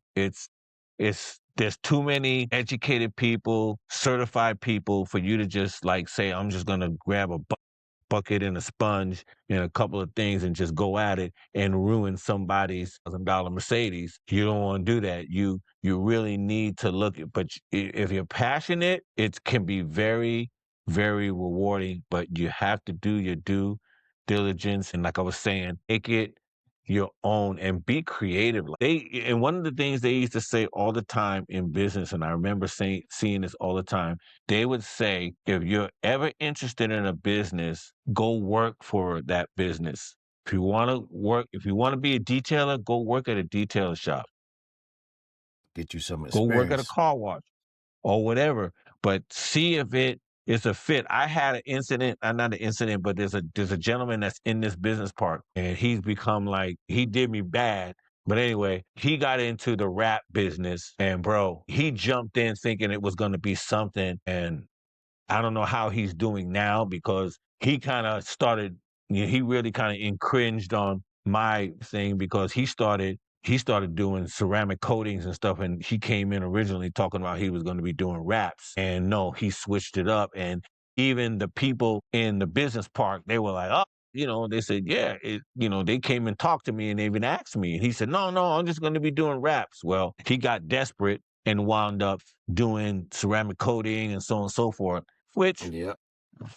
there's too many educated people, certified people for you to just like say, I'm just going to grab a bucket and a sponge and a couple of things and just go at it and ruin somebody's $1,000 Mercedes. You don't want to do that. You really need to look at, but if you're passionate, it can be very, very rewarding, but you have to do your due diligence. And like I was saying, make it your own and be creative. And one of the things they used to say all the time in business, and I remember seeing this all the time, they would say, if you're ever interested in a business, go work for that business. If you want to be a detailer, go work at a detailer shop. Get you some Go work at a experience. car wash or whatever, but see if it is a fit. I had an incident, not an incident, but there's a gentleman that's in this business park, and he's become like, he did me bad. But anyway, he got into the rap business, and bro, he jumped in thinking it was going to be something, and I don't know how he's doing now, because he kind of started, he really kind of infringed on my thing, because he started doing ceramic coatings and stuff, and he came in originally talking about he was going to be doing wraps, and no, he switched it up. And even the people in the business park, they were like, oh, they said, yeah, they came and talked to me and they even asked me, and he said, no, I'm just going to be doing wraps. Well, he got desperate and wound up doing ceramic coating and so on and so forth, which Yeah.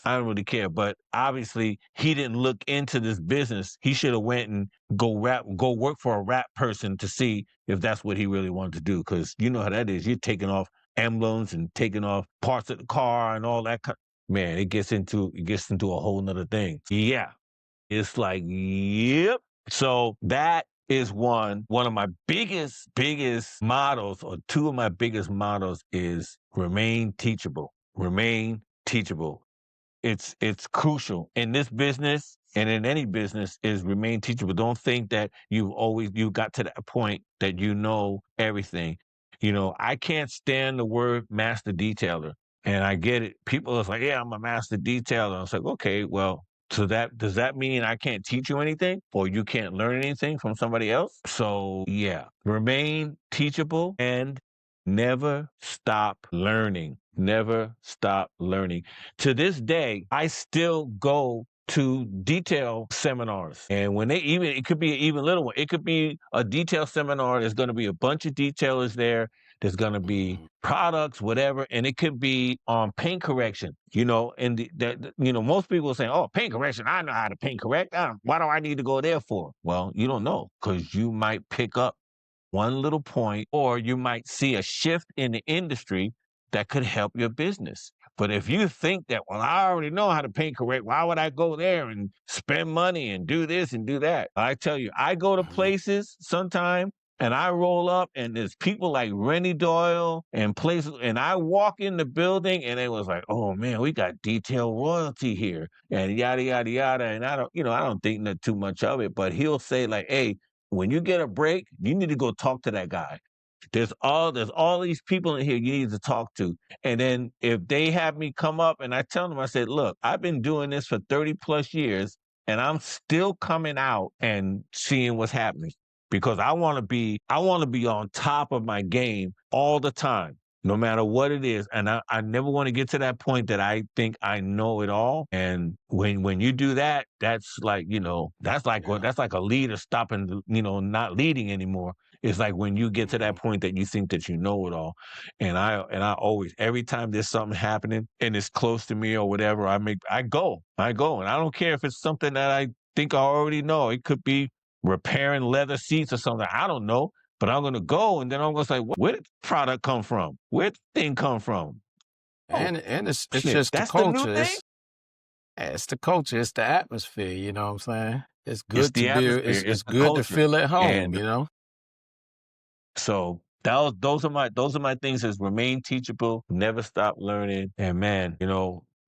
I don't really care. But obviously, he didn't look into this business. He should have went and go work for a rap person to see if that's what he really wanted to do. Because you know how that is. You're taking off emblems and taking off parts of the car and all that. Man, it gets into a whole nother thing. Yeah, It's like, yep. So that is one of my biggest models, or two of my biggest models, is remain teachable. Remain teachable. It's crucial in this business and in any business, is remain teachable. Don't think that you got to that point that you know everything. I can't stand the word master detailer, and I get it. People are like, yeah, I'm a master detailer. I was like, okay, well, so does that mean I can't teach you anything, or you can't learn anything from somebody else? So yeah, remain teachable and never stop learning. Never stop learning. To this day, I still go to detail seminars. And when it could be an even little one. It could be a detail seminar. There's going to be a bunch of detailers there. There's going to be products, whatever. And it could be on paint correction, and most people say, oh, paint correction, I know how to paint correct. Why do I need to go there for? Well, you don't know, because you might pick up one little point, or you might see a shift in the industry that could help your business. But if you think that, well, I already know how to paint correct, why would I go there and spend money and do this and do that? I tell you, I go to places sometime and I roll up and there's people like Rennie Doyle and places, and I walk in the building and it was like, oh man, we got detail royalty here and yada, yada, yada. And I don't think that too much of it, but he'll say like, hey, when you get a break, you need to go talk to that guy. There's all these people in here you need to talk to. And then if they have me come up and I tell them, I said, look, I've been doing this for 30 plus years and I'm still coming out and seeing what's happening, because I want to be on top of my game all the time, no matter what it is. And I never want to get to that point that I think I know it all. And when you do that, that's like, that's like a leader stopping, not leading anymore. It's like when you get to that point that you think that you know it all. And I always, every time there's something happening and it's close to me or whatever, I go. And I don't care if it's something that I think I already know. It could be repairing leather seats or something. I don't know. But I'm going to go, and then I'm going to say, where did the product come from? Where did the thing come from? And it's just the that's the new culture. thing? It's the culture. It's the atmosphere. You know what I'm saying? It's It's good the to be. atmosphere. It's the good to culture. feel at home. And so those are my things, is remain teachable, never stop learning, and man,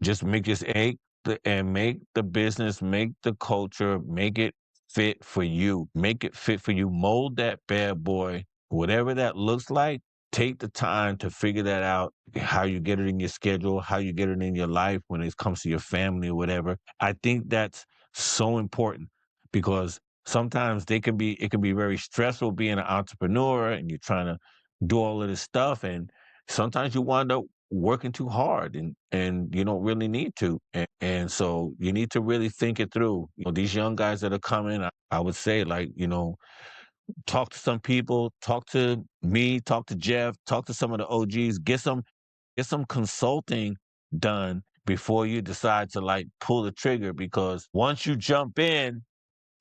just make the business, make the culture, make it fit for you. Make it fit for you. Mold that bad boy, whatever that looks like. Take the time to figure that out, how you get it in your schedule, how you get it in your life when it comes to your family or whatever. I think that's so important, because sometimes it can be very stressful being an entrepreneur and you're trying to do all of this stuff, and sometimes you wind up working too hard, and you don't really need to, and so you need to really think it through. These young guys that are coming, I would say, like, talk to some people, talk to me, talk to Jeff, talk to some of the OGs, get some consulting done before you decide to like pull the trigger, because once you jump in,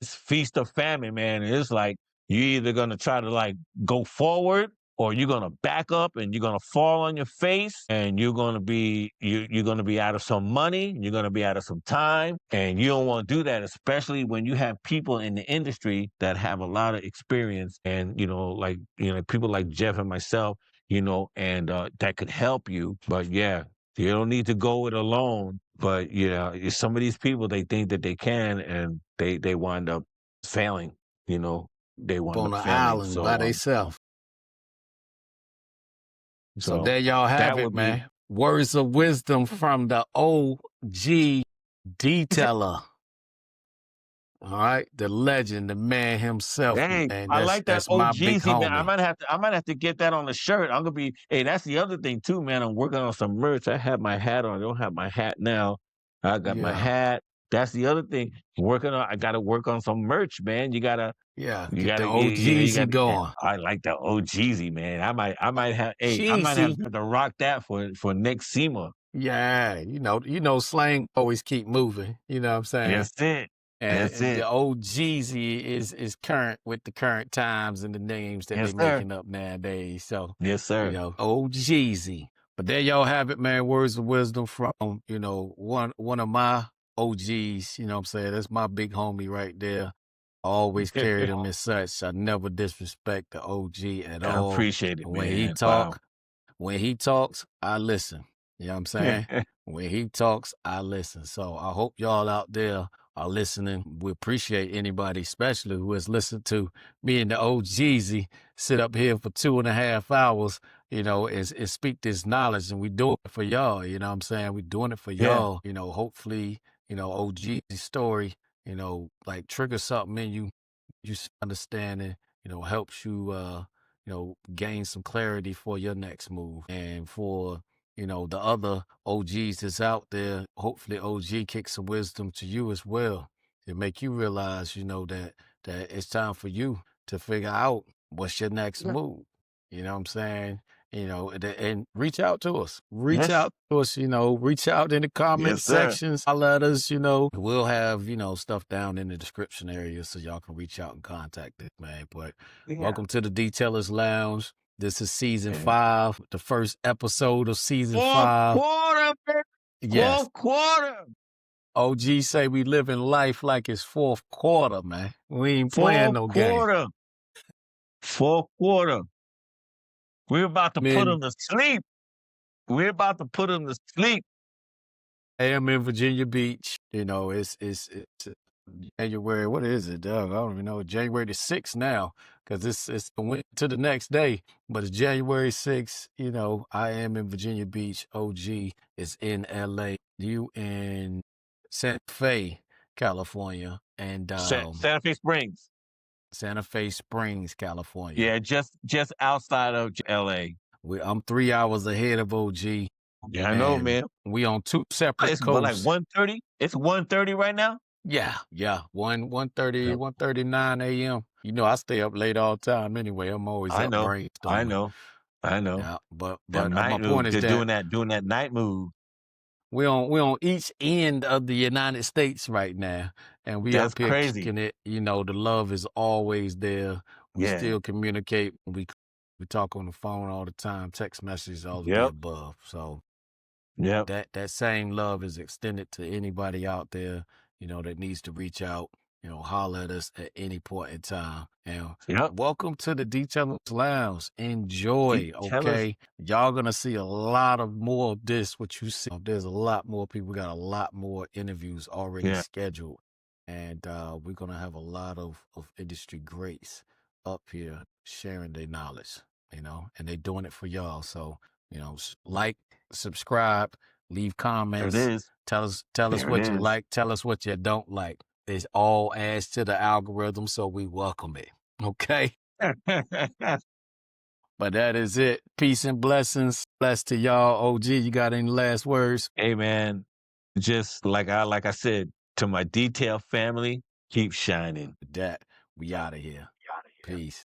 it's feast or famine, man. It's like you're either gonna try to like go forward, or you're gonna back up and you're gonna fall on your face, and you're gonna be out of some money, you're gonna be out of some time, and you don't want to do that, especially when you have people in the industry that have a lot of experience, and people like Jeff and myself, and that could help you. But yeah, you don't need to go it alone. But some of these people, they think that they can, and they wind up failing. They wind on up an failing. island So by themselves. So there y'all that have it, would be man. Words of wisdom from the OG detailer. All right, the legend, the man himself, Dang, man. I like that That's my big OGZ, man. homie. I might have to get that on the shirt. I'm gonna be. Hey, that's the other thing too, man. I'm working on some merch. I have my hat on. I don't have my hat now. I got my Yeah, hat. That's the other thing. I got to work on some merch, man. You gotta get the OGZ going. I like the OGZ, man. I might have. Hey, I might have Cheesy. to rock that for next SEMA. Yeah, slang always keep moving. You know what I'm saying? That's it. That's And the it. OGZ is current with the current times and the names that Yes, they sir. making up nowadays. So, Yes, sir. OGZ. But there y'all have it, man. Words of wisdom from, one of my OGs, you know what I'm saying? That's my big homie right there. I always carry him as such. I never disrespect the OG at I all. appreciate it, When man. Wow. when he talks, I listen. You know what I'm saying? When he talks, I listen. So I hope y'all out there are listening. We appreciate anybody, especially who has listened to me and the OGZ sit up here for 2.5 hours, you know, and speak this knowledge. And we do it for y'all. You know what I'm saying? We're doing it for Yeah. y'all. You know, hopefully, you know, OG's story, you know, like trigger something in you, you understanding, you know, helps you, you know, gain some clarity for your next move. And for, you know, the other OGs that's out there, hopefully OG kicks some wisdom to you as well. It make you realize, you know, that it's time for you to figure out what's your next move. You know what I'm saying? You know, and reach out to us. Reach Yes. out to us, you know, reach out in the comment Yes, sir. sections. Holler at us, you know. We'll have, you know, stuff down in the description area so y'all can reach out and contact us, man. But welcome to the Detailers Lounge. This is season 5, the first episode of season 5. Quarter, baby. Yes. Fourth quarter. OG say we living life like it's fourth quarter, man. We ain't playing no game. Fourth quarter. We're about to put Man, them to sleep. We're about to put them to sleep. I am in Virginia Beach. You know, it's January. What is it, Doug? I don't even know. January the 6th now, because it's went to the next day. But it's January 6th. You know, I am in Virginia Beach. OG is in LA. You in Santa Fe, California, and Santa Fe Springs. Santa Fe Springs, California. Yeah, just outside of LA. I'm 3 hours ahead of OG. Yeah, I know, man. We on 2 separate It's coasts. like 1:30. It's 1:30 right now. Yeah. 1:39 a.m. You know, I stay up late all the time anyway. I'm always up brainstorming. I know. Yeah, but my point is just that doing that night move. we on each end of the United States right now, and we That's up here crazy. kicking it. You know, the love is always there. We still communicate. We talk on the phone all the time, text messages, all of the above. So that same love is extended to anybody out there, you know, that needs to reach out, you know, holler at us at any point in time. And welcome to the Detailers Lounge. Enjoy, okay? Y'all gonna see a lot of more of this, what you see. There's a lot more people. We got a lot more interviews already scheduled. And we're gonna have a lot of industry greats up here sharing their knowledge, you know, and they're doing it for y'all. So, you know, like, subscribe, leave comments. There it is. Tell us what you like. Tell us what you don't like. It all adds to the algorithm, so we welcome it. Okay? But that is it. Peace and blessings. Bless to y'all. OG, you got any last words? Hey, man, just like I said, to my detail family, keep shining. That we out of here. Peace.